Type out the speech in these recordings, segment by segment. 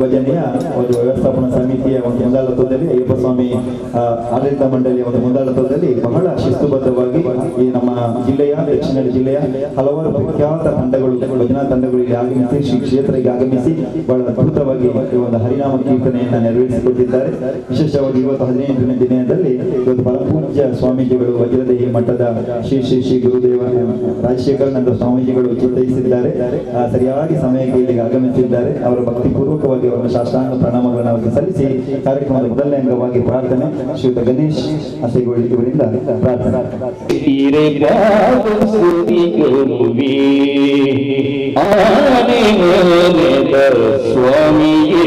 ಭಜನೆಯ ಒಂದು ವ್ಯವಸ್ಥಾಪನಾ ಸಮಿತಿಯ ಒಂದು ಮುಂದಾಳತ್ವದಲ್ಲಿ ಅಯ್ಯಪ್ಪ ಸ್ವಾಮಿ ಆಡಳಿತ ಮಂಡಳಿಯ ಒಂದು ಮುಂದಾಳತ್ವದಲ್ಲಿ ಬಹಳ ಶಿಸ್ತುಬದ್ಧವಾಗಿ ಈ ನಮ್ಮ ಜಿಲ್ಲೆಯ ದಕ್ಷಿಣ ಜಿಲ್ಲೆಯ ಹಲವಾರು ಪ್ರಖ್ಯಾತ ತಂಡಗಳು ಭಜನಾ ತಂಡಗಳು ಇಲ್ಲಿ ಆಗಮಿಸಿ ಶ್ರೀ ಕ್ಷೇತ್ರಕ್ಕೆ ಆಗಮಿಸಿ ಬಹಳ ಅದ್ಭುತವಾಗಿ ಒಂದು ಹರಿನಾಮ ಕೀರ್ತನೆಯನ್ನ ನೆರವೇರಿಸಿಕೊಟ್ಟಿದ್ದಾರೆ. ವಿಶೇಷವಾಗಿ ಇವತ್ತು 18ನೇ ದಿನದಲ್ಲಿ ಇವತ್ತು ಪರಮಪೂಜ್ಯ ಸ್ವಾಮೀಜಿಗಳು ವಜ್ರದೇಹಿ ಮಠದ ಶ್ರೀ ಶ್ರೀ ಶ್ರೀ ಗುರುದೇವ ರಾಜಶೇಖರಾನಂದ ಸ್ವಾಮೀಜಿಗಳು ಚಿತ್ತೈಸಿದ್ದಾರೆ. ಸರಿಯಾಗಿ ಸಮಯಕ್ಕೆ ಇಲ್ಲಿಗೆ ಆಗಮಿಸಿದ್ದಾರೆ. ಅವರ ಭಕ್ತಿಪೂರ್ವಕವಾಗಿ ಅವರ ಶಾಸ್ತ್ರಾಂಗ ಪ್ರಣಾಮಗಳನ್ನು ಅವರಿಗೆ ಸಲ್ಲಿಸಿ ಕಾರ್ಯಕ್ರಮದ ಮೊದಲನೇ ಅಂಗವಾಗಿ ಪ್ರಾರ್ಥನೆ ಶ್ರೀಯುತ ಗಣೇಶ್ ಹಸೆಗೋಳಿ ಇವರಿಂದ ಪ್ರಾರ್ಥನೆ. ಸ್ವಾಮಿಯೇ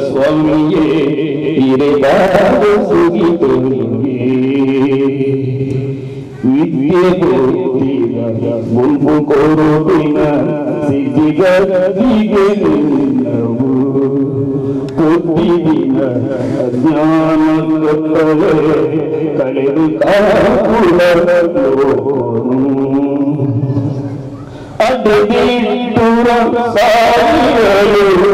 ಸ್ವಾಮಿಯೇ ಇರಬಾದ ಸುಗಿತು ವಿದ್ಯೆ ಗುಂಪು ಕೊಡುವಿನ ಸಿದ್ಧಿಗೆ ನಿನ್ನವು ಕೊಟ್ಟಿದಿನ ಜ್ಞಾನ ಕಳೆದು ಅಡ್ಡಿಟ್ಟುರ ಸಾಯಲು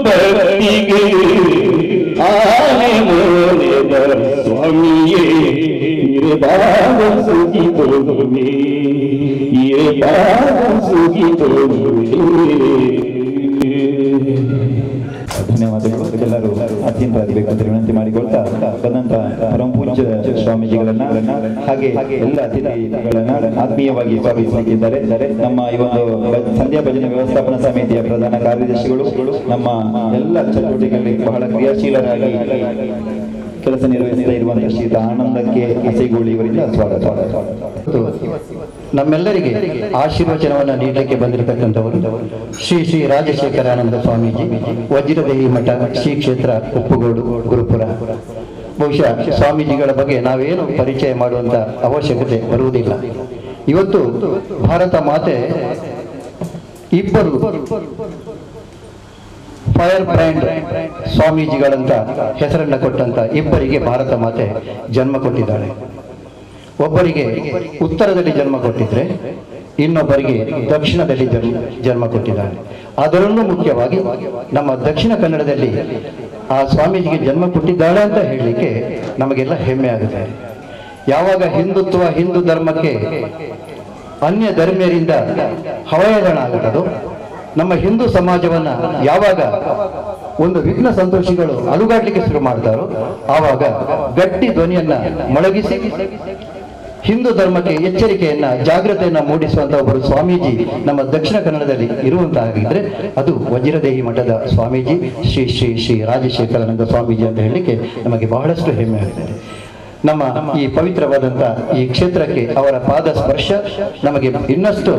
ಭಕ್ತಿಗೆ ಆನೆ ಮೋನೆದ ಸ್ವಾಮಿಯೇ पाद सुखी तोड़े, ये पाद सुखी तोड़े। ಧನ್ಯವಾದಗಳು. ಎಲ್ಲರೂ ಅತ್ಯಂತರಾಗಬೇಕು ಅಂತ ವಿನಂತಿ ಮಾಡಿಕೊಳ್ತಾ ತದನಂತರ ಪರಮ ಪೂಜ್ಯ ಸ್ವಾಮೀಜಿಗಳನ್ನ ಹಾಗೆ ಎಲ್ಲ ಅತಿಥಿಗಳನ್ನ ಆತ್ಮೀಯವಾಗಿ ಸ್ವಾಗತಿಸಲಿದ್ದಾರೆ. ನಮ್ಮ ಈ ಒಂದು ಸಂಧ್ಯಾ ಭಜನೆ ವ್ಯವಸ್ಥಾಪನಾ ಸಮಿತಿಯ ಪ್ರಧಾನ ಕಾರ್ಯದರ್ಶಿಗಳು ನಮ್ಮ ಎಲ್ಲ ಚಟುವಟಿಕೆಗಳಲ್ಲಿ ಬಹಳ ಕ್ರಿಯಾಶೀಲರಾಗಿ ಕೆಲಸ ನಿರ್ವಹಿಸ್ತಾ ಇರುವಂತಹ ಶ್ರೀ ಆನಂದಕ್ಕೆ ಹಸೆಗೋಳಿ ಇವರಿಂದ ಸ್ವಾಗತ. ನಮ್ಮೆಲ್ಲರಿಗೆ ಆಶೀರ್ವಚನವನ್ನು ನೀಡಲಿಕ್ಕೆ ಬಂದಿರತಕ್ಕಂಥವರು ಶ್ರೀ ಶ್ರೀ ರಾಜಶೇಖರಾನಂದ ಸ್ವಾಮೀಜಿ, ವಜ್ರದೇಹಿ ಮಠ, ಶ್ರೀ ಕ್ಷೇತ್ರ ಉಪ್ಪುಗೋಡು, ಗುರುಪುರ. ಬಹುಶಃ ಸ್ವಾಮೀಜಿಗಳ ಬಗ್ಗೆ ನಾವೇನು ಪರಿಚಯ ಮಾಡುವಂತ ಅವಶ್ಯಕತೆ ಬರುವುದಿಲ್ಲ. ಇವತ್ತು ಭಾರತ ಮಾತೆ ಇಬ್ಬರು ಫೈರ್ ಬ್ರ್ಯಾಂಡ್ ಸ್ವಾಮೀಜಿಗಳಂತ ಹೆಸರನ್ನ ಕೊಟ್ಟಂತ ಇಬ್ಬರಿಗೆ ಭಾರತ ಮಾತೆ ಜನ್ಮ ಕೊಟ್ಟಿದ್ದಾಳೆ. ಒಬ್ಬರಿಗೆ ಉತ್ತರದಲ್ಲಿ ಜನ್ಮ ಕೊಟ್ಟಿದ್ರೆ ಇನ್ನೊಬ್ಬರಿಗೆ ದಕ್ಷಿಣದಲ್ಲಿ ಜನ್ಮ ಕೊಟ್ಟಿದ್ದಾಳೆ. ಅದರಲ್ಲೂ ಮುಖ್ಯವಾಗಿ ನಮ್ಮ ದಕ್ಷಿಣ ಕನ್ನಡದಲ್ಲಿ ಆ ಸ್ವಾಮೀಜಿಗೆ ಜನ್ಮ ಕೊಟ್ಟಿದ್ದಾಳೆ ಅಂತ ಹೇಳಲಿಕ್ಕೆ ನಮಗೆಲ್ಲ ಹೆಮ್ಮೆ ಆಗುತ್ತೆ. ಯಾವಾಗ ಹಿಂದುತ್ವ, ಹಿಂದೂ ಧರ್ಮಕ್ಕೆ ಅನ್ಯ ಧರ್ಮೀಯರಿಂದ ಅವಹೇಳನ ಆಗುತ್ತದೋ, ನಮ್ಮ ಹಿಂದೂ ಸಮಾಜವನ್ನ ಯಾವಾಗ ಒಂದು ವಿಘ್ನ ಸಂತೋಷಿಗಳು ಅಲುಗಾಡ್ಲಿಕ್ಕೆ ಶುರು ಮಾಡ್ತಾರೋ ಆವಾಗ ಗಟ್ಟಿ ಧ್ವನಿಯನ್ನ ಮೊಳಗಿಸಿ ಹಿಂದೂ ಧರ್ಮಕ್ಕೆ ಎಚ್ಚರಿಕೆಯನ್ನ, ಜಾಗೃತೆಯನ್ನ ಮೂಡಿಸುವಂತಹ ಒಬ್ಬರು ಸ್ವಾಮೀಜಿ ನಮ್ಮ ದಕ್ಷಿಣ ಕನ್ನಡದಲ್ಲಿ ಇರುವಂತಾಗಿದ್ರೆ ಅದು ವಜ್ರದೇಹಿ ಮಠದ ಸ್ವಾಮೀಜಿ ಶ್ರೀ ಶ್ರೀ ಶ್ರೀ ರಾಜಶೇಖರಾನಂದ ಸ್ವಾಮೀಜಿ ಅಂತ ಹೇಳಲಿಕ್ಕೆ ನಮಗೆ ಬಹಳಷ್ಟು ಹೆಮ್ಮೆ ಆಗಿದೆ. ನಮ್ಮ ಈ ಪವಿತ್ರವಾದಂಥ ಈ ಕ್ಷೇತ್ರಕ್ಕೆ ಅವರ ಪಾದ ಸ್ಪರ್ಶ ನಮಗೆ ಇನ್ನಷ್ಟು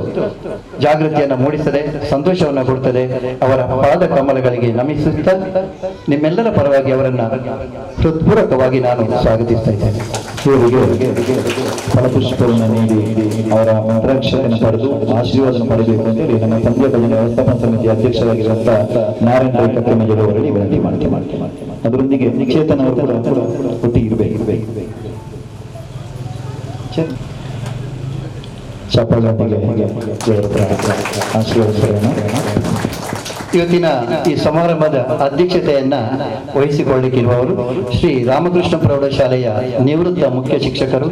ಜಾಗೃತಿಯನ್ನು ಮೂಡಿಸದೆ, ಸಂತೋಷವನ್ನು ಕೊಡುತ್ತದೆ. ಅವರ ಪಾದ ಕಮಲಗಳಿಗೆ ನಮಿಸುತ್ತಾ ನಿಮ್ಮೆಲ್ಲರ ಪರವಾಗಿ ಅವರನ್ನ ಹೃತ್ಪೂರ್ವಕವಾಗಿ ನಾನು ಸ್ವಾಗತಿಸ್ತಾ ಇದ್ದೇನೆ. ಇವರಿಗೆ ಫಲಪುಷ್ಪವನ್ನು ನೀಡಿ ಅವರ ಮಂತ್ರಾಕ್ಷರವನ್ನು ಪಡೆದು ಆಶೀರ್ವಾದವನ್ನು ಪಡೆಯಬೇಕು ಅಂತೇಳಿ ನಮ್ಮ ಸಂಧ್ಯಾ ಭಜನೆ ವ್ಯವಸ್ಥಾಪನಾ ಸಮಿತಿಯ ಅಧ್ಯಕ್ಷರಾಗಿರುವಂತಹ ನಾರಾಯಣ ರೈ ಕಕ್ಕಮಜಲು ಅವರಲ್ಲಿ ವಿನಂತಿ ಮಾಡ್ತೇನೆ. ಅದರೊಂದಿಗೆ ನಿಕೇತನ್ ಅವರು ಕೂಡ ಒಟ್ಟಿಗೆ ಇರಬೇಕು. ಚಪ್ಪಾಳೊಂದಿಗೆ ಆಶೀರ್ವಾದ. ಇವತ್ತಿನ ಈ ಸಮಾರಂಭದ ಅಧ್ಯಕ್ಷತೆಯನ್ನ ವಹಿಸಿಕೊಳ್ಳಲಿಕ್ಕಿರುವವರು ಶ್ರೀ ರಾಮಕೃಷ್ಣ ಪ್ರೌಢಶಾಲೆಯ ನಿವೃತ್ತ ಮುಖ್ಯ ಶಿಕ್ಷಕರು,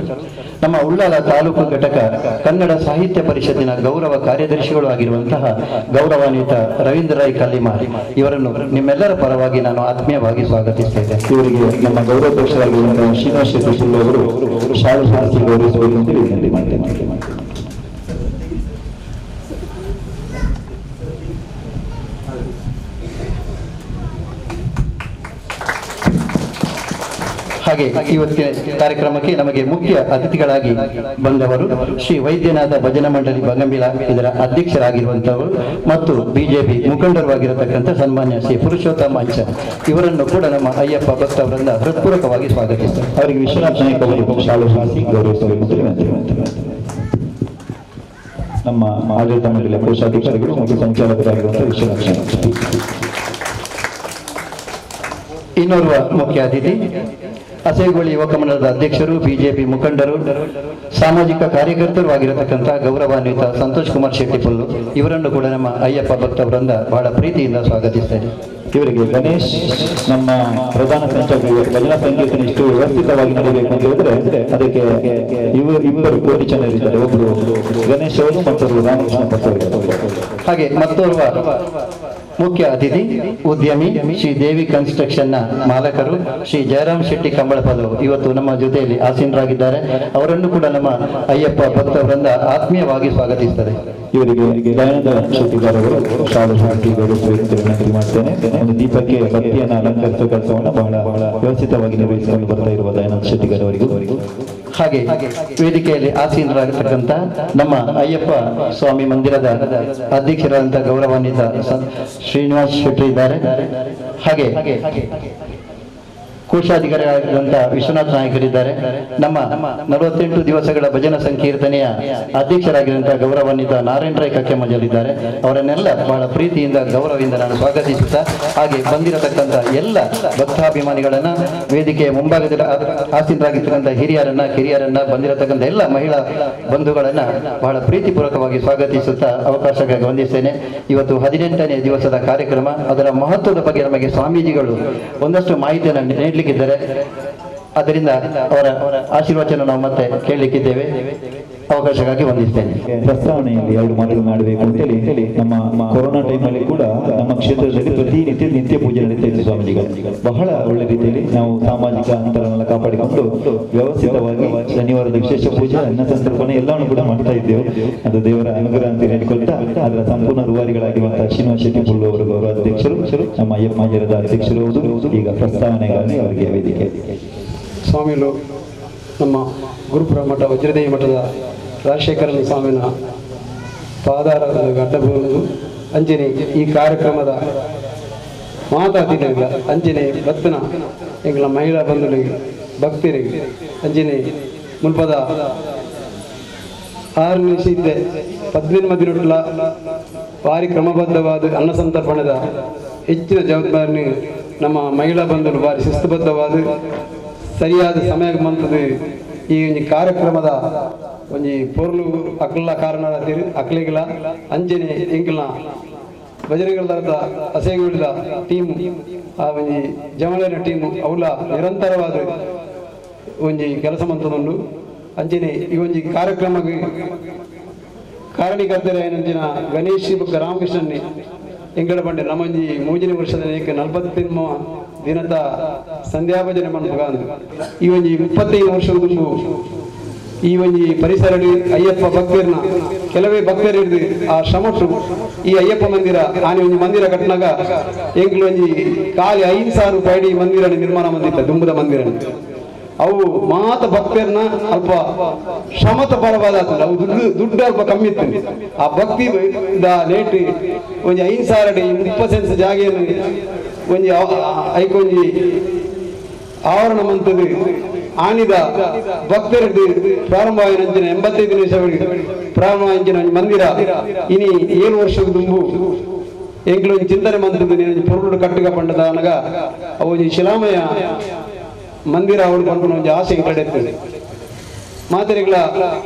ನಮ್ಮ ಉಳ್ಳಾಲ ತಾಲೂಕು ಘಟಕ ಕನ್ನಡ ಸಾಹಿತ್ಯ ಪರಿಷತ್ತಿನ ಗೌರವ ಕಾರ್ಯದರ್ಶಿಗಳು ಆಗಿರುವಂತಹ ಗೌರವಾನ್ವಿತ ರವೀಂದ್ರ ರೈ ಕಲ್ಲಿಮಾರಿ ಇವರನ್ನು ನಿಮ್ಮೆಲ್ಲರ ಪರವಾಗಿ ನಾನು ಆತ್ಮೀಯವಾಗಿ ಸ್ವಾಗತಿಸ್ತೇನೆ. ಇವರಿಗೆ ನಮ್ಮ ಗೌರವಾಧ್ಯಕ್ಷರಾಗಿರುವಂತಹ ಶ್ರೀನಿವಾಸ ಶೆಟ್ಟಿ ಅವರು ಶಾಲೆ ಶಾಸ್ತ್ರಿ ಗೌರವಿಸಬೇಕು ಅಂತ ವಿನಂತಿ ಮಾಡ್ತೇನೆ. ಹಾಗೆ ಇವತ್ತಿನ ಕಾರ್ಯಕ್ರಮಕ್ಕೆ ನಮಗೆ ಮುಖ್ಯ ಅತಿಥಿಗಳಾಗಿ ಬಂದವರು ಶ್ರೀ ವೈದ್ಯನಾಥ ಭಜನಾ ಮಂಡಳಿ ಬಂಗಂಬಿಲ ಇದರ ಅಧ್ಯಕ್ಷರಾಗಿರುವಂತವರು ಮತ್ತು ಬಿಜೆಪಿ ಮುಖಂಡರಾಗಿರತಕ್ಕಂಥ ಸನ್ಮಾನ್ಯ ಶ್ರೀ ಪುರುಷೋತ್ತಮ ಅಂಚ ಇವರನ್ನು ಕೂಡ ನಮ್ಮ ಅಯ್ಯಪ್ಪ ಭಕ್ತವರಿಂದ ಹೃತ್ಪೂರ್ವಕವಾಗಿ ಸ್ವಾಗತಿಸ್ತಾರೆ. ಅವರಿಗೆ ವಿಶ್ವನಾಥ್ ನಾಯಕ್ ಅವರು ಶಾಲೆ ಶಾಸ್ತ್ರಿ ಗೌರವಿಸಬೇಕು ಅಂತ ವಿನಂತಿ. ನಮ್ಮ ಆಡಳಿತ ಮಂಡಳಿಯ ಕೋಶಾಧ್ಯಕ್ಷರುಗಳು ಮತ್ತು ಸಂಚಾಲಕರಾಗಿರುವಂತಹ ವಿಶ್ವನಾಥ್ ನಾಯಕ್. ಇನ್ನೋರ್ವ ಮುಖ್ಯ ಅತಿಥಿ ಹಸೆಗೋಳಿ ಯುವಕ ಮಂಡಲದ ಅಧ್ಯಕ್ಷರು, ಬಿಜೆಪಿ ಮುಖಂಡರು, ಸಾಮಾಜಿಕ ಕಾರ್ಯಕರ್ತರು ಆಗಿರತಕ್ಕಂಥ ಗೌರವಾನ್ವಿತ ಸಂತೋಷ್ ಕುಮಾರ್ ಶೆಟ್ಟಿ ಪುಲ್ಲು ಇವರನ್ನು ಕೂಡ ನಮ್ಮ ಅಯ್ಯಪ್ಪ ಭಕ್ತವರಿಂದ ಬಹಳ ಪ್ರೀತಿಯಿಂದ ಸ್ವಾಗತಿಸ್ತೇನೆ. ಇವರಿಗೆ ಗಣೇಶ್ ನಮ್ಮ ಪ್ರಧಾನ ಸಂಚಾಲಕರು ಭಜನಾ ಸಂಕೀರ್ತನೆ ಇಷ್ಟು ವ್ಯವಸ್ಥಿತವಾಗಿ ನಡೆಯಬೇಕು ಅಂತ ಹೇಳಿದ್ರೆ ಅದಕ್ಕೆ ಇಬ್ಬರು ಕೋಟಿ ಜನರಿದ್ದಾರೆ. ಒಬ್ಬರು ಗಣೇಶ್ ಅವರು ಮತ್ತು ರಾಮಕೃಷ್ಣ ಭಟ್. ಹಾಗೆ ಮತ್ತೋರ್ವ ಮುಖ್ಯ ಅತಿಥಿ ಉದ್ಯಮಿ ಶ್ರೀ ದೇವಿ ಕನ್ಸ್ಟ್ರಕ್ಷನ್ ನ ಮಾಲಕರು ಶ್ರೀ ಜಯರಾಮ್ ಶೆಟ್ಟಿ ಕಂಬಳಪದರು ಇವತ್ತು ನಮ್ಮ ಜೊತೆಯಲ್ಲಿ ಆಸೀನರಾಗಿದ್ದಾರೆ. ಅವರನ್ನು ಕೂಡ ನಮ್ಮ ಅಯ್ಯಪ್ಪ ಭಕ್ತವರಿಂದ ಆತ್ಮೀಯವಾಗಿ ಸ್ವಾಗತಿಸುತ್ತದೆ. ಇವರಿಗೆ ದಯಾನಂದ ಶೆಟ್ಟಿಗಾರವರು ಶಾಲೆ ಶಾಸ್ತ್ರಿ ಗೌರವಿಸಬೇಕು ವಿನಂತಿ ಮಾಡ್ತೇನೆ. ಒಂದು ದೀಪಕ್ಕೆ ಬತ್ತಿಯನ್ನು ಅಲಂಕರಿಸುವ ಕೆಲಸವನ್ನು ಬಹಳ ವ್ಯವಸ್ಥಿತವಾಗಿ ನಿರ್ವಹಿಸಿಕೊಂಡು ಬರ್ತಾ ಇರುವ ದಯಾನಂದ ಶೆಟ್ಟಿಗಾರ್ ಅವರಿಗೂ ಹಾಗೆ ವೇದಿಕೆಯಲ್ಲಿ ಆಸೀನರಾಗಿರ್ತಕ್ಕಂಥ ನಮ್ಮ ಅಯ್ಯಪ್ಪ ಸ್ವಾಮಿ ಮಂದಿರದ ಅಧ್ಯಕ್ಷರಾದಂಥ ಗೌರವಾನ್ವಿತ ಶ್ರೀನಿವಾಸ್ ಶೆಟ್ಟಿ ಇದ್ದಾರೆ. ಹಾಗೆ ಕೋಶಾಧಿಕಾರಿಯಾಗಿರುವಂತಹ ವಿಶ್ವನಾಥ್ ನಾಯಕರಿದ್ದಾರೆ. ನಮ್ಮ 48 ದಿವಸಗಳ ಭಜನಾ ಸಂಕೀರ್ತನೆಯ ಅಧ್ಯಕ್ಷರಾಗಿರುವಂತಹ ಗೌರವಾನ್ವಿತ ನಾರಾಯಣ ರೈ ಕಕ್ಕೆಮಜಲಿದ್ದಾರೆ. ಅವರನ್ನೆಲ್ಲ ಬಹಳ ಪ್ರೀತಿಯಿಂದ ಗೌರವದಿಂದ ನಾನು ಸ್ವಾಗತಿಸುತ್ತಾ ಹಾಗೆ ಬಂದಿರತಕ್ಕಂಥ ಎಲ್ಲ ಭಕ್ತಾಭಿಮಾನಿಗಳನ್ನ, ವೇದಿಕೆಯ ಮುಂಭಾಗದಲ್ಲಿ ಆಸೀನರಾಗಿರ್ತಕ್ಕಂಥ ಕಿರಿಯರನ್ನ ಬಂದಿರತಕ್ಕಂಥ ಎಲ್ಲ ಮಹಿಳಾ ಬಂಧುಗಳನ್ನ ಬಹಳ ಪ್ರೀತಿಪೂರ್ವಕವಾಗಿ ಸ್ವಾಗತಿಸುತ್ತಾ ಅವಕಾಶಕ್ಕಾಗಿ ವಂದಿಸ್ತೇನೆ. ಇವತ್ತು 18ನೇ ದಿವಸದ ಕಾರ್ಯಕ್ರಮ, ಅದರ ಮಹತ್ವದ ಬಗ್ಗೆ ನಮಗೆ ಸ್ವಾಮೀಜಿಗಳು ಒಂದಷ್ಟು ಮಾಹಿತಿಯನ್ನು ನೀಡಲಿಕ್ಕಿದ್ದಾರೆ. ಅದರಿಂದ ಅವರ ಆಶೀರ್ವಚನ ನಾವು ಮತ್ತೆ ಕೇಳಲಿಕ್ಕಿದ್ದೇವೆ. ಅವಕಾಶಕ್ಕಾಗಿ ವಂದಿಸ್ತೇನೆ. ಪ್ರಸ್ತಾವನೆಯಲ್ಲಿ 2 ಮಾತುಗಳು ಮಾಡಬೇಕು ಅಂತೇಳಿ ನಮ್ಮ ಕೊರೋನಾ ಟೈಮಲ್ಲಿ ಕೂಡ ನಮ್ಮ ಕ್ಷೇತ್ರದಲ್ಲಿ ಪ್ರತಿನಿತ್ಯ ನಿತ್ಯ ಪೂಜೆ ನಡೀತಾ ಇತ್ತು ಸ್ವಾಮೀಜಿಗಳು. ಬಹಳ ಒಳ್ಳೆ ರೀತಿಯಲ್ಲಿ ನಾವು ಸಾಮಾಜಿಕ ಅಂತರನೆಲ್ಲ ಕಾಪಾಡಿಕೊಂಡು ವ್ಯವಸ್ಥಿತವಾಗಿ ಶನಿವಾರದ ವಿಶೇಷ ಪೂಜೆ, ಅನ್ನ ಸಂತರ್ಪಣೆ ಎಲ್ಲವನ್ನು ಕೂಡ ಮಾಡ್ತಾ ಇದ್ದೇವೆ. ಅದು ದೇವರ ಅನುಗ್ರಹ ಅಂತ ಹೇಳಿಕೊಳ್ತಾ ಅದರ ಸಂಪೂರ್ಣ ರೂವಾರಿಗಳಾಗಿರುವಂತಹ ಶ್ರೀನಿವಾಸ ಶೆಟ್ಟಿ ಪುಲ್ಲು ಅವರು ಗೌರವ ಅಧ್ಯಕ್ಷರು, ನಮ್ಮ ಅಯ್ಯಪ್ಪ ಮಂದಿರದ ಅಧ್ಯಕ್ಷರು ಹೌದು. ಈಗ ಪ್ರಸ್ತಾವನೆಗಾಗಿ ಅವರಿಗೆ ವೇದಿಕೆ. ಸ್ವಾಮಿಗಳು ನಮ್ಮ ಗುರುಪುರ ಮಠ ವಜ್ರದೇವಿ ಮಠದ ರಾಜಶೇಖರನ ಸ್ವಾಮಿನ ಪಾದಾರದ ಗಡ್ಡಬಹುದು ಅಂಜನೆ ಈ ಕಾರ್ಯಕ್ರಮದ ಮಾತಾಡಿದ ಅಂಜನೆ ಬತ್ತನ ಎಂಗಳ ಮಹಿಳಾ ಬಂಧುಗಳಿಗೆ ಭಕ್ತರಿಗೆ ಅಂಜನೆ ಮುಲ್ಪದ 6 ನಿಮಿಷ ಇದ್ದೆ 18 ದಿನಗಳ ಭಾರಿ ಕ್ರಮಬದ್ಧವಾದ ಅನ್ನ ಸಂತರ್ಪಣದ ಹೆಚ್ಚಿನ ಜವಾಬ್ದಾರಿ ನಮ್ಮ ಮಹಿಳಾ ಬಂಧುಗಳು ಭಾರಿ ಶಿಸ್ತುಬದ್ಧವಾದ ಸರಿಯಾದ ಸಮಯಕ್ಕೆ ಬಂತದ್ದು. ಈ ಒಂದು ಕಾರ್ಯಕ್ರಮದ ಒಂದು ಪೊರ್ಲು ಅಕ್ಲ ಕಾರಣ ಅಕ್ಲಿಗಳ ಅಂಜನೆ ಎಂಕಲ್ನ ಭಜನೆಗಳ ಅಸೆಗಳಿದ ಟೀಮ್ ಆ ಒಂದು ಜಮಲಿನ ಟೀಮ್ ಅವಳ ನಿರಂತರವಾದ ಒಂದು ಕೆಲಸ ಮಂತದುಂಡು. ಅಂಜನೆ ಈ ಒಂದು ಕಾರ್ಯಕ್ರಮಕ್ಕೆ ಕಾರಣೀಕರ್ತರ ಏನಂಜಿನ ಗಣೇಶ್ ಬುಕ್ಕ ರಾಮಕೃಷ್ಣನ್ನಿ ಎಂಗಡ ಬಂಡೆ ನಮ್ಮಂಜಿ 3ನೇ ವರ್ಷದ 40 ದಿನದ ಸಂಧ್ಯಾ ಭಜನೆ ಮನ್ಪಗಾಂದು ಈ ಒಂಜಿ 25 ವರ್ಷದ ತುಂಬು ಈ ಒಂಜಿ ಪರಿಸರಡಿ ಅಯ್ಯಪ್ಪ ಭಕ್ತರನ್ನ ಕೆಲವೇ ಭಕ್ತರು ಹಿಡಿದು ಆ ಶ್ರಮಟ್ಟು ಈ ಅಯ್ಯಪ್ಪ ಮಂದಿರ ಆನೆ ಒಂಜಿ ಮಂದಿರ ಕಟ್ಟಿನಾಗ ಎಂಗ್ಲು ಒಂಜಿ ಖಾಲಿ 5,000 ರೂಪಾಯಿ ಮಂದಿರ ನಿರ್ಮಾಣ ಮಂದಿತ್ತ ದುಂಬದ ಮಂದಿರ ಅವು ಮಾತ ಭಕ್ತರನ್ನ ಅಲ್ಪ ಶ್ರಮತ ಪರವಾದ ಅವು ದುಡ್ಡು ಅಲ್ಪ ಕಮ್ಮಿ ಇತ್ತು. ಆ ಭಕ್ತಿ ನೇಟ್ ಒಂಜಿ 5,000 30 ಸೆನ್ಸ್ ಜಾಗೆಯನ್ನು ಒಂಜಿ ಐಕೊಂಜಿ ಆವರಣ ಮಂತದು ಆನಿದ ಭಕ್ತರಿದ್ದು ಪ್ರಾರಂಭ ಆಗಿನ 85 ನಿಮಿಷಗಳಿಗೆ ಪ್ರಾರಂಭ ಆಗಿನ ಮಂದಿರ ಇನಿ 7 ವರ್ಷದ ದುಂಬು ಎಂಗ್ಲು ಚಿಂತನೆ ಮಂತದ್ದು ನೀನು ಪುರುಡು ಕಟ್ಟುಗ ಪಂಡದ ಅನಗ ಅವು ಶಿಲಾಮಯ ಮಂದಿರ ಅವಳು ಬಂದು ಒಂದು ಆಸೆ ಕಡೆಯುತ್ತದೆ ಮಾತೆರೆಗಳ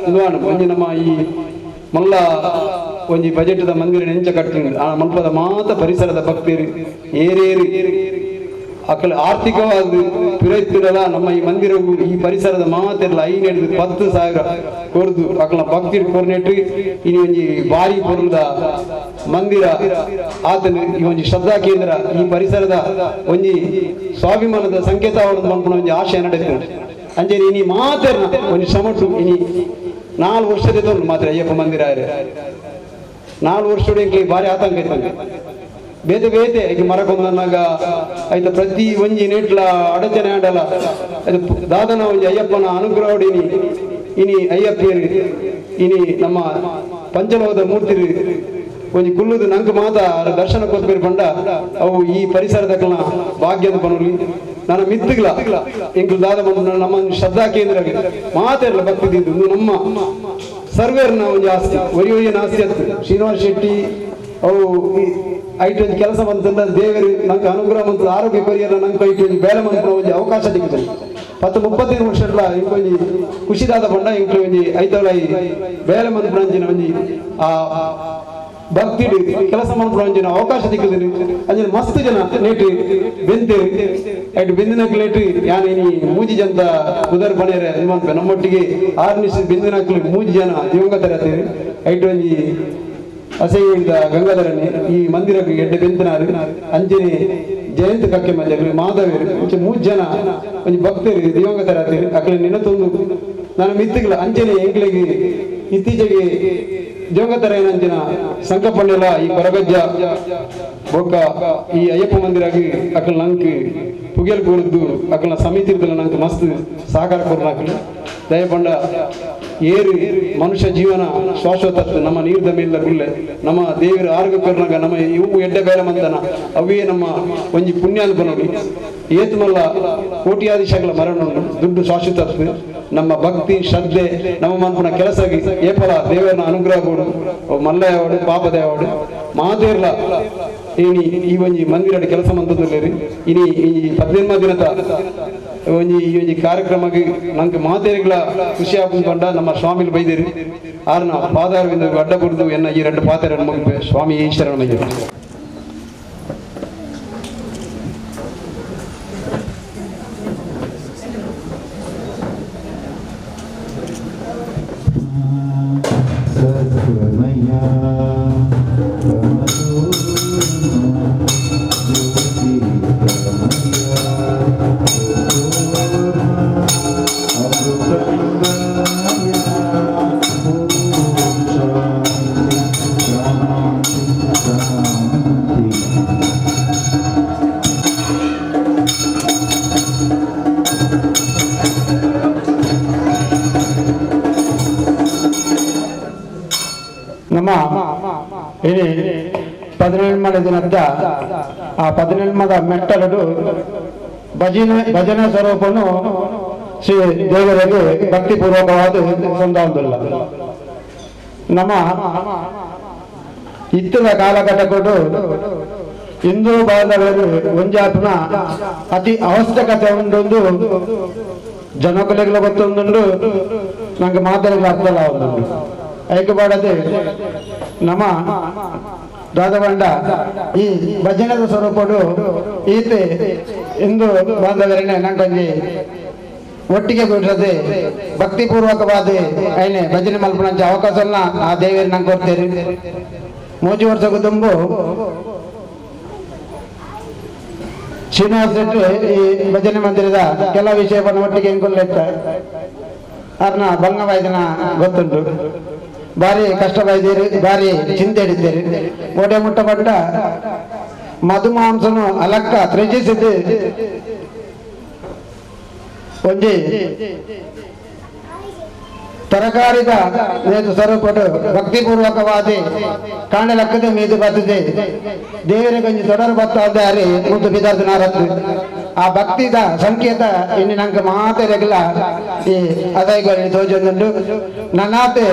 ಒಂಜಿ ನಮ್ಮ ಈ ಮಲ್ಲ ಒಂಜಿ ಬಜೆಟ್ದ ಮಂದಿರ ನೆಂಚ ಕಟ್ಟಿ ಆ ಮಲ್ಪದ ಮಾತ ಪರಿಸರದ ಭಕ್ತರು ಏರೇರಿ ಅಕಲ ಆರ್ಥಿಕವಾದ ಪಿರೈತಿರಲ್ಲ ನಮ್ಮ ಈ ಮಂದಿರವು ಈ ಪರಿಸರದ ಮಾತೆಲ್ಲ 10,000 ಕೊರ್ದು ಅಕಲ ಭಕ್ತಿ ಕೊರ್ನೆಟ್ಟು ಇನಿ ಒಂಜಿ ಬಾರಿ ಪೊರ್ಲದ ಮಂದಿರ ಆತನು ಈ ಒಂಜಿ ಶ್ರದ್ಧಾ ಕೇಂದ್ರ ಈ ಪರಿಸರದ ಒಂಜಿ ಸ್ವಾಭಿಮಾನದ ಸಂಕೇತ ಮನ್ಪುನ ಒಂಜಿ ಆಶಯ ನಡೆದು ಅಂಜೆ ಇನಿ ಮಾತೆರ್ನ ಒಂಜಿ ಶ್ರಮಟ್ಟು ಇನಿ 4 ವರ್ಷದ ಮಾತ್ರ ಅಯ್ಯಪ್ಪ ಮಂದಿರ 4 ವರ್ಷದ ಬಾರಿ ಆತಂಕ ಇತ್ತು ಬೇತೆ ಬೇತೆ ಈಗ ಮರಕೊಂದನಾಗ ಆಯ್ತು ಪ್ರತಿ ಒಂಜಿ ನೆಟ್ಲ ಅಡಚಣೆ ಆಡಲ್ಲ ಅದು ದಾದನ ಒಂಜಿ ಅಯ್ಯಪ್ಪನ ಅನುಗ್ರಹ ಇನಿ ಅಯ್ಯಪ್ಪರು ಇನಿ ನಮ್ಮ ಪಂಚಲೋಹದ ಮೂರ್ತಿ ಒಂಜಿ ಕುಲ್ಲುದು ನಂಗೆ ಮಾತ ದರ್ಶನ ಕೊರ್ಬೇರು ಪಂಡ ಅವು ಈ ಪರಿಸರದಕ್ಕನ ಭಾಗ್ಯದ ಪನೂಲಿ ನನ್ನ ಮಿತ್ತುಗಳ ಎಂಕುಲು ದಾದ ಬಂದು ನಮ್ಮ ಶ್ರದ್ಧಾ ಕೇಂದ್ರ ಮಾತೆಲ್ಲ ಭಕ್ತಿದ್ದು ನಮ್ಮ ಸರ್ವೇರ್ನ ಒಂಜಿ ಆಸ್ತಿ ಒಯ್ಯನ ಆಸ್ತಿ ಅಂತ ಶ್ರೀನಿವಾಸ ಶೆಟ್ಟಿ ಅವು ಐಟು ಕೆಲಸ ಬಂತಂದ ದೇವರು ನಂಗೆ ಅನುಗ್ರಹ ಬಂತು ಆರೋಗ್ಯ ಕೊರಿಯಲ್ಲ ನಂಗೆ ಐಟು ಬೇರೆ ಮಂತ್ರ ಒಂದು ಅವಕಾಶ ಸಿಗ್ತದೆ 10-35 ವರ್ಷ ಇಂಕೊಂಜಿ ಖುಷಿದಾದ ಬಂಡ ಇಂಕ್ಲು ಒಂಜಿ ಐತವಳ ಬೇರೆ ಮಂತ್ರ ಅಂಚಿನ ಒಂಜಿ ಆ ಭಕ್ತಿ ಕೆಲಸ ಮಂತ್ರ ಅಂಚಿನ ಅವಕಾಶ ಸಿಕ್ಕುದಿಲ್ಲ ಅಂಚಿನ ಮಸ್ತ್ ಜನ ನೇಟು ಬೆಂತೇರು ಐಟು ಬೆಂದಿನಕ್ಲು ನೇಟು ಯಾನು ಇನಿ ಮೂಜಿ ಜನ ಉದರ್ ಬಣಿಯರೆ ನಿಮ್ಮಂತ ನಮ್ಮೊಟ್ಟಿಗೆ 6 ನಿಮಿಷ ಬೆಂದಿನಕ್ಲು ಮೂಜಿ ಜನ ದಿವಂಗತರ ಹತ್ತೀರಿ ಐಟು ಒಂಜಿ ಅಸೆಯಿಂದ ಗಂಗಾಧರನೇ ಈ ಮಂದಿರಕ್ಕೆ ಎಡ್ಡೆ ಬೆಂತನಾರು ಅಂಜನೆ ಜಯಂತ ಕಕ್ಕೆ ಮಂಜರು ಮಾಧವೇರು 3 ಜನ ಒಂದು ಭಕ್ತರು ದಿವಂಗತರ ಅಕಲ ನೆನತೊಂದು ನಾನು ಮಿತ್ತಿಗಳ ಅಂಜನೆ ಎಂಗ್ಲಿಗೆ ಇತ್ತೀಚೆಗೆ ದಿವಂಗತರ ಏನಂಜಿನ ಸಂಕಪಣ್ಣೆಲ್ಲ ಈ ಕೊರಗಜ್ಜ ಬೊಕ್ಕ ಈ ಅಯ್ಯಪ್ಪ ಮಂದಿರಾಗಿ ಅಕಲ್ ನಂಗೆ ಪುಗೆಲ್ ಕೂರ್ದು ಅಕಲ್ನ ಸಮಿತಿ ನಂಗೆ ಮಸ್ತ್ ಸಹಕಾರ ಕೊರ್ನಾಕಲು ದಯಪಂಡ ಏರು ಮನುಷ್ಯ ಜೀವನ ಶಾಶ್ವತ ನಮ್ಮ ನೀರ್ದ ಮೇಲಿನ ಗುಳ್ಳೆ ನಮ್ಮ ದೇವರ ಆರೋಗ್ಯ ಕೊರ್ನಾಗ ನಮ್ಮ ಇವು ಎಡ್ಡೆ ಬೇರೆ ಮಂದನ ಅವೇ ನಮ್ಮ ಒಂಜಿ ಪುಣ್ಯಾದ ಬನೋಡಿ ಏತುಮಲ್ಲ ಕೋಟ್ಯಾಧೀಶಗಳ ಮರಣ ದುಡ್ಡು ಶಾಶ್ವತ ನಮ್ಮ ಭಕ್ತಿ ಶ್ರದ್ಧೆ ನಮ್ಮ ಮನ್ಪುನ ಕೆಲಸ ಏಪಲ ದೇವರನ ಅನುಗ್ರಹ ಕೊಡು ಮಲ್ಲಯ್ಯವಾಡು ಪಾಪದಯವಾಡು ಮಾತೇರ್ಲ ಇನಿ ಈ ಒಂಜಿ ಮಂದಿರ ಕೆಲಸ ಮಂತದಲ್ಲಿ ಇನಿ ಈ 18 ದಿನದ ಈ ಒಂಜಿ ಕಾರ್ಯಕ್ರಮಕ್ಕೆ ನಂಗೆ ಮಾತೇರಿಗಳ ಖುಷಿ ಹಾಕೊಂಡ ನಮ್ಮ ಸ್ವಾಮಿಲು ಬೈದೇರಿ ಆರ್ನ ಪಾದಾರವಿಂದ ಅಡ್ಡ ಕುಡಿದು ಎನ್ನ ಈ 2 ಪಾತ್ರೆ ಮುಗಿಪೆ ಸ್ವಾಮಿ ಈಶ್ವರನ ಮೈಯ ನಮ್ಮ ಇಡೀ 17ನೇ ದಿನದ ಆ 17ದ ಮೆಟ್ಟಲು ಭಜನೆ ಸ್ವರೂಪನು ಶ್ರೀ ದೇವರಿಗೆ ಭಕ್ತಿಪೂರ್ವಕವಾದ ಸಂದಾವುದಿಲ್ಲ. ನಮ್ಮ ಇತ್ತಿನ ಕಾಲಘಟ್ಟಗಳು ಹಿಂದೂ ಬಾಂಧವರು ಒಂಜಾಪನ ಅತಿ ಅವಶ್ಯಕತೆ ಉಂಟೊಂದು ಜನಕಲೆಗಳ ಗೊತ್ತೊಂದುಂಡು ನಂಗೆ ಮಾತಾಡಲು ಅರ್ಥಲ್ಲ ಒಂದುಂಡು ಐಕೆ ಬಾಡದೆ ನಮ್ಮ ದಾದವಂಡ ಈ ಭಜನದ ಸ್ವರೂಪಡು ಈತೆ ಹಿಂದೂ ಬಾಂಧವರನ್ನೇ ನಂಗೊಂಜಿ ಒಟ್ಟಿಗೆ ಕೂಡಿಸದೆ ಭಕ್ತಿಪೂರ್ವಕವಾದ ಐನೆ ಭಜನೆ ಮಲ್ಪನಂಚ ಅವಕಾಶನ ಆ ದೇವರು ನಂಗೆ ಕೊಡ್ತೇನೆ. ಮೂಜಿ ವರ್ಷಕ್ಕೂ ತುಂಬು ಶ್ರೀನಿವಾಸ ಶೆಟ್ಟಿ ಈ ಭಜನೆ ಮಂದಿರದ ಕೆಲ ವಿಷಯವನ್ನು ಒಟ್ಟಿಗೆ ಹೆಂಗೊಳ್ಳೆತ್ತ ಅರ್ನ ಭಂಗವಾಯ್ದನ ಗೊತ್ತುಂಟು. ಭಾರಿ ಕಷ್ಟವಾಯ್ದಿರಿ, ಭಾರಿ ಚಿಂತೆ ಹಿಡಿದ್ದೀರಿ. ಓಡೆ ಮುಟ್ಟಪಟ್ಟ ಮಧುಮಾಂಸನು ಅಲಕ್ಕ ತ್ಯಜಿಸಿದ್ದು ಒಂಜಿ ತರಕಾರಿದ ನೇತು ಸ್ವರೂಪಡು ಭಕ್ತಿಪೂರ್ವಕವಾದಿ ಕಾಂಡ ಲೆಕ್ಕದ ಮೀದು ಬರ್ತದೆ ದೇವರಿಗೊಂಜಿ ತೊಡರು ಬತ್ತಾದಾರಿ ಮುದ್ದು ಬಿದ್ದಾರ್ದು ಆ ಭಕ್ತಿದ ಸಂಕೇತ ಇನ್ನು ನಂಗೆ ಮಾತೆರೆಗಲ ಈ ಅಸೈಗೊಳಿ ತೋಜೊಂದುಂಡು. ನನ್ನಾತೆ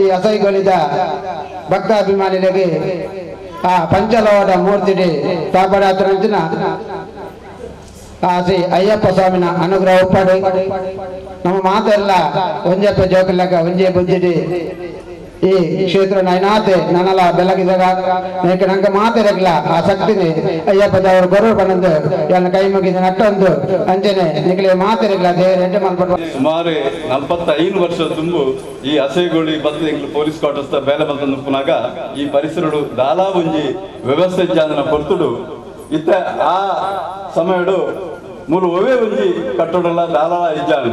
ಈ ಅಸೈಗೊಳಿದ ಭಕ್ತಾಭಿಮಾನಿಗಳಿಗೆ ಆ ಪಂಚಲೋಹದ ಮೂರ್ತಿಡಿ ತಾಪಡಾತ್ರಂಚಿನ ಆ ಶ್ರೀ ಅಯ್ಯಪ್ಪ ಸ್ವಾಮಿನ ಅನುಗ್ರಹ ಉಪ್ಪಡು. ನಮ್ಮ ಮಾತೆಲ್ಲ ಒಂಜಪ್ಪ ಜೋಕಲ್ಲಾಗ ಒಂಜೆ ಬುದ್ಧಿಡಿ ಈ ಕ್ಷೇತ್ರ ನೈನಾತೆ ನನ್ನಲ್ಲ ಬೆಳಗಿದಾಗ ನಂಗೆ ಮಾತೆರಗಲ ಆ ಶಕ್ತಿನಿ ಅಯ್ಯಪ್ಪದವರು ಗೌರವ ಬಂದು ಎಲ್ಲ ಕೈ ಮುಗಿದ ನಟ್ಟೊಂದು ಅಂಚನೆ ನಿಗಲೇ ಮಾತೆರಗಲ ದೇವರ ಹೆಂಡೆ ಮಾಡ್ಬಿಟ್ಟು ಸುಮಾರು 45 ವರ್ಷ ತುಂಬು ಈ ಅಸೆಗೋಳಿ ಬತ್ತು ಪೊಲೀಸ್ ಕ್ವಾರ್ಟರ್ಸ್ ಬೇಲೆ ಬಂದು ಪುನಾಗ ಈ ಪರಿಸರಡು ದಾಲಾ ಒಂಜಿ ವ್ಯವಸ್ಥೆ ಜಾದನ ಪೊರ್ತುಡು ಇತ್ತ ಆ ಸಮಯಡು ಮೂಲು ಒವೇ ಒಂಜಿ ಕಟ್ಟಡಲ ದಾಲಾಳ ಇಜ್ಜಾನು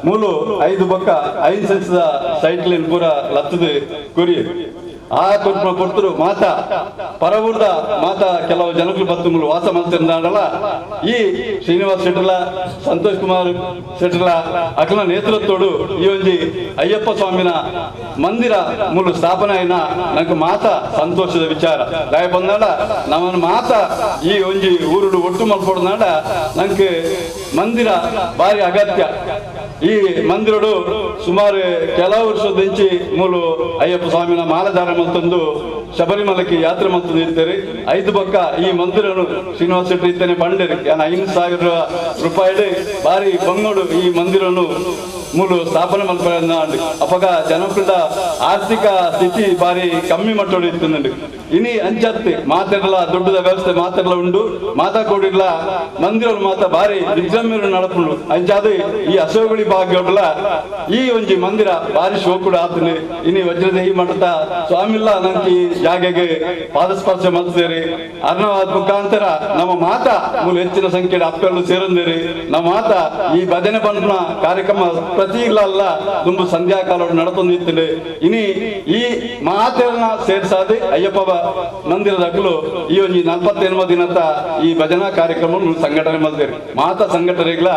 ಮೂಲು 5 ಬೊಕ್ಕ 5 ಸೆನ್ಸ್ದ ಸೈಟ್ಲಿನ್ ಪೂರ ಲತ್ತದು ಕೊರಿ ಆ ಕೊರ್ಪ ಕೊಡ್ತರು ಮಾತ ಪರವೂರ್ದ ಮಾತ ಕೆಲವು ಜನಗಳು ಬತ್ತು ಮೂಲು ವಾಸ ಮಾಡ್ತಿರ್ದಾಡಲ್ಲ ಈ ಶ್ರೀನಿವಾಸ ಶೆಟ್ಟಲ ಸಂತೋಷ್ ಕುಮಾರ್ ಶೆಟ್ಟಲ ಅಕಲ ನೇತೃತ್ವಡು ಈ ಒಂಜಿ ಅಯ್ಯಪ್ಪ ಸ್ವಾಮಿನ ಮಂದಿರ ಮೂಲು ಸ್ಥಾಪನೆ ಆಯ್ನ ನಂಗೆ ಮಾತ ಸಂತೋಷದ ವಿಚಾರ ದಾಯ ಬಂದಾಡ ನಮ್ಮನ್ನು ಮಾತ ಈ ಒಂಜಿ ಊರುಡು ಒಟ್ಟು ಮಲ್ಪಡ್ದಾಡ ನಂಗೆ ಮಂದಿರ ಭಾರಿ ಅಗತ್ಯ. ಈ ಮಂದಿರಡು ಸುಮಾರು ಕೆಲವು ವರ್ಷದಿಂಚಿ ಮೂಲು ಅಯ್ಯಪ್ಪ ಸ್ವಾಮಿನ ಮಾಲಧಾರ ಮತ್ತೊಂದು ಶಬರಿಮಲೆಗೆ ಯಾತ್ರೆ ಮತ್ತು ಇರ್ತಾರೆ 5 ಬೊಕ್ಕ ಈ ಮಂದಿರನು ಶ್ರೀನಿವಾಸ ಶೆಟ್ಟಿ ಇತ್ತೇನೆ ಬಂಡೇರಿ 5,000 ರೂಪಾಯಿ ಬಾರಿ ಬಂಗೋಡು ಈ ಮಂದಿರನು ಮೂಲು ಸ್ಥಾಪನೆ ಮಲ್ಪಂಡು ಅಪಗ ಜನಕುಲ ಆರ್ಥಿಕ ಸ್ಥಿತಿ ಬಾರಿ ಕಮ್ಮಿ ಮಟ್ಟೋಡು ಇತ್ತು. ಇನಿ ಅಂಚತ್ತೆ ಮಾತೆಲ್ಲ ದೊಡ್ಡದ ವ್ಯವಸ್ಥೆ ಮಾತೆಲ್ಲ ಉಂಡು ಮಾತಾ ಕೊಡಿಲ್ಲ ಮಂದಿರ ಮಾತ ಬಾರಿ ವಿಜೃಂಭಣೆ ನಡಪುಂಡು ಅಂಚಾದು ಈ ಅಶೋಕಳಿ ಭಾಗ್ಯೋಡ್ಲ ಈ ಒಂಜಿ ಮಂದಿರ ಬಾರಿ ಶೋಕುಡು ಆತನು ಇನಿ ವಜ್ರದೇಹಿ ಮಠದ ಸ್ವಾಮಿಲ್ಲ ನಂಗೆ ಜಾಗೆಗೆ ಪಾದಸ್ಪರ್ಶ ಮಾಡ್ತೇರಿ ಅರ್ಣವಾದ ಮುಖಾಂತರ ನಮ್ಮ ಮಾತ ಮೂಲ ಹೆಚ್ಚಿನ ಸಂಖ್ಯೆಯ ಅಪ್ಪೆಲ್ಲೂ ಸೇರಂದೇರಿ ನಮ್ಮ ಮಾತ ಈ ಭಜನೆ ಬಂಧನ ಕಾರ್ಯಕ್ರಮ ಪ್ರತಿ ಇಲ್ಲ ತುಂಬ ಸಂಧ್ಯಾಕಾಲ ನಡತೊಂದಿತ್ತು. ಇನಿ ಈ ಮಾತೆಲ್ಲ ಸೇರ್ಸಾದೆ ಅಯ್ಯಪ್ಪ ಮಂದಿರದ ಅಗ್ಲು ಈ ಒಂಜಿ 48 ದಿನದ ಈ ಭಜನಾ ಕಾರ್ಯಕ್ರಮ ಸಂಘಟನೆ ಮಾಡ್ತೇರಿ ಮಾತ ಸಂಘಟನೆಗಳ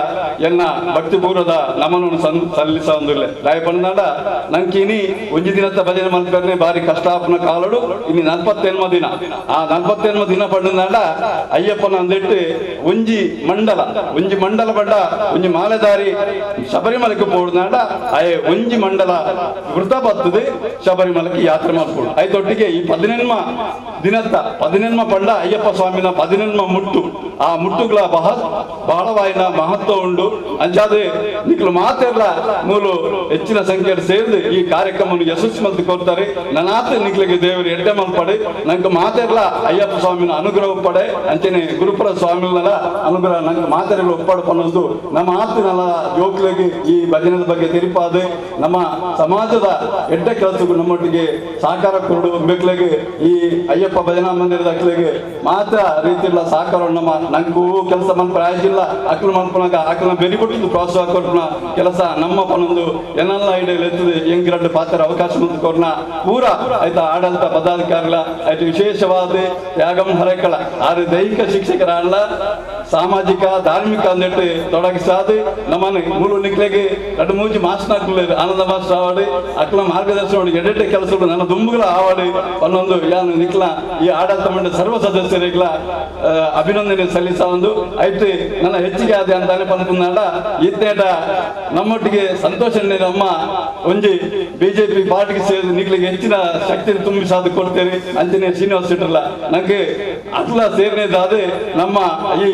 ಎನ್ನ ಭಕ್ತಿಪೂರ್ವದ ನಮನನ್ನು ಸಲ್ಲಿಸ ಒಂದಿಲ್ಲ ದಾಯ ಬಂದಾಡ ನಂಗೆ ಇನಿ ಒಂಜಿ ದಿನದ ಭಜನೆ ಮಾಡ್ತಾರೆ ಬಾರಿ ಕಷ್ಟಾಪನ ಕಾಲಡು ಇನ್ನು 48 ದಿನ ಆ 48 ದಿನ ಪಂಡ ಅಯ್ಯಪ್ಪನ ಅಂದಿಟ್ಟು ಒಂಜಿ ಮಂಡಲ ಪಂಡ ಒಂಜಿ ಮಾಲೆದಾರಿ ಶಬರಿಮಲೆಗೆ ಪೋಡ್ನಾಡ ಅಯ್ಯ ಒಂಜಿ ಮಂಡಲ ವೃತ ಬರ್ತದೆ ಶಬರಿಮಲೆಗೆ ಯಾತ್ರೆ ಮಾಡ್ಕೊಂಡು ಐದೊಟ್ಟಿಗೆ ಈ 18 ದಿನದ 18 ಪಂಡ ಅಯ್ಯಪ್ಪ ಸ್ವಾಮಿನ 18 ಮುಟ್ಟು ಆ ಮುಟ್ಟುಗಳ ಬಹಳವಾಯಿನ ಮಹತ್ವ ಉಂಡು ಅಂಚಾದೆ ನಿಕ್ಲು ಮಾತೆಲ್ಲ ಮೂಲು ಹೆಚ್ಚಿನ ಸಂಖ್ಯೆಯಲ್ಲಿ ಸೇರಿದು ಈ ಕಾರ್ಯಕ್ರಮವನ್ನು ಯಶಸ್ವಿ ಮಂತ್ ಕೊಡ್ತಾರೆ. ನನ್ನಾತ ನಿಕ್ಲಿಗೆ ದೇವರು ಎಡ್ಡೆ ಮಲ್ಪಡೆ ನಂಗೆ ಮಾತೆಲ್ಲ ಅಯ್ಯಪ್ಪ ಸ್ವಾಮಿನ ಅನುಗ್ರಹ ಪಡೆ ಅಂಚನೆ ಗುರುಪುರ ಸ್ವಾಮಿಗಳ ಅನುಗ್ರಹ ನಂಗೆ ಮಾತೆಲ್ಲ ಒಪ್ಪಡು ಅನ್ನೋದು ನಮ್ಮ ಆತಿನಲ್ಲ ಜೋಕ್ಲಿಗೆ ಈ ಭಜನದ ಬಗ್ಗೆ ತಿರುಪಾದೆ ನಮ್ಮ ಸಮಾಜದ ಎಡ್ಡ ಕೆಲಸಕ್ಕೂ ನಮ್ಮೊಟ್ಟಿಗೆ ಸಹಕಾರ ಕೊಡು ಬೇಕ್ಲಿಗೆ ಈ ಅಯ್ಯಪ್ಪ ಭಜನಾ ಮಂದಿರದ ಅಕ್ಲಿಗೆ ಮಾತ್ರ ರೀತಿಯ ಸಹಕಾರ ನಮ್ಮ ನಂಗೂ ಕೆಲಸ ಮನ್ಪ ಆಯ್ತಿಲ್ಲ ಅಕ್ಲ ಮನ್ಪನಾಗ ಅಕ್ಲ ಬೆರಿಬಿಟ್ಟು ಪ್ರೋತ್ಸಾಹ ಕೊಡ್ನ ಕೆಲಸ ನಮ್ಮ ಪನೊಂದು ಏನೆಲ್ಲ ಐಡಿಯಲ್ಲಿ ಎತ್ತದೆ ಹೆಂಗಿರಡ್ಡು ಪಾತ್ರ ಅವಕಾಶ ಮುಂದೆ ಕೊರ್ನ ಪೂರ ಆಯ್ತಾ ಆಡಳಿತ ಪದಾಧಿಕಾರಿಗಳ ಆಯ್ತು ವಿಶೇಷವಾದ ತ್ಯಾಗಂ ಹರಕಳ ಆದ್ರೆ ದೈಹಿಕ ಶಿಕ್ಷಕರ ಸಾಮಾಜಿಕ ಧಾರ್ಮಿಕ ಅಂದಿಟ್ಟು ತೊಡಗಿಸಾದು ನಮ್ಮನ್ನು ಮೂಲು ನಿಕ್ಲೆಗೆ ಎರಡು ಮೂಜಿ ಮಾಸ್ಟರ್ ಆನಂದ ಮಾಸ್ಟರ್ ಆವಾಡಿ ಅಕ್ಲ ಮಾರ್ಗದರ್ಶನ ಮಾಡಿ ಎಡೆಡೆ ಕೆಲಸಗಳು ನನ್ನ ದುಂಬುಗಳ ಆವಾಡಿ ಒಂದೊಂದು ಯಾನು ನಿಕ್ಲ ಈ ಆಡಳಿತ ಮಂಡಳಿ ಸರ್ವ ಸದಸ್ಯರಿಗಳ ಅಭಿನಂದನೆ ಸಲ್ಲಿಸ ಒಂದು ಐತಿ ನನ್ನ ಹೆಚ್ಚಿಗೆ ಆದ ಅಂತಾನೆ ಪನ್ಕುನ್ನಾಡ ಇತ್ತೇಟ ನಮ್ಮೊಟ್ಟಿಗೆ ಸಂತೋಷ ನಮ್ಮ ಒಂಜಿ ಬಿಜೆಪಿ ಪಾರ್ಟಿಗೆ ಸೇರಿ ನಿಕ್ಲಿಗೆ ಹೆಚ್ಚಿನ ಶಕ್ತಿಯನ್ನು ತುಂಬಿಸಾದು ಕೊಡ್ತೇವೆ ಅಂಜನೇ ಶ್ರೀನಿವಾಸ ಇಟ್ರಲ್ಲ ನಂಗೆ ಅಟ್ಲ ಸೇರ್ನೇದಾದೆ ನಮ್ಮ ಈ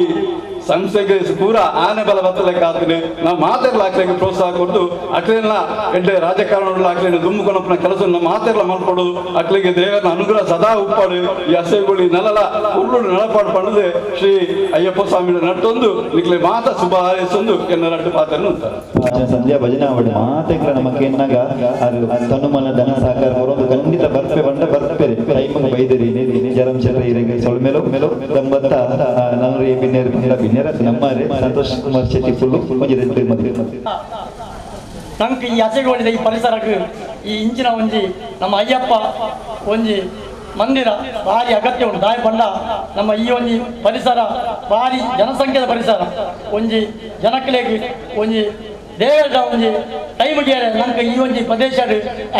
ಸಂಸ್ಥೆಗೆ ಪೂರ ಆನೆ ಬಲ ಬತ್ತಲೆಕ್ಕ ಆಗ್ತದೆ ನಾವು ಮಾತೆಲ್ಲ ಹಾಕ್ಲಿಕ್ಕೆ ಪ್ರೋತ್ಸಾಹ ಕೊಟ್ಟು ಅಕ್ಲೆಲ್ಲ ಎಡ್ಡೆ ರಾಜಕಾರಣಗಳು ಹಾಕ್ಲಿನ ದುಮ್ಮುಕೊನಪ್ಪನ ಕೆಲಸ ನಮ್ಮ ಮಾತೆಲ್ಲ ಮಾಡ್ಕೊಡೋದು ಅಕ್ಲಿಗೆ ದೇವರ ಅನುಗ್ರಹ ಸದಾ ಉಪ್ಪಾಡು ಈ ಹಸೆಗುಳಿ ನೆಲಲ ಉರುಳು ನೆಲಪಾಡು ಪಡೆದು ಶ್ರೀ ಅಯ್ಯಪ್ಪ ಸ್ವಾಮಿ ನಟ್ಟೊಂದು ನಿಕ್ಲೆ ಮಾತ ಶುಭ ಹಾರೈಸೊಂದು ಎನ್ನ ನಟ್ಟು ಪಾತ್ರನು ಅಂತಾರೆ ಸಂಧ್ಯಾ ಭಜನೆ ಆವಡಿ ಮಾತೆಗ್ರ ನಮಗೆ ಎನ್ನಾಗ ತನುಮನ ಧನ ಸಹಕಾರ ಬರೋದು ಖಂಡಿತ ಬರ್ಪೆ ಬಂಡ ಬರ್ಪೆರೆ ಟೈಮ್ ಬೈದರಿ ಜರಂ ಚರ ಇರೆಗೆ ಸೊಳ್ಮೇಲೋ ಮೇಲೋ ದಂಬತ್ತ ನಲ್ರಿ ಬಿನ್ನೇರ ನಮ್ಮರೆ ಸಂತೋಷ್ ಕುಮಾರ್ ಶೆಟ್ಟಿ ಫುಲ್ಲು ಒಂಜಿ ಮತ್ತೆ ನಂಗೆ ಈ ಹಸೆಗೋಳಿದ ಈ ಪರಿಸರಕ್ಕೆ ಈ ಇಂಚಿನ ಒಂಜಿ ನಮ್ಮ ಅಯ್ಯಪ್ಪ ಒಂಜಿ ಮಂದಿರ ಭಾರಿ ಅಗತ್ಯ ಉಂಟು ದಾಯ ಬಂಡ ನಮ್ಮ ಈ ಒಂಜಿ ಪರಿಸರ ಭಾರಿ ಜನಸಂಖ್ಯೆದ ಪರಿಸರ ಒಂಜಿ ಜನಕ್ಲೆಗೆ ಒಂಜಿ ದೇವರ ಒಂಜಿ ಟೈಮ್ಗೆ ನಂಗೆ ಈ ಒಂಜಿ ಪ್ರದೇಶ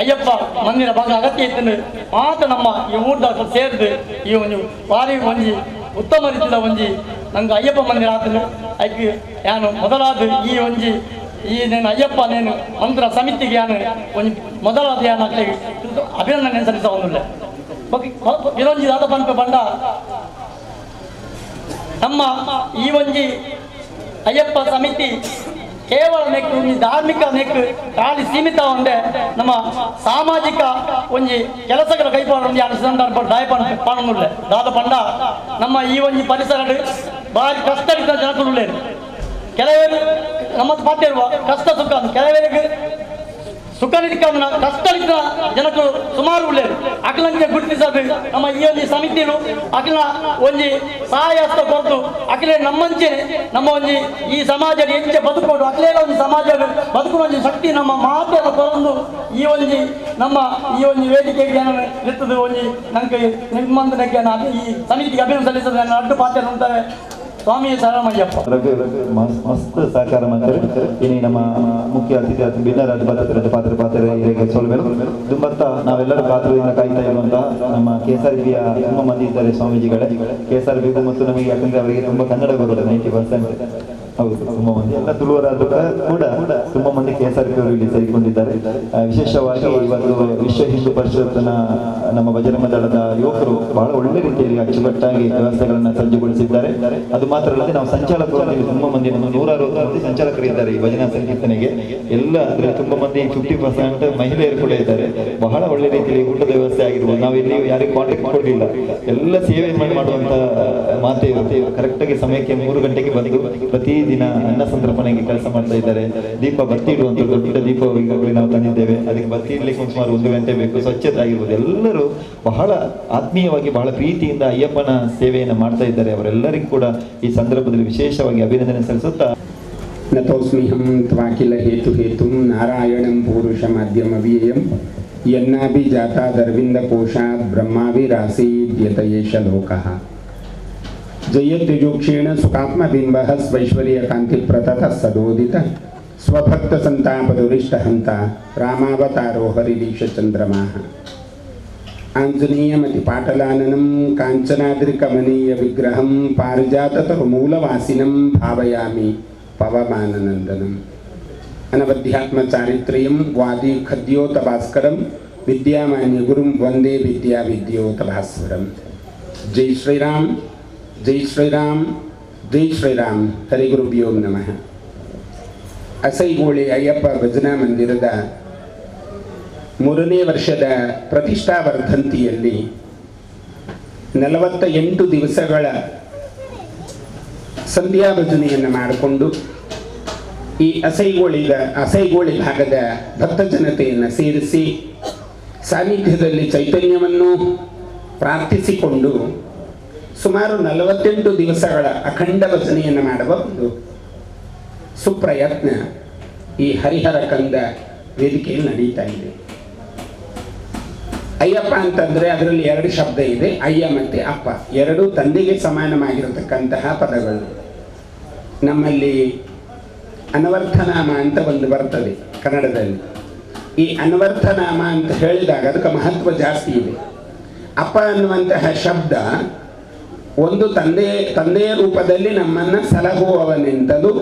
ಅಯ್ಯಪ್ಪ ಮಂದಿರ ಭಾಗ ಅಗತ್ಯ ಇತ್ತು ಮಾತ್ರ ನಮ್ಮ ಈ ಊಟದ ಸೇರಿದು ಈ ಒಂಜಿ ಭಾರಿ ಒಂಜಿ ಉತ್ತಮ ರೀತಿಯ ಒಂಜಿ ನಂಗೆ ಅಯ್ಯಪ್ಪ ಮಂದಿರ ಆತನು ಅದಕ್ಕೆ ನಾನು ಮೊದಲಾದ ಈ ಒಂಜಿ ಈ ನೇನು ಅಯ್ಯಪ್ಪ ನೇನು ಮಂತ್ರ ಸಮಿತಿಗೆ ನಾನು ಒಂದು ಮೊದಲಾದ ಯಾನು ಆಗ್ಲಿಕ್ಕೆ ಅಭಿನಂದನೆ ಸಲ್ಲಿಸ ಒಂದಿಲ್ಲ ಇದೊಂಜಿ ದಾದ ಪಂಪ ಬಂಡ ನಮ್ಮ ಈ ಒಂಜಿ ಅಯ್ಯಪ್ಪ ಸಮಿತಿ ಕೇವಲ ನೆಕ್ಕು ಧಾರ್ಮಿಕ ನೆಕ್ಕು ಖಾಲಿ ಸೀಮಿತ ಒಂದೇ ನಮ್ಮ ಸಾಮಾಜಿಕ ಒಂಜಿ ಕೆಲಸಗಳ ಕೈಪಾಡು ಯಾರು ಸಂದರ್ಭ ದಾಯ ಪಾಣುಲ್ಲ ದಾದ ಪಂಡ ನಮ್ಮ ಈ ಒಂಜಿ ಪರಿಸರ ಭಾರಿ ಕಷ್ಟ ಜನಗಳು ಕೆಲವರು ನಮ್ಮದು ಪಾತಿರುವ ಕಷ್ಟ ಸುಖ ಕೆಲವರಿಗೆ ಸುಖ ನಿಧಿಕನ್ನ ಕಷ್ಟ ಜನಗಳು ಸುಮಾರು ಉಳ್ಳೇರು ಅಕ್ಲಂಗೆ ಗುರುತಿಸಬೇಕು ನಮ್ಮ ಈ ಒಂದು ಸಮಿತಿಲು ಅಕ್ಲ ಒಂಜಿ ಸಹಾಯ ಹಸ್ತ ಕೊರತು ಅಕ್ಲೆ ನಮ್ಮಂಚೆ ನಮ್ಮ ಒಂಜಿ ಈ ಸಮಾಜದ ಹೆಚ್ಚೆ ಬದುಕೊಂಡು ಅಕ್ಲೇಲ ಒಂದು ಸಮಾಜ ಬದುಕುವ ಒಂದು ಶಕ್ತಿ ನಮ್ಮ ಮಾತೆಲ್ಲ ಕೊರೊಂದು ಈ ಒಂಜಿ ನಮ್ಮ ಈ ಒಂದು ವೇದಿಕೆಗೆ ಇರ್ತದೆ ಒಂಜಿ ನಂಗೆ ನಿರ್ಬಂಧನಕ್ಕೆ ಈ ಸಮಿತಿಗೆ ಅಭಿನಂದನೆ ಸಲ್ಲಿಸದೆ ಅಡ್ಡು ಪಾತ್ರ ಅಂತಾರೆ ಸ್ವಾಮಿ ಶರಣಮಯ್ಯಪ್ಪ ಮಸ್ತ್ ಸಹಕಾರ ಮಾಡ್ತಾರೆ ಇನ್ನು ನಮ್ಮ ಮುಖ್ಯ ಅತಿಥಿ ಭಿನ್ನರಾಜ ಪಾತ್ರ ಈಗ ಸೊಲ್ಮೇಲೆ ತುಂಬತ್ತ ನಾವೆಲ್ಲರೂ ಪಾತ್ರದಿಂದ ಕಾಯ್ತಾ ಇರುವಂತಹ ನಮ್ಮ KSRBಯ ತುಂಬ ಮಂದಿ ಇದ್ದಾರೆ ಸ್ವಾಮೀಜಿಗಳೇ KSRBಗೂ ಮತ್ತು ನಮಗೆ ಯಾಕಂದ್ರೆ ಅವರಿಗೆ ತುಂಬಾ ಕನ್ನಡ ಬರೋದು 90%. ಹೌದು, ತುಂಬಾ ಮಂದಿ ಎಲ್ಲ ತುಳುವರಾದ್ರೂ ಕೂಡ ತುಂಬಾ ಮಂದಿ KSRB ಅವರು ಇಲ್ಲಿ ಸೇರಿಕೊಂಡಿದ್ದಾರೆ. ವಿಶೇಷವಾಗಿ ಇವತ್ತು ವಿಶ್ವ ಹಿಂದೂ ಪರಿಷತ್ನ ನಮ್ಮ ಬಜರಂಗ ದಳದ ಯುವಕರು ಬಹಳ ಒಳ್ಳೆ ರೀತಿಯಲ್ಲಿ ಅಚ್ಚುಕಟ್ಟಾಗಿ ವ್ಯವಸ್ಥೆಗಳನ್ನ ಸಜ್ಜುಗೊಳಿಸಿದ್ದಾರೆ. ಅದು ಮಾತ್ರ ಅಲ್ಲದೆ ನಾವು ಸಂಚಾಲಕರು ತುಂಬಾ ಮಂದಿ 160 ಮಂದಿ ಸಂಚಾಲಕರಿದ್ದಾರೆ ಈ ಭಜನಾ ಸಂಕೀರ್ತನೆಗೆ. ಎಲ್ಲ ಅಂದ್ರೆ ತುಂಬಾ ಮಂದಿ 50% ಮಹಿಳೆಯರು ಕೂಡ ಇದ್ದಾರೆ. ಬಹಳ ಒಳ್ಳೆ ರೀತಿಯಲ್ಲಿ ಊಟದ ವ್ಯವಸ್ಥೆ ಆಗಿರ್ಬೋದು, ನಾವಿಲ್ಲಿ ಯಾರಿಗೂ ಕಾಂಟ್ಯಾಕ್ಟ್ ಕೊಡಲಿಲ್ಲ, ಎಲ್ಲ ಸೇವೆ ಮಾಡುವಂತ ಮಾತೆ ಇರುತ್ತೆ. ಕರೆಕ್ಟ್ ಆಗಿ ಸಮಯಕ್ಕೆ 3 ಗಂಟೆಗೆ ಬಂದು ಪ್ರತಿದಿನ ಅನ್ನ ಸಂತರ್ಪಣೆಗೆ ಕೆಲಸ ಮಾಡ್ತಾ ಇದ್ದಾರೆ. ದೀಪ ಬತ್ತಿ ಇಡುವಂತ ದೊಡ್ಡ ದೀಪ ಈಗಾಗಲೇ ನಾವು ತಂದಿದ್ದೇವೆ. ಅದಕ್ಕೆ ಬತ್ತಿ ಇಡ್ಲಿಕ್ಕೆ ಸುಮಾರು 1 ಗಂಟೆ ಬೇಕು. ಸ್ವಚ್ಛತೆ ಆಗಿರ್ಬೋದು, ಎಲ್ಲರೂ ಬಹಳ ಆತ್ಮೀಯವಾಗಿ ಬಹಳ ಪ್ರೀತಿಯಿಂದ ಅಯ್ಯಪ್ಪನ ಸೇವೆಯನ್ನು ಮಾಡ್ತಾ ಇದ್ದಾರೆ. ಅವರೆಲ್ಲರಿಗೂ ಕೂಡ ಈ ಸಂದರ್ಭದಲ್ಲಿ ವಿಶೇಷವಾಗಿ ಅಭಿನಂದನೆ ಸಲ್ಲಿಸುತ್ತಾ ನತೋಸ್ಮಿಹಂ ತ್ವಾಕಿಲ ಹೇತು ಹೇತುಂ ನಾರಾಯಣಂ ಪೂರುಷಮದ್ಯಮವ್ಯಯಂ ಯನ್ನಾಭಿ ಜಾತಾದರ್ವಿಂದ ಕೋಶಾತ್ ಬ್ರಹ್ಮಾವಿರಾಸೀದ್ಯತಯೇಷ ಲೋಕಃ ಜಯತ್ಯುಜೋಕ್ಷೇಣ ಸುಖಾತ್ಮಬಿಂಬಃ ಸ್ವೈಶ್ವರ್ಯಕಾಂತಿಪ್ರತತಃ ಸದೋದಿತ ಸ್ವಭಕ್ತಸಂತಾಪದುರಿಷ್ಟಹಂತ ರಾಮಾವತಾರೋ ಹರಿರೀಶಚಂದ್ರಮಾಃ ಆಂಜನೇಯಮತಿಪಾಟಲಾನನಂ ಕಾಂಚನಾದ್ರಿಕಮನೀಯ ವಿಗ್ರಹಂ ಪಾರಿಜಾತತರುಮೂಲವಾಸಿನಂ ಭಾವಯಾಮಿ ಪವಮಾನನಂದನಂ ಅನವಧ್ಯಾತ್ಮಚಾರಿತ್ರ್ಯಂ ವಾದಿ ಖದ್ಯೋತಭಾಸ್ಕರಂ ವಿದ್ಯಾಮಾನ್ಯ ಗುರುಂ ವಂದೇ ವಿದ್ಯಾ ವಿದ್ಯೋತಭಾಸ್ವರಂ. ಜೈ ಶ್ರೀರಾಮ್, ಜೈ ಶ್ರೀರಾಮ್, ಜೈ ಶ್ರೀರಾಮ್. ಹರಿ ಗುರುಭ್ಯೋ ನಮಃ. ಅಸೈಗೋಳಿ ಅಯ್ಯಪ್ಪ ಭಜನಾ ಮಂದಿರದ 3ನೇ ವರ್ಷದ ಪ್ರತಿಷ್ಠಾ ವರ್ಧಂತಿಯಲ್ಲಿ 48 ದಿವಸಗಳ ಸಂಧ್ಯಾ ಭಜನೆಯನ್ನು ಮಾಡಿಕೊಂಡು ಈ ಅಸೈಗೋಳಿ ಭಾಗದ ಭಕ್ತ ಜನತೆಯನ್ನು ಸೇರಿಸಿ ಸಾನ್ನಿಧ್ಯದಲ್ಲಿ ಚೈತನ್ಯವನ್ನು ಪ್ರಾರ್ಥಿಸಿಕೊಂಡು ಸುಮಾರು 48 ದಿವಸಗಳ ಅಖಂಡ ಭಜನೆಯನ್ನು ಮಾಡುವ ಒಂದು ಸುಪ್ರಯತ್ನ ಈ ಹರಿಹರ ಕಂದ ವೇದಿಕೆಯಲ್ಲಿ ನಡೀತಾ ಇದೆ. ಅಯ್ಯಪ್ಪ ಅಂತಂದರೆ ಅದರಲ್ಲಿ 2 ಶಬ್ದ ಇದೆ, ಅಯ್ಯ ಮತ್ತು ಅಪ್ಪ. 2 ತಂದೆಗೆ ಸಮಾನವಾಗಿರತಕ್ಕಂತಹ ಪದಗಳು. ನಮ್ಮಲ್ಲಿ ಅನವರ್ಥನಾಮ ಅಂತ ಒಂದು ಬರ್ತದೆ ಕನ್ನಡದಲ್ಲಿ. ಈ ಅನವರ್ಥನಾಮ ಅಂತ ಹೇಳಿದಾಗ ಅದಕ್ಕೆ ಮಹತ್ವ ಜಾಸ್ತಿ ಇದೆ. ಅಪ್ಪ ಅನ್ನುವಂತಹ ಶಬ್ದ ಒಂದು ತಂದೆಯ ರೂಪದಲ್ಲಿ ನಮ್ಮನ್ನು ಸಲಹುವವನೆಂತದು,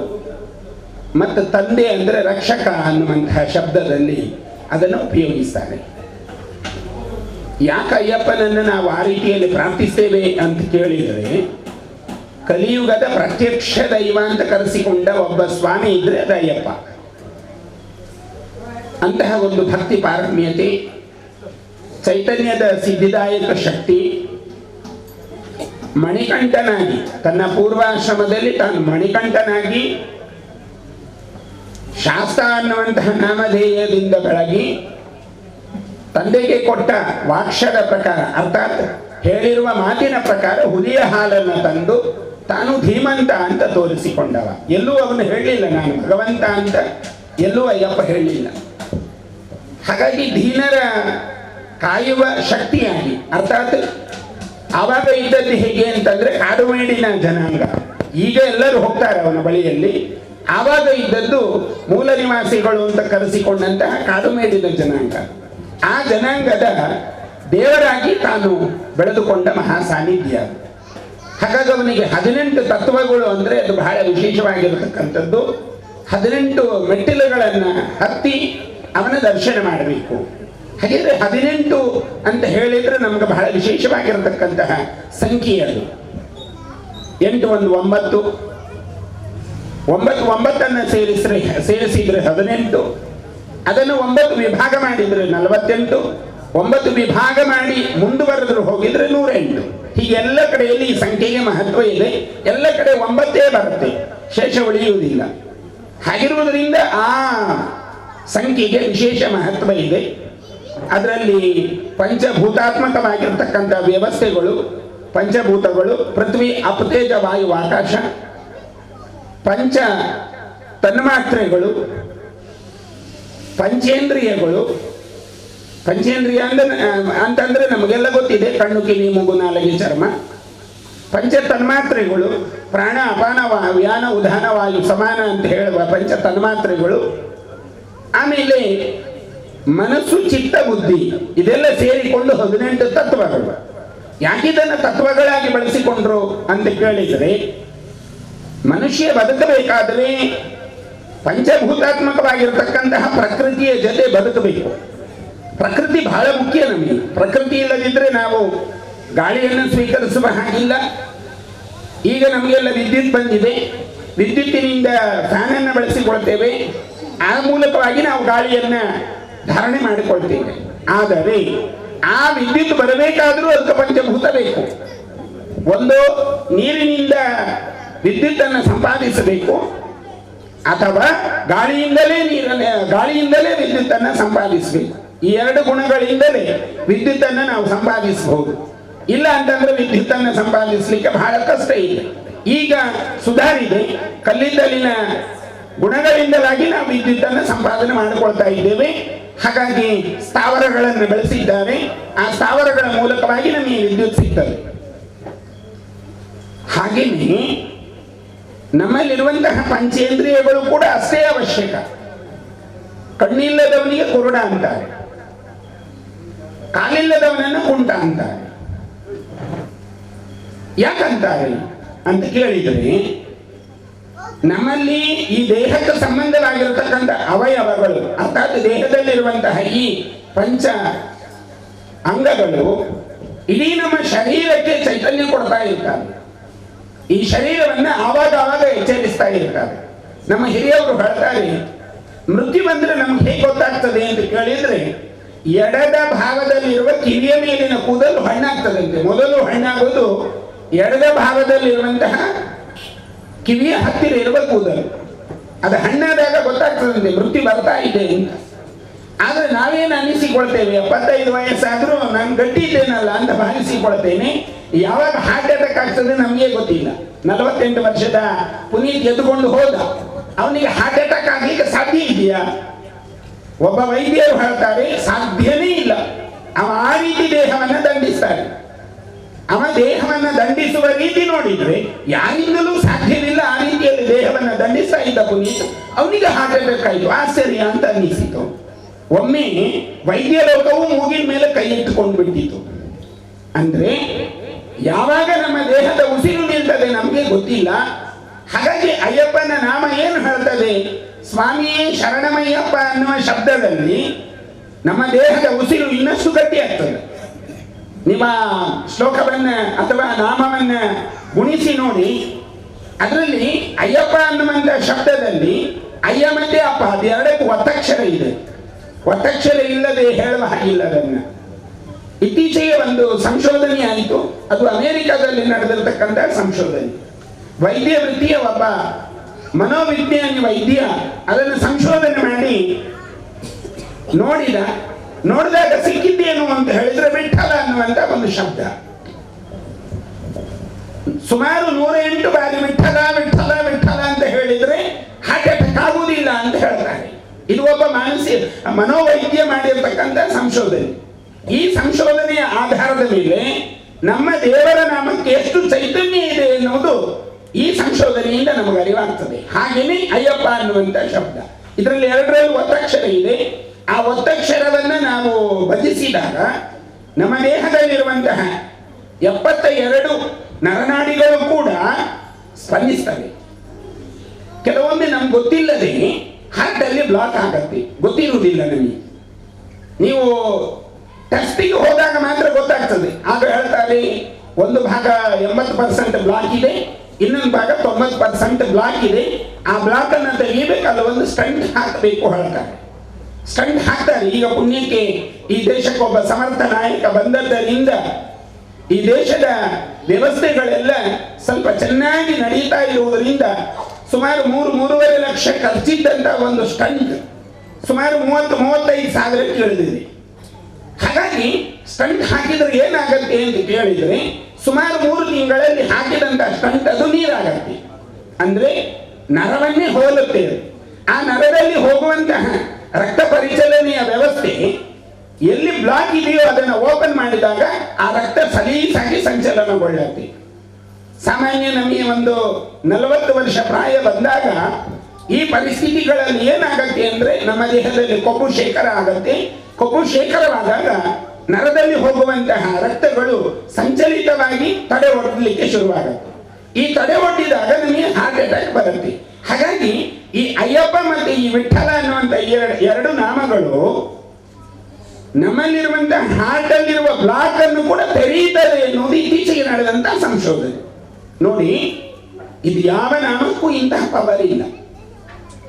ಮತ್ತು ತಂದೆ ಅಂದರೆ ರಕ್ಷಕ ಅನ್ನುವಂತಹ ಶಬ್ದದಲ್ಲಿ ಅದನ್ನು ಉಪಯೋಗಿಸ್ತಾರೆ. ಯಾಕೆ ಅಯ್ಯಪ್ಪನನ್ನು ನಾವು ಆ ರೀತಿಯಲ್ಲಿ ಪ್ರಾರ್ಥಿಸ್ತೇವೆ ಅಂತ ಕೇಳಿದರೆ, ಕಲಿಯುಗದ ಪ್ರತ್ಯಕ್ಷ ದೈವ ಅಂತ ಕರೆಸಿಕೊಂಡ ಒಬ್ಬ ಸ್ವಾಮಿ ಇದ್ರೆ ಅದು ಅಯ್ಯಪ್ಪ. ಅಂತಹ ಒಂದು ಭಕ್ತಿ ಪಾರಮ್ಯತೆ, ಚೈತನ್ಯದ ಸಿದ್ಧಿದಾಯಕ ಶಕ್ತಿ, ಮಣಿಕಂಠನಾಗಿ ತನ್ನ ಪೂರ್ವಾಶ್ರಮದಲ್ಲಿ ತಾನು ಮಣಿಕಂಠನಾಗಿ ಶಾಸ್ತ್ರ ಅನ್ನುವಂತಹ ನಾಮಧೇಯದಿಂದ ಬೆಳಗಿ ತಂದೆಗೆ ಕೊಟ್ಟ ವಾಕ್ಯದ ಪ್ರಕಾರ, ಅರ್ಥಾತ್ ಹೇಳಿರುವ ಮಾತಿನ ಪ್ರಕಾರ ಹುಲಿಯ ಹಾಲನ್ನು ತಂದು ತಾನು ಧೀಮಂತ ಅಂತ ತೋರಿಸಿಕೊಂಡವ. ಎಲ್ಲೂ ಅವನು ಹೇಳಲಿಲ್ಲ ನಾನು ಭಗವಂತ ಅಂತ, ಎಲ್ಲೂ ಅಯ್ಯಪ್ಪ ಹೇಳಲಿಲ್ಲ. ಹಾಗಾಗಿ ದೀನರ ಕಾಯುವ ಶಕ್ತಿಯಾಗಿ, ಅರ್ಥಾತ್ ಆವಾಗ ಇದ್ದದ್ದು ಹೇಗೆ ಅಂತಂದ್ರೆ ಕಾಡುಮೇಡಿನ ಜನಾಂಗ. ಈಗ ಎಲ್ಲರೂ ಹೋಗ್ತಾರೆ ಅವನ ಬಳಿಯಲ್ಲಿ. ಆವಾಗ ಇದ್ದದ್ದು ಮೂಲ ನಿವಾಸಿಗಳು ಅಂತ ಕರೆಸಿಕೊಂಡಂತಹ ಕಾಡುಮೇಡಿನ ಜನಾಂಗ. ಆ ಜನಾಂಗದ ದೇವರಾಗಿ ತಾನು ಬೆಳೆದುಕೊಂಡ ಮಹಾ ಸಾನ್ನಿಧ್ಯ. ಹಾಗಾಗಿ ಅವನಿಗೆ 18 ತತ್ವಗಳು ಅಂದರೆ ಅದು ಬಹಳ ವಿಶೇಷವಾಗಿರತಕ್ಕಂಥದ್ದು. 18 ಮೆಟ್ಟಿಲುಗಳನ್ನು ಹತ್ತಿ ಅವನ ದರ್ಶನ ಮಾಡಬೇಕು. ಹಾಗಿದ್ರೆ 18 ಅಂತ ಹೇಳಿದ್ರೆ ನಮ್ಗೆ ಬಹಳ ವಿಶೇಷವಾಗಿರತಕ್ಕಂತಹ ಸಂಖ್ಯೆ ಅದು. 8 1 9, 9 ಸೇರಿಸಿದ್ರೆ 18, ಅದನ್ನು 9 ವಿಭಾಗ ಮಾಡಿದ್ರೆ 48, 9 ವಿಭಾಗ ಮಾಡಿ ಮುಂದುವರೆದ್ರು ಹೋಗಿದ್ರೆ 108. ಹೀಗೆ ಎಲ್ಲ ಕಡೆಯಲ್ಲಿ ಈ ಸಂಖ್ಯೆಗೆ ಮಹತ್ವ ಇದೆ. ಎಲ್ಲ ಕಡೆ 9 ಬರುತ್ತೆ, ಶೇಷ ಉಳಿಯುವುದಿಲ್ಲ. ಹಾಗಿರುವುದರಿಂದ ಆ ಸಂಖ್ಯೆಗೆ ವಿಶೇಷ ಮಹತ್ವ ಇದೆ. ಅದರಲ್ಲಿ ಪಂಚಭೂತಾತ್ಮಕವಾಗಿರ್ತಕ್ಕಂಥ ವ್ಯವಸ್ಥೆಗಳು, ಪಂಚಭೂತಗಳು, ಪೃಥ್ವಿ, ಅಪತೇಜ, ವಾಯು, ಆಕಾಶ, ಪಂಚ ತನ್ಮಾತ್ರೆಗಳು, ಪಂಚೇಂದ್ರಿಯಗಳು. ಪಂಚೇಂದ್ರಿಯ ಅಂತಂದ್ರೆ ನಮಗೆಲ್ಲ ಗೊತ್ತಿದೆ, ಕಣ್ಣು, ಕಿವಿ, ಮೂಗು, ನಾಲಿಗೆ, ಚರ್ಮ. ಪಂಚ ತನ್ಮಾತ್ರೆಗಳು, ಪ್ರಾಣ, ಅಪಾನ, ವ್ಯಾನ, ಉದಾನ, ವಾಯು, ಸಮಾನ ಅಂತ ಹೇಳುವ ಪಂಚ ತನ್ಮಾತ್ರೆಗಳು. ಆಮೇಲೆ ಮನಸ್ಸು, ಚಿತ್ತ, ಬುದ್ಧಿ, ಇದೆಲ್ಲ ಸೇರಿಕೊಂಡು 18 ತತ್ವಗಳು. ಯಾಕಿದನ್ನು ತತ್ವಗಳಾಗಿ ಬಳಸಿಕೊಂಡ್ರು ಅಂತ ಕೇಳಿದರೆ, ಮನುಷ್ಯ ಬದುಕಬೇಕಾದರೆ ಪಂಚಭೂತಾತ್ಮಕವಾಗಿರತಕ್ಕಂತಹ ಪ್ರಕೃತಿಯ ಜೊತೆ ಬದುಕಬೇಕು. ಪ್ರಕೃತಿ ಬಹಳ ಮುಖ್ಯ ನಮಗೆ. ಪ್ರಕೃತಿ ಇಲ್ಲದಿದ್ದರೆ ನಾವು ಗಾಳಿಯನ್ನು ಸ್ವೀಕರಿಸುವ ಹಾಗಿಲ್ಲ. ಈಗ ನಮಗೆಲ್ಲ ವಿದ್ಯುತ್ ಬಂದಿದೆ, ವಿದ್ಯುತ್ತಿನಿಂದ ಫ್ಯಾನನ್ನು ಬಳಸಿಕೊಳ್ತೇವೆ, ಆ ಮೂಲಕವಾಗಿ ನಾವು ಗಾಳಿಯನ್ನು ಧಾರಣೆ ಮಾಡಿಕೊಳ್ತೇವೆ. ಆದರೆ ಆ ವಿದ್ಯುತ್ ಬರಬೇಕಾದರೂ ಅದಕ್ಕೆ ಪಂಚಭೂತ ಬೇಕು. ಒಂದು ನೀರಿನಿಂದ ವಿದ್ಯುತ್ತನ್ನು ಸಂಪಾದಿಸಬೇಕು, ಅಥವಾ ಗಾಳಿಯಿಂದಲೇ ವಿದ್ಯುತ್ತನ್ನು ಸಂಪಾದಿಸಬೇಕು. ಈ 2 ಗುಣಗಳಿಂದಲೇ ವಿದ್ಯುತ್ತನ್ನು ನಾವು ಸಂಪಾದಿಸಬಹುದು. ಇಲ್ಲ ಅಂತಂದ್ರೆ ವಿದ್ಯುತ್ತನ್ನು ಸಂಪಾದಿಸಲಿಕ್ಕೆ ಬಹಳ ಕಷ್ಟ ಇದೆ. ಈಗ ಸುಧಾರಿದೆ, ಕಲ್ಲಿದ್ದಲಿನ ಗುಣಗಳಿಂದಲಾಗಿ ನಾವು ವಿದ್ಯುತ್ತನ್ನು ಸಂಪಾದನೆ ಮಾಡಿಕೊಳ್ತಾ ಇದ್ದೇವೆ. ಹಾಗಾಗಿ ಸ್ಥಾವರಗಳನ್ನು ಬೆಳೆಸಿದ್ದಾರೆ, ಆ ಸ್ಥಾವರಗಳ ಮೂಲಕವಾಗಿ ನಮಗೆ ವಿದ್ಯುತ್ ಸಿಗ್ತದೆ. ಹಾಗೆಯೇ ನಮ್ಮಲ್ಲಿರುವಂತಹ ಪಂಚೇಂದ್ರಿಯಗಳು ಕೂಡ ಅಷ್ಟೇ ಅವಶ್ಯಕ. ಕಣ್ಣಿಲ್ಲದವನಿಗೆ ಕುರುಡ ಅಂತಾರೆ, ಕಾಲಿಲ್ಲದವನನ್ನು ಕುಂಟ ಅಂತಾರೆ. ಯಾಕಂತಾರೆ ಅಂತ ಕೇಳಿದರೆ, ನಮ್ಮಲ್ಲಿ ಈ ದೇಹಕ್ಕೆ ಸಂಬಂಧವಾಗಿರತಕ್ಕಂಥ ಅವಯವಗಳು, ಅರ್ಥಾತ್ ದೇಹದಲ್ಲಿರುವಂತಹ ಈ ಪಂಚ ಅಂಗಗಳು ಇಡೀ ನಮ್ಮ ಶರೀರಕ್ಕೆ ಚೈತನ್ಯ ಕೊಡ್ತಾ ಇರ್ತಾರೆ. ಈ ಶರೀರವನ್ನು ಆವಾಗ ಎಚ್ಚರಿಸ್ತಾ ಇರ್ತಾರೆ. ನಮ್ಮ ಹಿರಿಯವರು ಹೇಳ್ತಾರೆ, ಮೃತ್ಯು ಬಂದ್ರೆ ನಮ್ಗೆ ಹೇಗೆ ಗೊತ್ತಾಗ್ತದೆ ಅಂತ ಕೇಳಿದ್ರೆ, ಎಡದ ಭಾಗದಲ್ಲಿರುವ ಕಿವಿಯ ಮೇಲಿನ ಕೂದಲು ಹಣ್ಣಾಗ್ತದಂತೆ. ಮೊದಲು ಹಣ್ಣಾಗೋದು ಎಡದ ಭಾಗದಲ್ಲಿರುವಂತಹ ಕಿವಿಯ ಹತ್ತಿರ ಇರುವ ಕೂದಲು. ಅದು ಹಣ್ಣಾದಾಗ ಗೊತ್ತಾಗ್ತದಂತೆ ಮೃತ್ಯು ಬರ್ತಾ ಇದೆ ಅಂತ. ಆದ್ರೆ ನಾವೇನು ಅನಿಸಿಕೊಳ್ತೇವೆ, 75 ವಯಸ್ಸಾದ್ರೂ ನಾನು ಗಟ್ಟಿ ಇದ್ದೇನಲ್ಲ ಅಂತ ಭಾವಿಸಿಕೊಳ್ತೇನೆ. ಯಾವಾಗ ಹಾರ್ಟ್ ಅಟ್ಯಾಕ್ ಆಗ್ತದೆ ನಮಗೆ ಗೊತ್ತಿಲ್ಲ. 48 ವರ್ಷದ ಪುನೀತ್ ಎದ್ದುಕೊಂಡು ಹೋದ, ಅವನಿಗೆ ಹಾರ್ಟ್ ಅಟ್ಯಾಕ್ ಆಗ್ಲಿಕ್ಕೆ ಸಾಧ್ಯ ಇದೆಯಾ? ಒಬ್ಬ ವೈದ್ಯರು ಹೇಳ್ತಾರೆ ಸಾಧ್ಯನೇ ಇಲ್ಲ. ಅವ ಆ ರೀತಿ ದೇಹವನ್ನು ದಂಡಿಸ್ತಾರೆ. ಅವ ದೇಹವನ್ನು ದಂಡಿಸುವ ರೀತಿ ನೋಡಿದ್ರೆ ಯಾರಿಂದಲೂ ಸಾಧ್ಯವಿಲ್ಲ ಆ ರೀತಿಯಲ್ಲಿ ದೇಹವನ್ನು ದಂಡಿಸ್ತಾ ಇದ್ದ ಪುನೀತ್. ಅವನಿಗೆ ಹಾರ್ಟ್ ಅಟ್ಯಾಕ್ ಆಯಿತು. ಆಶ್ಚರ್ಯ ಅಂತ ಅನ್ನಿಸಿತು. ಒಮ್ಮೆ ವೈದ್ಯ ಲೋಕವು ಮೂಗಿನ ಮೇಲೆ ಕೈ ಇಟ್ಟುಕೊಂಡು ಬಿಟ್ಟಿತು. ಅಂದ್ರೆ ಯಾವಾಗ ನಮ್ಮ ದೇಹದ ಉಸಿರು ನಿಲ್ತದೆ ನಮಗೆ ಗೊತ್ತಿಲ್ಲ. ಹಾಗಾಗಿ ಅಯ್ಯಪ್ಪನ ನಾಮ ಏನು ಹೇಳ್ತದೆ? ಸ್ವಾಮಿಯೇ ಶರಣಮಯ್ಯಪ್ಪ ಅನ್ನುವ ಶಬ್ದದಲ್ಲಿ ನಮ್ಮ ದೇಹದ ಉಸಿರು ಇನ್ನಷ್ಟು ಗಟ್ಟಿ ಆಗ್ತದೆ. ನಿಮ್ಮ ಶ್ಲೋಕವನ್ನ ಅಥವಾ ನಾಮವನ್ನ ಗುಣಿಸಿ ನೋಡಿ. ಅದರಲ್ಲಿ ಅಯ್ಯಪ್ಪ ಅನ್ನುವಂಥ ಶಬ್ದದಲ್ಲಿ ಅಯ್ಯ ಮತ್ತೆ ಅಪ್ಪ ಅದೆರಡಕ್ಕೂ ಒತ್ತಕ್ಷರ ಇದೆ. ಒತ್ತಕ್ಷರ ಇಲ್ಲದೆ ಹೇಳುವ ಹಾಗಿಲ್ಲ. ಅದನ್ನು ಇತ್ತೀಚೆಗೆ ಒಂದು ಸಂಶೋಧನೆ ಆಯಿತು. ಅದು ಅಮೆರಿಕಾದಲ್ಲಿ ನಡೆದಿರತಕ್ಕಂಥ ಸಂಶೋಧನೆ. ವೈದ್ಯ ವೃತ್ತಿಯ ಒಬ್ಬ ಮನೋವಿಜ್ಞಾನಿ ವೈದ್ಯ ಅದನ್ನು ಸಂಶೋಧನೆ ಮಾಡಿ ನೋಡಿದಾಗ ಸಿಕ್ಕಿದ್ದೇನು ಅಂತ ಹೇಳಿದ್ರೆ ವಿಠಲ ಅನ್ನುವಂತ ಒಂದು ಶಬ್ದ. ಸುಮಾರು 108 ಬಾರಿ ವಿಠಲ ವಿಠಲ ವಿಠಲ ಅಂತ ಹೇಳಿದ್ರೆ ಹಾರ್ಟ್ ಅಟ್ಯಾಕ್ ಆಗುವುದಿಲ್ಲ ಅಂತ ಹೇಳ್ತಾರೆ. ಇದು ಒಬ್ಬ ಮನೋವೈದ್ಯ ಮಾಡಿರ್ತಕ್ಕಂಥ ಸಂಶೋಧನೆ. ಈ ಸಂಶೋಧನೆಯ ಆಧಾರದ ಮೇಲೆ ನಮ್ಮ ದೇವರ ನಾಮಕ್ಕೆ ಎಷ್ಟು ಚೈತನ್ಯ ಇದೆ ಎನ್ನುವುದು ಈ ಸಂಶೋಧನೆಯಿಂದ ನಮಗೆ ಅರಿವಾಗ್ತದೆ. ಹಾಗೇನೆ ಅಯ್ಯಪ್ಪ ಅನ್ನುವಂಥ ಶಬ್ದ ಇದರಲ್ಲಿ 2ರಲ್ಲಿ ಒತ್ತಕ್ಷರ ಇದೆ. ಆ ಒತ್ತಕ್ಷರವನ್ನ ನಾವು ಭಜಿಸಿದಾಗ ನಮ್ಮ ದೇಹದಲ್ಲಿರುವಂತಹ 72 ನರನಾಡಿಗಳು ಕೂಡ ಸ್ಪಂದಿಸ್ತವೆ. ಕೆಲವೊಮ್ಮೆ ನಮ್ಗೆ ಗೊತ್ತಿಲ್ಲದೆ ಹಾರ್ಟ್ ಅಲ್ಲಿ ಬ್ಲಾಕ್ ಆಗತ್ತೆ, ಗೊತ್ತಿರುವುದಿಲ್ಲ ನಮಗೆ. ನೀವು ಟೆಸ್ಟಿಗೆ ಹೋದಾಗ ಮಾತ್ರ ಗೊತ್ತಾಗ್ತದೆ. ಆಗ ಹೇಳ್ತಾರೆ ಒಂದು ಭಾಗ 80% ಬ್ಲಾಕ್ ಇದೆ, ಇನ್ನೊಂದು ಭಾಗ 90% ಬ್ಲಾಕ್ ಇದೆ. ಆ ಬ್ಲಾಕ್ ಅನ್ನು ತೆಗಿಬೇಕಲ್ಲ, ಒಂದು ಸ್ಟಂಟ್ ಹಾಕಬೇಕು ಹೇಳ್ತಾರೆ. ಸ್ಟಂಟ್ ಹಾಕ್ತಾರೆ. ಈಗ ಪುಣ್ಯಕ್ಕೆ ಈ ದೇಶಕ್ಕೆ ಒಬ್ಬ ಸಮರ್ಥ ನಾಯಕ ಬಂದದ್ದರಿಂದ ಈ ದೇಶದ ವ್ಯವಸ್ಥೆಗಳೆಲ್ಲ ಸ್ವಲ್ಪ ಚೆನ್ನಾಗಿ ನಡೀತಾ ಇರುವುದರಿಂದ ಸುಮಾರು 3-3.5 ಲಕ್ಷ ಖರ್ಚಿದ್ದಂತ ಒಂದು ಸ್ಟಂಟ್ ಸುಮಾರು 30-35 ಸಾವಿರಕ್ಕೆ ಇಳಿದಿದೆ. ಹಾಗಾಗಿ ಸ್ಟಂಟ್ ಹಾಕಿದ್ರೆ ಏನಾಗತ್ತೆ ಅಂತ ಕೇಳಿದ್ರೆ ಸುಮಾರು 3 ತಿಂಗಳಲ್ಲಿ ಹಾಕಿದಂತ ಸ್ಟಂಟ್ ಅದು ನೀರಾಗತ್ತೆ. ಅಂದ್ರೆ ನರವನ್ನೇ ಹೋಲುತ್ತೆ. ಆ ನರದಲ್ಲಿ ಹೋಗುವಂತಹ ರಕ್ತ ಪರಿಚಲನೆಯ ವ್ಯವಸ್ಥೆ ಎಲ್ಲಿ ಬ್ಲಾಕ್ ಇದೆಯೋ ಅದನ್ನು ಓಪನ್ ಮಾಡಿದಾಗ ಆ ರಕ್ತ ಸಲೀಸಾಗಿ ಸಂಚಲನಗೊಳ್ಳುತ್ತೆ. ಸಾಮಾನ್ಯ ನಮಗೆ ಒಂದು 40 ವರ್ಷ ಪ್ರಾಯ ಬಂದಾಗ ಈ ಪರಿಸ್ಥಿತಿಗಳಲ್ಲಿ ಏನಾಗತ್ತೆ ಅಂದ್ರೆ ನಮ್ಮ ದೇಹದಲ್ಲಿ ಕೊಬ್ಬು ಶೇಖರ ಆಗತ್ತೆ. ಕೊಬ್ಬು ಶೇಖರವಾದಾಗ ನರದಲ್ಲಿ ಹೋಗುವಂತಹ ರಕ್ತಗಳು ಸಂಚಲಿತವಾಗಿ ತಡೆ ಒಡ್ಡಲಿಕ್ಕೆ ಶುರುವಾಗುತ್ತೆ. ಈ ತಡೆ ಒಡ್ಡಿದಾಗ ನಮಗೆ ಹಾರ್ಟ್ ಅಟ್ಯಾಕ್ ಬರುತ್ತೆ. ಹಾಗಾಗಿ ಈ ಅಯ್ಯಪ್ಪ ಮತ್ತೆ ಈ ವಿಠಲ ಅನ್ನುವಂಥ 2 ನಾಮಗಳು ನಮ್ಮಲ್ಲಿರುವಂತಹ ಹಾರ್ಟ್ ಅಲ್ಲಿರುವ ಬ್ಲಾಕ್ ಅನ್ನು ಕೂಡ ತೆರೆಯುತ್ತದೆ ಎನ್ನುವುದು ಇತ್ತೀಚೆಗೆ ನಡೆದಂತಹ ಸಂಶೋಧನೆ. ನೋಡಿ, ಇದು ಯಾವ ನಾಮಕ್ಕೂ ಇಂತಹ ಪವರ್ ಇಲ್ಲ.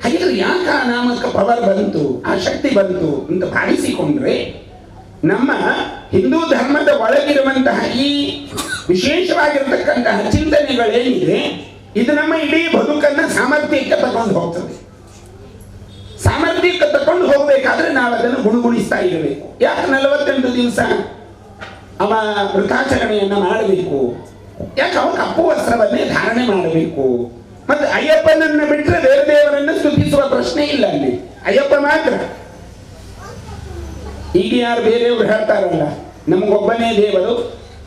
ಹಾಗಿದ್ರೆ ಯಾಕೆ ಆ ನಾಮಕ್ಕೆ ಪವರ್ ಬಂತು, ಆ ಶಕ್ತಿ ಬಂತು ಅಂತ ಭಾವಿಸಿಕೊಂಡ್ರೆ ನಮ್ಮ ಹಿಂದೂ ಧರ್ಮದ ಒಳಗಿರುವಂತಹ ಈ ವಿಶೇಷವಾಗಿರತಕ್ಕಂತಹ ಚಿಂತನೆಗಳೇನಿದೆ ಇದು ನಮ್ಮ ಇಡೀ ಬದುಕನ್ನ ಸಾಮರ್ಥ್ಯಕ್ಕೆ ತಗೊಂಡು ಹೋಗ್ತದೆ. ಸಾಮರ್ಥ್ಯಕ್ಕೆ ತಗೊಂಡು ಹೋಗ್ಬೇಕಾದ್ರೆ ನಾವು ಅದನ್ನು ಗುಣಗುಣಿಸ್ತಾ ಇರಬೇಕು. ಯಾಕೆ 48 ದಿವಸ ಅವ ವೃತಾಚರಣೆಯನ್ನ ಮಾಡಬೇಕು? ಯಾಕೆ ಅವ ಕಪ್ಪು ವಸ್ತ್ರವನ್ನೇ ಧಾರಣೆ ಮಾಡಬೇಕು? ಮತ್ತೆ ಅಯ್ಯಪ್ಪನನ್ನ ಬಿಟ್ಟರೆ ಬೇರೆ ದೇವರನ್ನು ಸ್ತುತಿಸುವ ಪ್ರಶ್ನೆ ಇಲ್ಲ. ಅಲ್ಲಿ ಅಯ್ಯಪ್ಪ ಮಾತ್ರ. ಈಗ ಯಾರು ಬೇರೆಯವರು ಹೇಳ್ತಾರಲ್ಲ ನಮಗೊಬ್ಬನೇ ದೇವರು,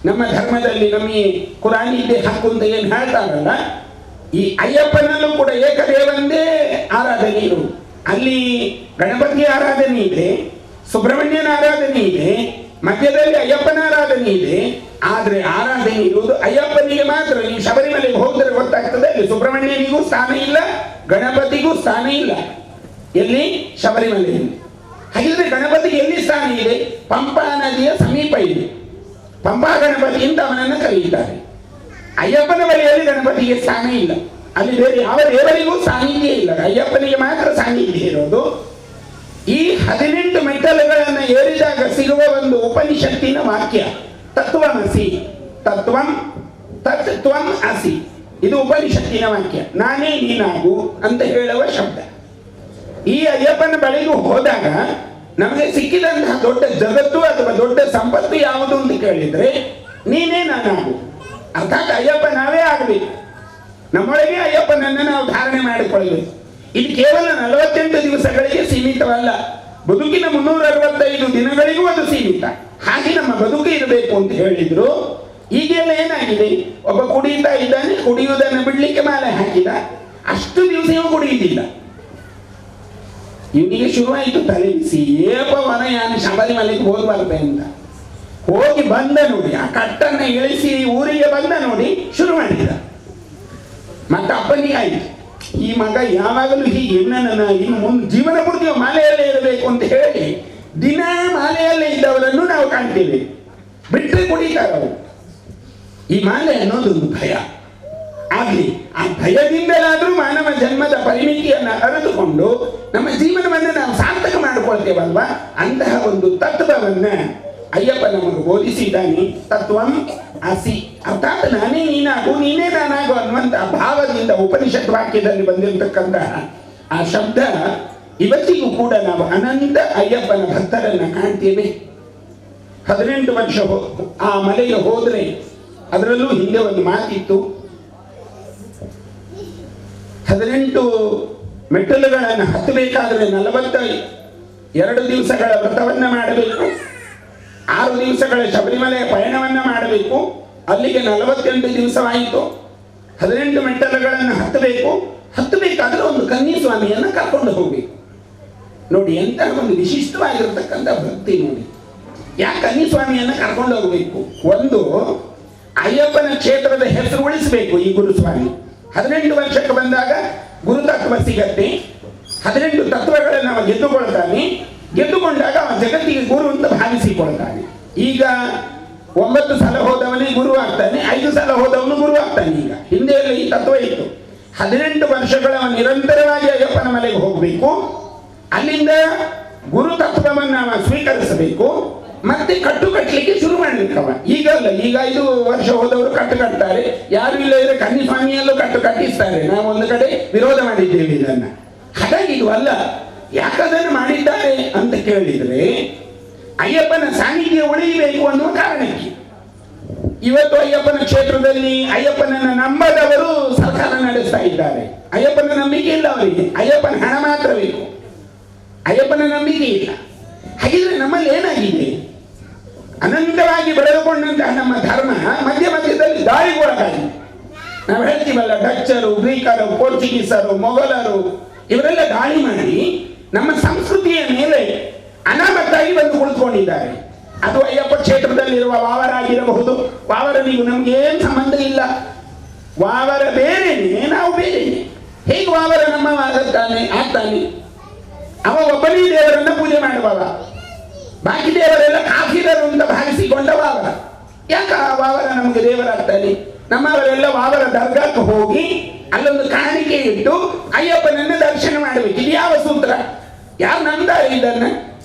ನಮ್ಮ ಧರ್ಮದಲ್ಲಿ ನಮಗೆ ಕುರಾನ್ ಇದೆ ಹಕ್ಕು ಅಂತ ಏನು ಹೇಳ್ತಾರಲ್ಲ, ಈ ಅಯ್ಯಪ್ಪನಲ್ಲೂ ಕೂಡ ಏಕದೇವಂದೇ ಆರಾಧನೆ ಇರುವುದು. ಅಲ್ಲಿ ಗಣಪತಿ ಆರಾಧನೆ ಇದೆ, ಸುಬ್ರಹ್ಮಣ್ಯನ ಆರಾಧನೆ ಇದೆ, ಮಧ್ಯದಲ್ಲಿ ಅಯ್ಯಪ್ಪನ ಆರಾಧನೆ ಇದೆ. ಆದ್ರೆ ಆರಾಧನೆ ಇರುವುದು ಅಯ್ಯಪ್ಪನಿಗೆ ಮಾತ್ರ. ನೀವು ಶಬರಿಮಲೆಗೆ ಹೋದ್ರೆ ಗೊತ್ತಾಗ್ತದೆ, ಅಲ್ಲಿ ಸುಬ್ರಹ್ಮಣ್ಯನಿಗೂ ಸ್ಥಾನ ಇಲ್ಲ, ಗಣಪತಿಗೂ ಸ್ಥಾನ ಇಲ್ಲ. ಎಲ್ಲಿ? ಶಬರಿಮಲೆಯಲ್ಲಿ. ಹಾಗಿದ್ರೆ ಗಣಪತಿಗೆ ಎಲ್ಲಿ ಸ್ಥಾನ ಇದೆ? ಪಂಪಾ ನದಿಯ ಸಮೀಪ ಇದೆ. ಪಂಪಾ ಗಣಪತಿ ಅಂತ ಅವನನ್ನು ಕರೆಯುತ್ತಾರೆ. ಅಯ್ಯಪ್ಪನ ಬಳಿಯಲ್ಲಿ ಗಣಪತಿಗೆ ಸ್ಥಾನ ಇಲ್ಲ. ಅಲ್ಲಿ ಬೇರೆ ಯಾವ ದೇವರಿಗೂ ಸಾನ್ನಿಧ್ಯ ಇಲ್ಲ, ಅಯ್ಯಪ್ಪನಿಗೆ ಮಾತ್ರ ಸಾನ್ನಿಧ್ಯ ಇರೋದು. ಈ 18 ಮೆಟ್ಟಲುಗಳನ್ನು ಏರಿದಾಗ ಸಿಗುವ ಒಂದು ಉಪನಿಷತ್ತಿನ ವಾಕ್ಯ ತತ್ವಮಸಿ, ತತ್ವಂ ತತ್ವಂ ಅಸಿ. ಇದು ಉಪನಿಷತ್ತಿನ ವಾಕ್ಯ. ನಾನೇ ನೀನಾಗು ಅಂತ ಹೇಳುವ ಶಬ್ದ. ಈ ಅಯ್ಯಪ್ಪನ ಬಳಿಗೂ ಹೋದಾಗ ನಮಗೆ ಸಿಕ್ಕಿದಂತಹ ದೊಡ್ಡ ಜಗತ್ತು ಅಥವಾ ದೊಡ್ಡ ಸಂಪತ್ತು ಯಾವುದು ಅಂತ ಕೇಳಿದ್ರೆ ನೀನೇ ನಾನಾಗು. ಅರ್ಥಾತ್ ಅಯ್ಯಪ್ಪ ನಾವೇ ಆಗಬೇಕು. ನಮ್ಮೊಳಗೆ ಅಯ್ಯಪ್ಪನನ್ನು ನಾವು ಧಾರಣೆ ಮಾಡಿಕೊಳ್ಳಬೇಕು. ಇದು ಕೇವಲ 48 ದಿವಸಗಳಿಗೆ ಸೀಮಿತವಲ್ಲ, ಬದುಕಿನ 365 ದಿನಗಳಿಗೂ ಅದು ಸೀಮಿತ. ಹಾಗೆ ನಮ್ಮ ಬದುಕು ಇರಬೇಕು ಅಂತ ಹೇಳಿದ್ರು. ಈಗೆಲ್ಲ ಏನಾಗಿದೆ, ಒಬ್ಬ ಕುಡಿಯುತ್ತಾ ಇದ್ದಾನೆ, ಕುಡಿಯುವುದನ್ನು ಬಿಡ್ಲಿಕ್ಕೆ ಮಾಲೆ ಹಾಕಿದ, ಅಷ್ಟು ದಿವಸ ಇವ ಕುಡಿಯುವುದಿಲ್ಲ. ಇವನಿಗೆ ಶುರುವಾಯಿತು ತಲೆ ಬಿಸಿ, ಏಪವನ ಯಾನು ಶಬರಿಮಲೆಗೆ ಹೋಗ್ಬಾರ್ದೆ ಅಂತ. ಹೋಗಿ ಬಂದ ನೋಡಿ, ಆ ಕಟ್ಟನ್ನ ಇಳಿಸಿ ಊರಿಗೆ ಬಂದ ನೋಡಿ ಶುರು ಮಾಡಿದ. ಮತ್ತೆ ಅಪ್ಪನಿಗೆ ಆಯ್ತು, ಈ ಮಗ ಯಾವಾಗಲೂ ಹೀಗೆ ಇವನನ್ನ ಇನ್ನು ಮುಂದೆ ಜೀವನ ಪೂರ್ತಿ ಮಾಲೆಯಲ್ಲೇ ಇರಬೇಕು ಅಂತ ಹೇಳಿ ದಿನ ಮಾಲೆಯಲ್ಲೇ ಇದ್ದವರನ್ನು ನಾವು ಕಾಣ್ತೇವೆ. ಬಿಟ್ಟರೆ ಕುಡಿತಾರವರು. ಈ ಮಾಲೆ ಅನ್ನೋದೊಂದು ಭಯ ಆಗ್ಲಿ, ಆ ಭಯದಿಂದಲಾದ್ರೂ ಮಾನವ ಜನ್ಮದ ಪರಿಮಿತಿಯನ್ನು ಅರಿತುಕೊಂಡು ನಮ್ಮ ಜೀವನವನ್ನು ನಾವು ಸಾರ್ಥಕ ಮಾಡಿಕೊಳ್ತೇವಲ್ವಾ, ಅಂತಹ ಒಂದು ತತ್ವವನ್ನ ಅಯ್ಯಪ್ಪ ನಮಗೆ ಬೋಧಿಸಿದ್ದಾನೆ. ತತ್ವಂ ಅಸಿ, ಅರ್ಥಾತ್ ನಾನೇ ನೀನಾಗು, ನೀನೇ ನಾನಾಗು ಅನ್ನುವಂಥ ಭಾವದಿಂದ ಉಪನಿಷತ್ ವಾಕ್ಯದಲ್ಲಿ ಬಂದಿರತಕ್ಕಂತಹ ಆ ಶಬ್ದ ಇವತ್ತಿಗೂ ಕೂಡ ನಾವು ಅನಂತ ಅಯ್ಯಪ್ಪನ ಭಕ್ತರನ್ನ ಕಾಣ್ತೇವೆ. 18 ವರ್ಷ ಆ ಮಲೆಗೆ ಹೋದ್ರೆ, ಅದರಲ್ಲೂ ಹಿಂದೆ ಒಂದು ಮಾತಿತ್ತು, 18 ಮೆಟ್ಟಲುಗಳನ್ನು ಹತ್ತಬೇಕಾದ್ರೆ 42 ದಿವಸಗಳ ವ್ರತವನ್ನ ಮಾಡಬೇಕು, 6 ದಿವಸಗಳ ಶಬರಿಮಲೆಯ ಪಯಣವನ್ನ ಮಾಡಬೇಕು. ಅಲ್ಲಿಗೆ 48 ದಿವಸವಾಯಿತು. 18 ಮೆಟ್ಟಲುಗಳನ್ನು ಹತ್ತಬೇಕಾದ್ರೆ ಒಂದು ಕನ್ಯಸ್ವಾಮಿಯನ್ನ ಕರ್ಕೊಂಡು ಹೋಗ್ಬೇಕು. ನೋಡಿ ಎಂತಹ ಒಂದು ವಿಶಿಷ್ಟವಾಗಿರತಕ್ಕಂಥ ಭಕ್ತಿ ನೋಡಿ. ಯಾಕೆ ಕನ್ಯಸ್ವಾಮಿಯನ್ನ ಕರ್ಕೊಂಡು ಹೋಗ್ಬೇಕು? ಒಂದು, ಅಯ್ಯಪ್ಪನ ಕ್ಷೇತ್ರದ ಹೆಸರು ಉಳಿಸಬೇಕು ಈ ಗುರುಸ್ವಾಮಿ. 18 ವರ್ಷಕ್ಕೆ ಬಂದಾಗ ಗುರುತತ್ವ ಸಿಗತ್ತೆ. 18 ತತ್ವಗಳನ್ನು ಅವ ಗೆದ್ದುಕೊಂಡಾಗ ಅವ ಜಗತ್ತಿಗೆ ಗುರು ಅಂತ ಭಾವಿಸಿಕೊಳ್ತಾನೆ. ಈಗ 9 ಸಲ ಹೋದವನೇ ಗುರು ಆಗ್ತಾನೆ, 5 ಸಲ ಹೋದವನು ಗುರು ಆಗ್ತಾನೆ. ಈಗ ಹಿಂದೆ ಎಲ್ಲ ಈ ತತ್ವ ಇತ್ತು. 18 ವರ್ಷಗಳ ನಿರಂತರವಾಗಿ ಅಯ್ಯಪ್ಪನ ಮಲೆಗೆ ಹೋಗಬೇಕು, ಅಲ್ಲಿಂದ ಗುರು ತತ್ವವನ್ನು ಅವ ಸ್ವೀಕರಿಸಬೇಕು, ಮತ್ತೆ ಕಟ್ಟಲಿಕ್ಕೆ ಶುರು ಮಾಡಬೇಕವ. ಈಗಲ್ಲ, ಈಗ 5 ವರ್ಷ ಹೋದವರು ಕಟ್ತಾರೆ, ಯಾರು ಇಲ್ಲ ಇದ್ರೆ ಕನ್ಯಸ್ವಾಮಿಯಲ್ಲೂ ಕಟ್ಟಿಸ್ತಾರೆ. ನಾವು ಒಂದು ಕಡೆ ವಿರೋಧ ಮಾಡಿದ್ದೇವೆ ಇದನ್ನ. ಹಾಗಾಗಿ ಇದು ಅಲ್ಲ. ಯಾಕದನ್ನು ಮಾಡಿದ್ದಾರೆ ಅಂತ ಕೇಳಿದ್ರೆ ಅಯ್ಯಪ್ಪನ ಸಾನ್ನಿಧ್ಯ ಉಳಿಯಬೇಕು ಅನ್ನುವ ಕಾರಣಕ್ಕೆ. ಇವತ್ತು ಅಯ್ಯಪ್ಪನ ಕ್ಷೇತ್ರದಲ್ಲಿ ಅಯ್ಯಪ್ಪನನ್ನ ನಂಬದವರು ಸರ್ಕಾರ ನಡೆಸ್ತಾ ಇದ್ದಾರೆ. ಅಯ್ಯಪ್ಪನ ನಂಬಿಕೆ ಇಲ್ಲ ಅವರಿಗೆ, ಅಯ್ಯಪ್ಪನ ಹಣ ಮಾತ್ರ ಬೇಕು, ಅಯ್ಯಪ್ಪನ ನಂಬಿಕೆ ಇಲ್ಲ. ಹಾಗಿದ್ರೆ ನಮ್ಮಲ್ಲಿ ಏನಾಗಿದೆ? ಅನಂತವಾಗಿ ಬೆಳೆದುಕೊಂಡಂತಹ ನಮ್ಮ ಧರ್ಮ ಮಧ್ಯದಲ್ಲಿ ದಾಳಿಗೊಳಗಾಗಿದೆ. ನಾವು ಹೇಳ್ತೀವಲ್ಲ, ಡಚ್ಚರು, ಗ್ರೀಕರು, ಪೋರ್ಚುಗೀಸರು, ಮೊಘಲರು ಇವರೆಲ್ಲ ದಾಳಿ ಮಾಡಿ ನಮ್ಮ ಸಂಸ್ಕೃತಿಯ ಮೇಲೆ ಅನಾಮತ್ತಾಗಿ ಬಂದು ಕುಳಿತುಕೊಂಡಿದ್ದಾರೆ. ಅದು ಅಯ್ಯಪ್ಪ ಕ್ಷೇತ್ರದಲ್ಲಿರುವ ವಾವರ ಆಗಿರಬಹುದು. ವಾವರನಿಗೂ ನಮ್ಗೆ ಏನು ಸಂಬಂಧ ಇಲ್ಲ. ವಾವರ ಬೇರೆನೆ, ನಾವು ಬೇರೆನೆ. ಹೇಗೆ ವಾವರ ನಮ್ಮ ಆಗ್ತಾನೆ? ಅವ ಒಬ್ಬನೇ ದೇವರನ್ನ ಪೂಜೆ ಮಾಡುವವ, ಬಾಕಿ ದೇವರೆಲ್ಲ ಕಾಫಿರರು ಅಂತ ಭಾವಿಸಿಕೊಂಡ ವಾವರ. ಯಾಕೆ ಆ ವಾವರ ನಮಗೆ ದೇವರಾಗ್ತಾನೆ? ನಮ್ಮವರೆಲ್ಲ ವಾವರ ದರ್ಗಾಕ್ಕೆ ಹೋಗಿ ಅಲ್ಲೊಂದು ಕಾಣಿಕೆ ಇಟ್ಟು ಅಯ್ಯಪ್ಪನನ್ನ ದರ್ಶನ ಮಾಡಬೇಕು. ಇದು ಯಾವ ಸೂತ್ರ? ಯಾರು ನಂಬ್ತಾರೆ ಇದನ್ನ?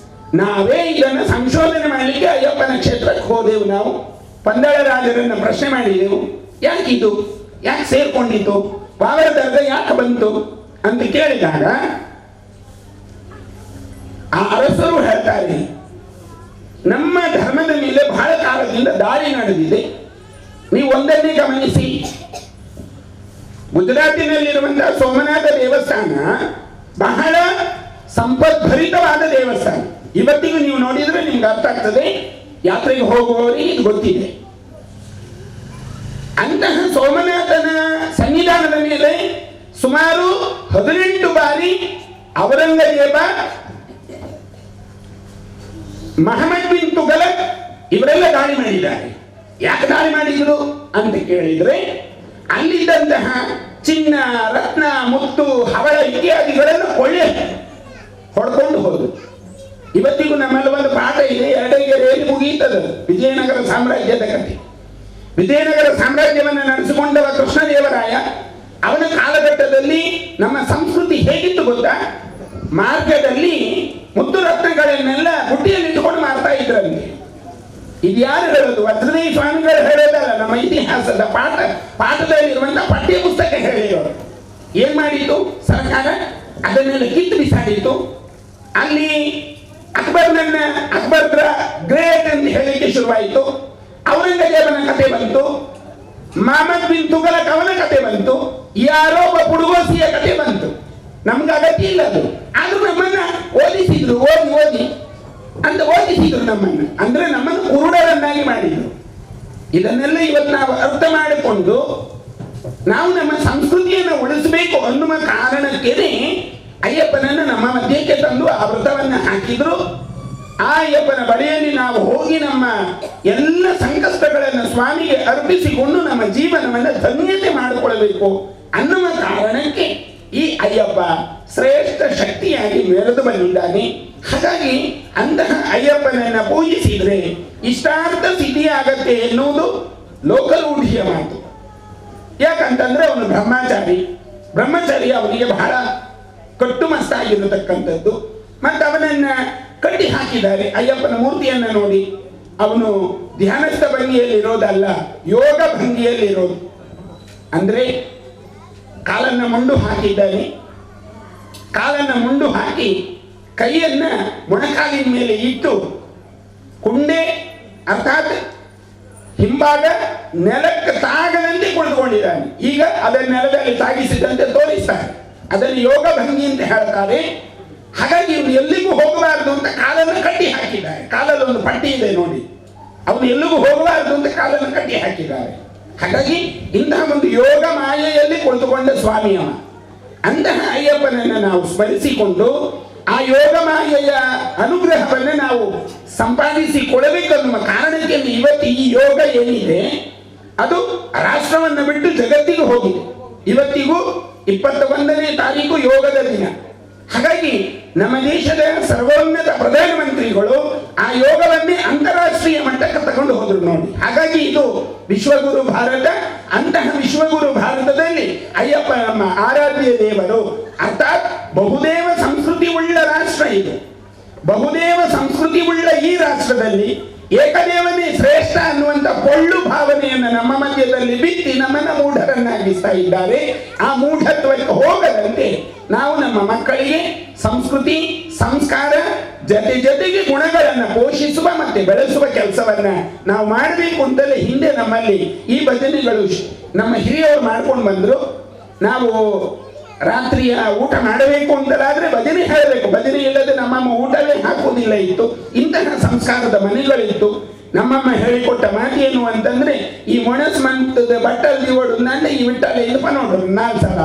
ನಾವೇ ಇದನ್ನು ಸಂಶೋಧನೆ ಮಾಡಲಿಕ್ಕೆ ಅಯ್ಯಪ್ಪನ ಕ್ಷೇತ್ರಕ್ಕೆ ಹೋದೆವು. ನಾವು ಪಂದಳ ರಾಜರನ್ನ ಪ್ರಶ್ನೆ ಮಾಡಿದೆವು, ಯಾಕಿದು, ಯಾಕೆ ಸೇರ್ಕೊಂಡಿತು, ವಾವರ ದರ್ಗ ಯಾಕೆ ಬಂತು ಅಂತ ಕೇಳಿದಾಗ ಆ ಅರಸರು ಹೇಳ್ತಾರೆ, ನಮ್ಮ ಧರ್ಮದ ಮೇಲೆ ಬಹಳ ಕಾಲದಿಂದ ದಾಳಿ ನಡೆದಿದೆ. ನೀವು ಒಂದನ್ನೇ ಗಮನಿಸಿ, ಗುಜರಾತಿನಲ್ಲಿರುವಂತಹ ಸೋಮನಾಥ ದೇವಸ್ಥಾನ ಬಹಳ ಸಂಪದ್ಭರಿತವಾದ ದೇವಸ್ಥಾನ. ಇವತ್ತಿಗೂ ನೀವು ನೋಡಿದ್ರೆ ನಿಮ್ಗೆ ಅರ್ಥ ಆಗ್ತದೆ, ಯಾತ್ರೆಗೆ ಹೋಗುವವರಿಗೆ ಇದು ಗೊತ್ತಿದೆ. ಅಂತಹ ಸೋಮನಾಥನ ಸನ್ನಿಧಾನದ ಮೇಲೆ ಸುಮಾರು 18 ಬಾರಿ ಔರಂಗಜೇಬ, ಮಹಮ್ಮದ್ ಬಿನ್ ತುಘಲಕ್ ಇವರೆಲ್ಲ ದಾಳಿ ಮಾಡಿದ್ದಾರೆ. ಯಾಕೆ ದಾಳಿ ಮಾಡಿದ್ರು ಅಂತ ಕೇಳಿದ್ರೆ, ಅಲ್ಲಿದ್ದಂತಹ ಚಿನ್ನ, ರತ್ನ, ಮುತ್ತು, ಹವಳ ಇತ್ಯಾದಿಗಳನ್ನು ಕೊಳ್ಳೆ ಹೊಡ್ಕೊಂಡು ಹೋದ್ರು. ಇವತ್ತಿಗೂ ನಮ್ಮಲ್ಲಿ ಒಂದು ಪಾಠ ಇದೆ, 2 ಗೆರೆಯಲ್ಲಿ ಮುಗಿಯುತ್ತದೆ ವಿಜಯನಗರ ಸಾಮ್ರಾಜ್ಯದ ಕಥೆ. ವಿಜಯನಗರ ಸಾಮ್ರಾಜ್ಯವನ್ನು ನಡೆಸಿಕೊಂಡವ ಕೃಷ್ಣದೇವರಾಯ, ಅವನ ಕಾಲಘಟ್ಟದಲ್ಲಿ ನಮ್ಮ ಸಂಸ್ಕೃತಿ ಹೇಗಿತ್ತು ಗೊತ್ತಾ? ಮಾರ್ಗದಲ್ಲಿ ಮುತ್ತು ರತ್ನಗಳನ್ನೆಲ್ಲ ಬುಟ್ಟಿಯಲ್ಲಿ ಇಟ್ಟುಕೊಂಡು ಮಾರ್ತಾ ಇದ್ರಂತೆ. ಇದು ಯಾರು ಹೇಳೋದು? ವಜ್ರದೇವಿ ಸ್ವಾಮಿಗಳು ಹೇಳೋದಲ್ಲ, ನಮ್ಮ ಇತಿಹಾಸದ ಪಾಠದಲ್ಲಿರುವಂತಹ ಪಠ್ಯ ಪುಸ್ತಕ ಹೇಳಿರೋರು. ಏನ್ ಮಾಡಿತು ಸರ್ಕಾರ? ಅದನ್ನೆಲ್ಲ ಕಿತ್ತು ಬಿಸಾಡಿತು. ಅಲ್ಲಿ ಅಕ್ಬರ್ ಗ್ರೇಟ್ ಅಂತ ಹೇಳಲಿಕ್ಕೆ ಶುರುವಾಯಿತು. ಔರಂಗಜೇಬನ ಕತೆ ಬಂತು, ಮಹಮ್ಮದ್ ಬಿನ್ ತುಘಲಕ್ ಅವನ ಕತೆ ಬಂತು, ಯಾರೋ ಒಬ್ಬ ಪುಡುಗೋಸಿಯ ಕತೆ ಬಂತು. ನಮ್ಗೆ ಅಗತ್ಯ ಇಲ್ಲ ಅದು. ಆದ್ರೂ ನಮ್ಮನ್ನ ಓದಿಸಿದ್ರು, ಓದಿ ಅಂತ ಓದಿಸಿದ್ರು ನಮ್ಮನ್ನು. ಅಂದ್ರೆ ನಮ್ಮನ್ನು ಕುರುಡರನ್ನಾಗಿ ಮಾಡಿದ್ರು. ಇದನ್ನೆಲ್ಲ ಇವತ್ತು ನಾವು ಅರ್ಥ ಮಾಡಿಕೊಂಡು ನಾವು ನಮ್ಮ ಸಂಸ್ಕೃತಿಯನ್ನು ಉಳಿಸಬೇಕು ಅನ್ನುವ ಕಾರಣಕ್ಕೇನೆ ಅಯ್ಯಪ್ಪನನ್ನು ನಮ್ಮ ಮಧ್ಯಕ್ಕೆ ತಂದು ಆ ವ್ರತವನ್ನು ಹಾಕಿದ್ರು. ಆ ಅಯ್ಯಪ್ಪನ ಬಳಿಯಲ್ಲಿ ನಾವು ಹೋಗಿ ನಮ್ಮ ಎಲ್ಲ ಸಂಕಷ್ಟಗಳನ್ನು ಸ್ವಾಮಿಗೆ ಅರ್ಪಿಸಿಕೊಂಡು ನಮ್ಮ ಜೀವನವನ್ನು ಧನ್ಯತೆ ಮಾಡಿಕೊಳ್ಳಬೇಕು ಅನ್ನುವ ಕಾರಣಕ್ಕೆ ಈ ಅಯ್ಯಪ್ಪ ಶ್ರೇಷ್ಠ ಶಕ್ತಿಯಾಗಿ ಮೆರೆದು ಬಂದಿದ್ದಾನೆ. ಹಾಗಾಗಿ ಅಂತಹ ಅಯ್ಯಪ್ಪನನ್ನ ಪೂಜಿಸಿದ್ರೆ ಇಷ್ಟಾರ್ಥ ಸಿದ್ಧಿಯಾಗತ್ತೆ ಎನ್ನುವುದು ಲೋಕರೂಢಿಯ ಮಾತು. ಯಾಕಂತಂದ್ರೆ ಅವನು ಬ್ರಹ್ಮಚಾರಿ ಅವನಿಗೆ ಬಹಳ ಕಟ್ಟುಮಸ್ತಾಗಿರತಕ್ಕಂಥದ್ದು. ಮತ್ತು ಅವನನ್ನ ಕಟ್ಟಿ ಹಾಕಿದ್ದಾರೆ. ಅಯ್ಯಪ್ಪನ ಮೂರ್ತಿಯನ್ನ ನೋಡಿ, ಅವನು ಧ್ಯಾನಸ್ಥ ಭಂಗಿಯಲ್ಲಿರೋದಲ್ಲ, ಯೋಗ ಭಂಗಿಯಲ್ಲಿರೋದು. ಅಂದ್ರೆ ಕಾಲನ್ನ ಮುಂಡು ಹಾಕಿದ್ದಾನೆ. ಕಾಲನ್ನ ಮುಂಡು ಹಾಕಿ ಕೈಯನ್ನ ಮೊಣಕಾಲಿನ ಮೇಲೆ ಇಟ್ಟು ಕುಂಡೆ ಅರ್ಥಾತ್ ಹಿಂಭಾಗ ನೆಲಕ್ಕೆ ತಾಗದಂತೆ ಕುಳಿತುಕೊಂಡಿದ್ದಾನೆ. ಈಗ ಅದನ್ನ ನೆಲದಲ್ಲಿ ತಾಗಿಸಿದಂತೆ ತೋರಿಸ್ತಾರೆ. ಅದನ್ನು ಯೋಗ ಭಂಗಿ ಅಂತ ಹೇಳ್ತಾರೆ. ಹಾಗಾಗಿ ಇವನು ಎಲ್ಲಿಗೂ ಹೋಗಬಾರದು ಅಂತ ಕಾಲನ್ನು ಕಟ್ಟಿ ಹಾಕಿದ್ದಾರೆ. ಕಾಲಲ್ಲಿ ಒಂದು ಪಟ್ಟಿ ಇದೆ ನೋಡಿ, ಅವನು ಎಲ್ಲಿಗೂ ಹೋಗಬಾರದು ಅಂತ ಕಾಲನ್ನು ಕಟ್ಟಿ ಹಾಕಿದ್ದಾರೆ. ಹಾಗಾಗಿ ಇಂತಹ ಒಂದು ಯೋಗ ಮಾಯೆಯಲ್ಲಿ ಕುಳಿತುಕೊಂಡ ಸ್ವಾಮಿಯವ. ಅಂತಹ ಅಯ್ಯಪ್ಪನನ್ನು ನಾವು ಸ್ಮರಿಸಿಕೊಂಡು ಆ ಯೋಗ ಮಾಯೆಯ ಅನುಗ್ರಹವನ್ನು ನಾವು ಸಂಪಾದಿಸಿಕೊಳ್ಳಬೇಕನ್ನುವ ಕಾರಣಕ್ಕೆ ಇವತ್ತು ಈ ಯೋಗ ಏನಿದೆ ಅದು ರಾಷ್ಟ್ರವನ್ನು ಬಿಟ್ಟು ಜಗತ್ತಿಗೆ ಹೋಗಿದೆ. ಇವತ್ತಿಗೂ 21ನೇ ತಾರೀಕು ಯೋಗದ ದಿನ. ಹಾಗಾಗಿ ನಮ್ಮ ದೇಶದ ಸರ್ವೋನ್ನತ ಪ್ರಧಾನಮಂತ್ರಿಗಳು ಆ ಯೋಗವನ್ನೇ ಅಂತಾರಾಷ್ಟ್ರೀಯ ಮಟ್ಟಕ್ಕೆ ತಗೊಂಡು ಹೋದ್ರು ನೋಡಿ. ಹಾಗಾಗಿ ಇದು ವಿಶ್ವಗುರು ಭಾರತ. ಅಂತಹ ವಿಶ್ವಗುರು ಭಾರತದಲ್ಲಿ ಅಯ್ಯಪ್ಪ ನಮ್ಮ ಆರಾಧ್ಯ ದೇವರು. ಅರ್ಥಾತ್ ಬಹುದೇವ ಸಂಸ್ಕೃತಿ ಉಳ್ಳ ರಾಷ್ಟ್ರ ಇದು. ಬಹುದೇವ ಸಂಸ್ಕೃತಿ ಉಳ್ಳ ಈ ರಾಷ್ಟ್ರದಲ್ಲಿ ಏಕದೇವನೇ ಶ್ರೇಷ್ಠ ಅನ್ನುವಂಥ ಪೊಳ್ಳು ಭಾವನೆಯನ್ನು ನಮ್ಮ ಮಧ್ಯದಲ್ಲಿ ಬಿತ್ತಿ ನಮ್ಮನ್ನು ಮೂಢರನ್ನಾಗಿಸ್ತಾ ಇದ್ದಾರೆ. ಆ ಮೂಢತ್ವಕ್ಕೆ ಹೋಗದಂತೆ ನಾವು ನಮ್ಮ ಮಕ್ಕಳಿಗೆ ಸಂಸ್ಕೃತಿ ಸಂಸ್ಕಾರ ಜೊತೆಗೆ ಗುಣಗಳನ್ನು ಪೋಷಿಸುವ ಮತ್ತೆ ಬೆಳೆಸುವ ಕೆಲಸವನ್ನ ನಾವು ಮಾಡಬೇಕು ಅಂತಲೇ ಹಿಂದೆ ನಮ್ಮಲ್ಲಿ ಈ ಭಜನೆಗಳು ನಮ್ಮ ಹಿರಿಯವರು ಮಾಡ್ಕೊಂಡು ಬಂದ್ರು. ನಾವು ರಾತ್ರಿಯ ಊಟ ಮಾಡಬೇಕು ಅಂತಲಾದ್ರೆ ಭಜನೆ ಹೇಳಬೇಕು. ಭಜನೆ ಇಲ್ಲದೆ ನಮ್ಮಮ್ಮ ಊಟವೇ ಹಾಕುವುದಿಲ್ಲ ಇತ್ತು. ಇಂತಹ ಸಂಸ್ಕಾರದ ಮನೆಗಳಿತ್ತು. ನಮ್ಮಮ್ಮ ಹೇಳಿಕೊಟ್ಟ ಮಾತು ಏನು ಅಂತಂದ್ರೆ, ಈ ಮೊಣಸ್ ಮಂತದ ಬಟ್ಟಲ್ಲಿ ಓಡು ನನ್ನ ಈ ವಿಠಲ ಇದು ನೋಡ್ರು 4 ಸಲ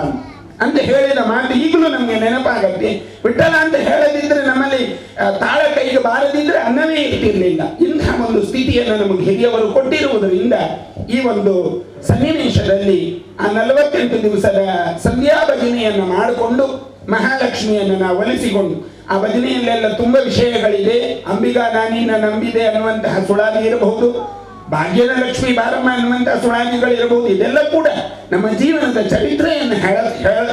ಅಂತ ಹೇಳಿದ ಮಾತು ಈಗಲೂ ನಮ್ಗೆ ನೆನಪಾಗತ್ತೆ. ವಿಠಲ ಅಂತ ಹೇಳದಿದ್ರೆ ನಮ್ಮಲ್ಲಿ ತಾಳ ಕೈಗೆ ಬಾರದಿದ್ರೆ ಅನ್ನವೇ ಇರ್ತಿರ್ಲಿಲ್ಲ. ಇಂತಹ ಒಂದು ಸ್ಥಿತಿಯನ್ನು ನಮಗೆ ಹಿರಿಯವರು ಕೊಟ್ಟಿರುವುದರಿಂದ ಈ ಒಂದು ಸನ್ನಿವೇಶದಲ್ಲಿ ಆ 48 ದಿವಸದ ಸಂಧ್ಯಾ ಭಜನೆಯನ್ನು ಮಾಡಿಕೊಂಡು ಮಹಾಲಕ್ಷ್ಮಿಯನ್ನು ನಾವು ಒಲಿಸಿಕೊಂಡು, ಆ ಭಜನೆಯಲ್ಲೆಲ್ಲ ತುಂಬ ವಿಷಯಗಳಿದೆ. ಅಂಬಿಗಾ ನಾನಿನ್ನ ನಂಬಿದೆ ಅನ್ನುವಂತಹ ಸುಳಾದಿ ಇರಬಹುದು, ಭಾಗ್ಯದ ಲಕ್ಷ್ಮಿ ಬಾರಮ್ಮ ಅನ್ನುವಂತಹ ಸುಳಾದಿಗಳಿರಬಹುದು. ಇದೆಲ್ಲ ಕೂಡ ನಮ್ಮ ಜೀವನದ ಚರಿತ್ರೆಯನ್ನು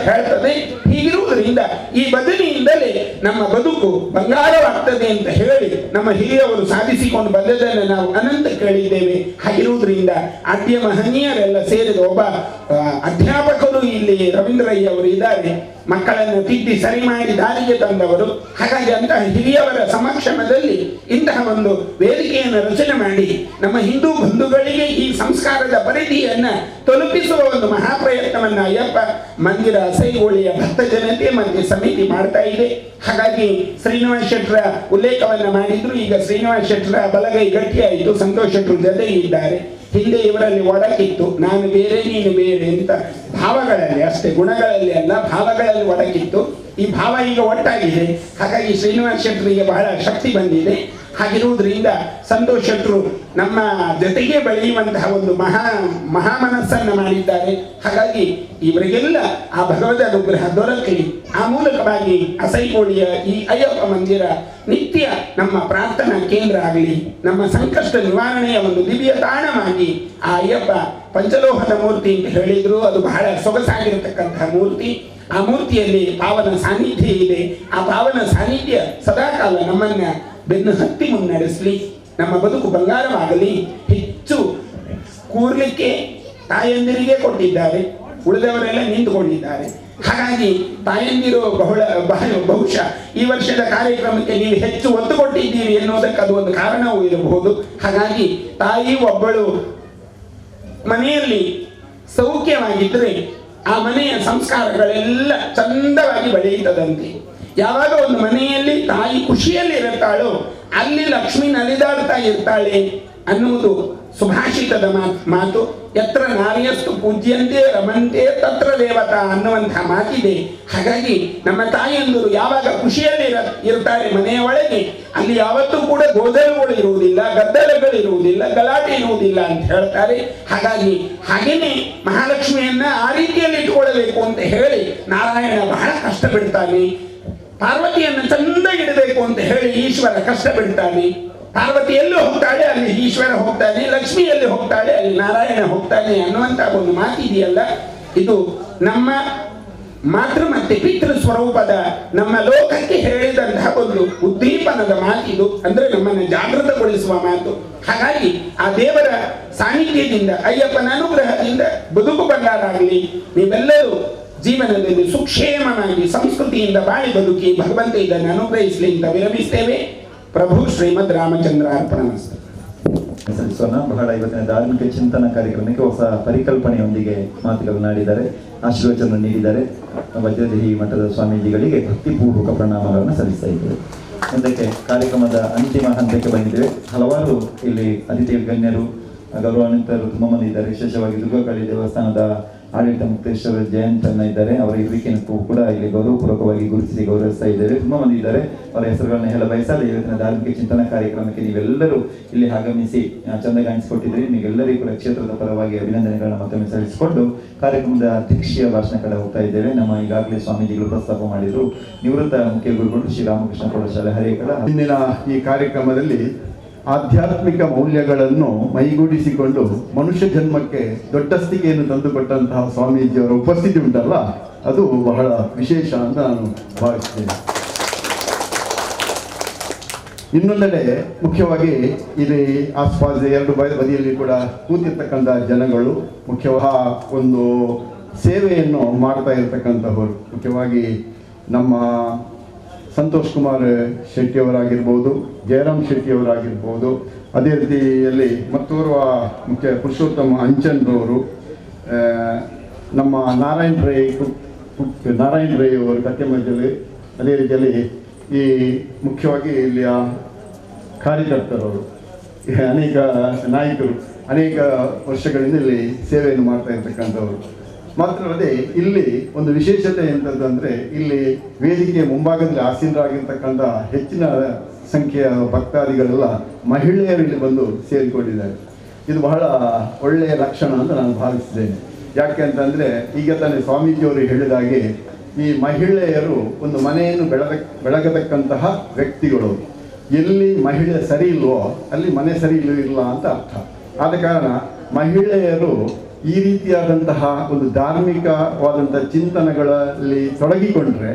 ಹೇಳ್ತದೆ. ಹೀಗಿರುವುದರಿಂದ ಈ ಭಜನೆಯಿಂದಲೇ ನಮ್ಮ ಬದುಕು ಬಂಗಾರವಾಗ್ತದೆ ಅಂತ ಹೇಳಿ ನಮ್ಮ ಹಿರಿಯವರು ಸಾಧಿಸಿಕೊಂಡು ಬಂದದನ್ನು ನಾವು ಅನಂತ ಕೇಳಿದ್ದೇವೆ. ಹಾಗಿರುವುದರಿಂದ ಆದ್ಯ ಮಹನೀಯರೆಲ್ಲ ಸೇರಿದ ಒಬ್ಬ ಅಧ್ಯಾಪಕರು ಇಲ್ಲಿ ರವೀಂದ್ರಯ್ಯ ಅವರು ಇದ್ದಾರೆ. ಮಕ್ಕಳನ್ನು ತಿದ್ದಿ ಸರಿ ಮಾಡಿ ದಾರಿಗೆ ತಂದವರು. ಹಾಗಾಗಿ ಅಂತಹ ಹಿರಿಯವರ ಸಮಕ್ಷಮದಲ್ಲಿ ಇಂತಹ ಒಂದು ವೇದಿಕೆಯನ್ನು ರಚನೆ ಮಾಡಿ ನಮ್ಮ ಹಿಂದೂ ಬಂಧುಗಳಿಗೆ ಈ ಸಂಸ್ಕಾರದ ಪರಿಧಿಯನ್ನ ತಲುಪಿಸುವ ಒಂದು ಮಹಾಪ್ರಯತ್ನವನ್ನ ಅಯ್ಯಪ್ಪ ಮಂದಿರ ಅಸೈಗೋಳಿಯ ಭಕ್ತ ಜನತೆ ಮತ್ತು ಸಮಿತಿ ಮಾಡ್ತಾ ಇದೆ. ಹಾಗಾಗಿ ಶ್ರೀನಿವಾಸ್ ಶೆಟ್ಟರ ಉಲ್ಲೇಖವನ್ನ ಮಾಡಿದ್ರು. ಈಗ ಶ್ರೀನಿವಾಸ್ ಶೆಟ್ಟರ ಬಲಗೈ ಗಟ್ಟಿಯಾಯಿತು, ಸಂತೋಷ್ ಶೆಟ್ಟರು ಜೊತೆಗೆ ಇದ್ದಾರೆ. ಹಿಂದೆ ಇವರಲ್ಲಿ ಒಡಕಿತ್ತು, ನಾನು ಬೇರೆ ನೀನು ಬೇರೆ ಅಂತ ಭಾವಗಳಲ್ಲಿ ಅಷ್ಟೇ, ಗುಣಗಳಲ್ಲಿ ಅಲ್ಲ ಭಾವಗಳಲ್ಲಿ ಒಡಕಿತ್ತು. ಈ ಭಾವ ಈಗ ಒಟ್ಟಾಗಿದೆ. ಹಾಗಾಗಿ ಶ್ರೀನಿವಾಸ್ ಶೆಟ್ಟರಿಗೆ ಬಹಳ ಶಕ್ತಿ ಬಂದಿದೆ. ಹಾಗಿರುವುದರಿಂದ ಸಂತೋಷ್ ಶೆಟ್ಟರು ನಮ್ಮ ಜೊತೆಗೆ ಬೆಳೆಯುವಂತಹ ಒಂದು ಮಹಾ ಮನಸ್ಸನ್ನು ಮಾಡಿದ್ದಾರೆ. ಹಾಗಾಗಿ ಇವರಿಗೆಲ್ಲ ಆ ಭಗವದ್ ಅನುಗ್ರಹ ದೊರಕಲಿ. ಆ ಮೂಲಕವಾಗಿ ಅಸೈಗೋಳಿಯ ಈ ಅಯ್ಯಪ್ಪ ಮಂದಿರ ನಿತ್ಯ ನಮ್ಮ ಪ್ರಾರ್ಥನಾ ಕೇಂದ್ರ ಆಗಲಿ, ನಮ್ಮ ಸಂಕಷ್ಟ ನಿವಾರಣೆಯ ಒಂದು ದಿವ್ಯ ತಾಣವಾಗಿ ಆ ಅಯ್ಯಪ್ಪ ಪಂಚಲೋಹದ ಮೂರ್ತಿ ಅಂತ ಹೇಳಿದ್ರು. ಅದು ಬಹಳ ಸೊಗಸಾಗಿರತಕ್ಕಂತಹ ಮೂರ್ತಿ. ಆ ಮೂರ್ತಿಯಲ್ಲಿ ಪಾವನ ಸಾನ್ನಿಧ್ಯ ಇದೆ. ಆ ಪಾವನ ಸಾನ್ನಿಧ್ಯ ಸದಾಕಾಲ ನಮ್ಮನ್ನ ಬೆನ್ನು ಹತ್ತಿ ಮುನ್ನಡೆಸಲಿ, ನಮ್ಮ ಬದುಕು ಬಂಗಾರವಾಗಲಿ. ಹೆಚ್ಚು ಕೂರ್ಲಿಕ್ಕೆ ತಾಯಂದಿರಿಗೆ ಕೊಟ್ಟಿದ್ದಾರೆ, ಉಳಿದವರೆಲ್ಲ ನಿಂತುಕೊಂಡಿದ್ದಾರೆ. ಹಾಗಾಗಿ ತಾಯಂದಿರು ಬಹುಶಃ ಈ ವರ್ಷದ ಕಾರ್ಯಕ್ರಮಕ್ಕೆ ನೀವು ಹೆಚ್ಚು ಒತ್ತು ಕೊಟ್ಟಿದ್ದೀರಿ ಎನ್ನುವುದಕ್ಕೆ ಅದು ಒಂದು ಕಾರಣವೂ ಇರಬಹುದು. ಹಾಗಾಗಿ ತಾಯಿ ಒಬ್ಬಳು ಮನೆಯಲ್ಲಿ ಸೌಖ್ಯವಾಗಿದ್ದರೆ ಆ ಮನೆಯ ಸಂಸ್ಕಾರಗಳೆಲ್ಲ ಚಂದವಾಗಿ ಬೆಳೆಯುತ್ತದಂತೆ. ಯಾವಾಗ ಒಂದು ಮನೆಯಲ್ಲಿ ತಾಯಿ ಖುಷಿಯಲ್ಲಿ ಇರುತ್ತಾಳೋ ಅಲ್ಲಿ ಲಕ್ಷ್ಮಿ ನಲಿದಾಡ್ತಾ ಇರ್ತಾಳೆ. ಅನ್ನುವುದು ಸುಭಾಷಿತದ ಮಾತು. ಯತ್ರ ನಾರ್ಯಸ್ತು ಪೂಜ್ಯಂತೆ ರಮಂತೆ ತತ್ರ ದೇವತಾ ಅನ್ನುವಂಥ ಮಾತಿದೆ. ಹಾಗಾಗಿ ನಮ್ಮ ತಾಯಿಯಂದರು ಯಾವಾಗ ಖುಷಿಯಲ್ಲಿ ಇರ್ತಾರೆ ಮನೆಯ ಒಳಗೆ, ಅಲ್ಲಿ ಯಾವತ್ತೂ ಕೂಡ ಗೋಜಲುಗಳು ಇರುವುದಿಲ್ಲ, ಗದ್ದಲಗಳಿರುವುದಿಲ್ಲ, ಗಲಾಟೆ ಇರುವುದಿಲ್ಲ ಅಂತ ಹೇಳ್ತಾರೆ. ಹಾಗಾಗಿ ಹಾಗೇನೆ ಮಹಾಲಕ್ಷ್ಮಿಯನ್ನ ಆ ರೀತಿಯಲ್ಲಿ ಇಟ್ಕೊಳ್ಬೇಕು ಅಂತ ಹೇಳಿ ನಾರಾಯಣ ಬಹಳ ಕಷ್ಟ ಬಿಡ್ತಾನೆ. ಪಾರ್ವತಿಯನ್ನು ಚಂದಾಗಿಡಬೇಕು ಅಂತ ಹೇಳಿ ಈಶ್ವರ ಕಷ್ಟ ಬಿಡ್ತಾನೆ. ಪಾರ್ವತಿ ಎಲ್ಲಿ ಹೋಗ್ತಾಳೆ ಅಲ್ಲಿ ಈಶ್ವರ ಹೋಗ್ತಾನೆ, ಲಕ್ಷ್ಮಿ ಎಲ್ಲಿ ಹೋಗ್ತಾಳೆ ಅಲ್ಲಿ ನಾರಾಯಣ ಹೋಗ್ತಾನೆ ಅನ್ನುವಂಥ ಒಂದು ಮಾತಿದೆಯಲ್ಲ, ಇದು ನಮ್ಮ ಮಾತೃ ಮತ್ತೆ ಪಿತೃ ಸ್ವರೂಪದ ನಮ್ಮ ಲೋಕಕ್ಕೆ ಹೇಳಿದಂತಹ ಒಂದು ಉದ್ದೀಪನದ ಮಾತಿದು. ಅಂದ್ರೆ ನಮ್ಮನ್ನು ಜಾಗೃತಗೊಳಿಸುವ ಮಾತು. ಹಾಗಾಗಿ ಆ ದೇವರ ಸಾನ್ನಿಧ್ಯದಿಂದ, ಅಯ್ಯಪ್ಪನ ಅನುಗ್ರಹದಿಂದ ಬದುಕು ಬಂಗಾರಾಗಲಿ. ನೀವೆಲ್ಲರೂ ಜೀವನದಲ್ಲಿ ಸುಕ್ಷೇಮವಾಗಿ ಸಂಸ್ಕೃತಿಯಿಂದ ಬಾಳಿ ಬದುಕಿ ಭಗವಂತ ಇದನ್ನು ಅನುಗ್ರಹಿಸಲಿ ಅಂತ ವಿರಮಿಸ್ತೇವೆ. ಪ್ರಭು ಶ್ರೀಮದ್ ರಾಮಚಂದ್ರ ಅರ್ಪಣಮಸ್ತು. ಸಲ್ಲಿಸೋಣ. ಬಹಳ ಇವತ್ತಿನ ಧಾರ್ಮಿಕ ಚಿಂತನ ಕಾರ್ಯಕ್ರಮಕ್ಕೆ ಹೊಸ ಪರಿಕಲ್ಪನೆಯೊಂದಿಗೆ ಮಾತುಗಳನ್ನಾಡಿದ್ದಾರೆ, ಆಶೀರ್ವಚನ ನೀಡಿದ್ದಾರೆ. ವಜ್ರದೇಹಿ ಮಠದ ಸ್ವಾಮೀಜಿಗಳಿಗೆ ಭಕ್ತಿಪೂರ್ವಕ ಪ್ರಣಾಮಗಳನ್ನು ಸಲ್ಲಿಸ್ತಾ ಇದ್ದೇವೆ. ಮುಂದಕ್ಕೆ ಕಾರ್ಯಕ್ರಮದ ಅಂತಿಮ ಹಂತಕ್ಕೆ ಬಂದಿದ್ದೇವೆ. ಹಲವಾರು ಇಲ್ಲಿ ಅತಿಥಿ ಗಣ್ಯರು, ಗೌರವಾನ್ವಿತರು ತುಂಬ ಮಂದಿ ಇದ್ದಾರೆ. ವಿಶೇಷವಾಗಿ ದುರ್ಗಾಕಾಳಿ ದೇವಸ್ಥಾನದ ಆಡಳಿತ ಮುಕ್ತೇಶ್ವರ ಜಯಂತನ್ನ ಇದ್ದಾರೆ. ಅವರ ಇರುವಿಕೆಯನ್ನು ಕೂಡ ಇಲ್ಲಿ ಗೌರವಪೂರ್ವಕವಾಗಿ ಗುರುತಿಸಿ ಗೌರವಿಸ್ತಾ ಇದ್ದೇವೆ. ತುಂಬ ಮಂದಿ ಇದ್ದಾರೆ. ಅವರ ಹೆಸರುಗಳನ್ನ ಹೇಳ ಬಯಸಲ್ಲ. ಇವತ್ತಿನ ಧಾರ್ಮಿಕ ಚಿಂತನಾ ಕಾರ್ಯಕ್ರಮಕ್ಕೆ ನೀವೆಲ್ಲರೂ ಇಲ್ಲಿ ಆಗಮಿಸಿ ಚಂದಗಾಣಿಸಿಕೊಟ್ಟಿದ್ದೀರಿ. ನೀವೆಲ್ಲರಿಗೂ ಕೂಡ ಕ್ಷೇತ್ರದ ಪರವಾಗಿ ಅಭಿನಂದನೆಗಳನ್ನ ಮತ್ತೊಮ್ಮೆ ಸಲ್ಲಿಸಿಕೊಂಡು ಕಾರ್ಯಕ್ರಮದ ಅಧ್ಯಕ್ಷೀಯ ಭಾಷಣ ಕಡೆ ಹೋಗ್ತಾ ಇದ್ದೇವೆ. ನಮ್ಮ ಈಗಾಗಲೇ ಸ್ವಾಮೀಜಿಗಳು ಪ್ರಸ್ತಾಪ ಮಾಡಿದ್ರು. ನಿವೃತ್ತ ಮುಖ್ಯ ಗುರುಗಳು ಶ್ರೀ ರಾಮಕೃಷ್ಣ ಪ್ರೌಢಶಾಲೆ ಹರೇಕಳ ಇಂದಿನ ಈ ಕಾರ್ಯಕ್ರಮದಲ್ಲಿ ಆಧ್ಯಾತ್ಮಿಕ ಮೌಲ್ಯಗಳನ್ನು ಮೈಗೂಡಿಸಿಕೊಂಡು ಮನುಷ್ಯ ಜನ್ಮಕ್ಕೆ ದೊಡ್ಡಸ್ತಿಕೆಯನ್ನು ತಂದುಕೊಟ್ಟಂತಹ ಸ್ವಾಮೀಜಿಯವರ ಉಪಸ್ಥಿತಿ ಉಂಟಲ್ಲ, ಅದು ಬಹಳ ವಿಶೇಷ ಅಂತ ನಾನು ಭಾವಿಸ್ತೇನೆ. ಇನ್ನೊಂದೆಡೆ ಮುಖ್ಯವಾಗಿ ಇಲ್ಲಿ ಆಸ್ಪಾಸ್ ಎರಡು ಬದಿಯಲ್ಲಿ ಕೂಡ ಕೂತಿರ್ತಕ್ಕಂಥ ಜನಗಳು ಮುಖ್ಯವಾಗಿ ಒಂದು ಸೇವೆಯನ್ನು ಮಾಡ್ತಾ ಇರತಕ್ಕಂಥವರು. ಮುಖ್ಯವಾಗಿ ನಮ್ಮ ಸಂತೋಷ್ ಕುಮಾರ್ ಶೆಟ್ಟಿಯವರಾಗಿರ್ಬೋದು, ಜಯರಾಮ್ ಶೆಟ್ಟಿಯವರಾಗಿರ್ಬೋದು, ಅದೇ ರೀತಿಯಲ್ಲಿ ಮತ್ತೋರ್ವ ಮುಖ್ಯ ಪುರುಷೋತ್ತಮ ಅಂಚನ್ರವರು, ನಮ್ಮ ನಾರಾಯಣ್ ರೈ ಅವರು ಕತ್ತೆಮಜ್ಜಲ್ಲಿ, ಅದೇ ರೀತಿಯಲ್ಲಿ ಈ ಮುಖ್ಯವಾಗಿ ಇಲ್ಲಿಯ ಕಾರ್ಯಕರ್ತರವರು, ಅನೇಕ ನಾಯಕರು ಅನೇಕ ವರ್ಷಗಳಿಂದ ಇಲ್ಲಿ ಸೇವೆಯನ್ನು ಮಾಡ್ತಾ ಇರ್ತಕ್ಕಂಥವ್ರು. ಮಾತ್ರವಲ್ಲದೆ ಇಲ್ಲಿ ಒಂದು ವಿಶೇಷತೆ ಎಂತಂದ್ರೆ, ಇಲ್ಲಿ ವೇದಿಕೆಯ ಮುಂಭಾಗದಲ್ಲಿ ಆಸೀನರಾಗಿರ್ತಕ್ಕಂಥ ಹೆಚ್ಚಿನ ಸಂಖ್ಯೆಯ ಭಕ್ತಾದಿಗಳೆಲ್ಲ ಮಹಿಳೆಯರು ಇಲ್ಲಿ ಬಂದು ಸೇರಿಕೊಂಡಿದ್ದಾರೆ. ಇದು ಬಹಳ ಒಳ್ಳೆಯ ಲಕ್ಷಣ ಅಂತ ನಾನು ಭಾವಿಸಿದ್ದೇನೆ. ಯಾಕೆ ಅಂತಂದರೆ, ಈಗ ತಾನೇ ಸ್ವಾಮೀಜಿಯವರು ಹೇಳಿದಾಗೆ ಈ ಮಹಿಳೆಯರು ಒಂದು ಮನೆಯನ್ನು ಬೆಳಗತಕ್ಕಂತಹ ವ್ಯಕ್ತಿಗಳು. ಎಲ್ಲಿ ಮಹಿಳೆ ಸರಿ ಇಲ್ವೋ ಅಲ್ಲಿ ಮನೆ ಸರಿ ಇಲ್ಲ ಅಂತ ಅರ್ಥ. ಆದ ಕಾರಣ ಮಹಿಳೆಯರು ಈ ರೀತಿಯಾದಂತಹ ಒಂದು ಧಾರ್ಮಿಕವಾದಂಥ ಚಿಂತನೆಗಳಲ್ಲಿ ತೊಡಗಿಕೊಂಡ್ರೆ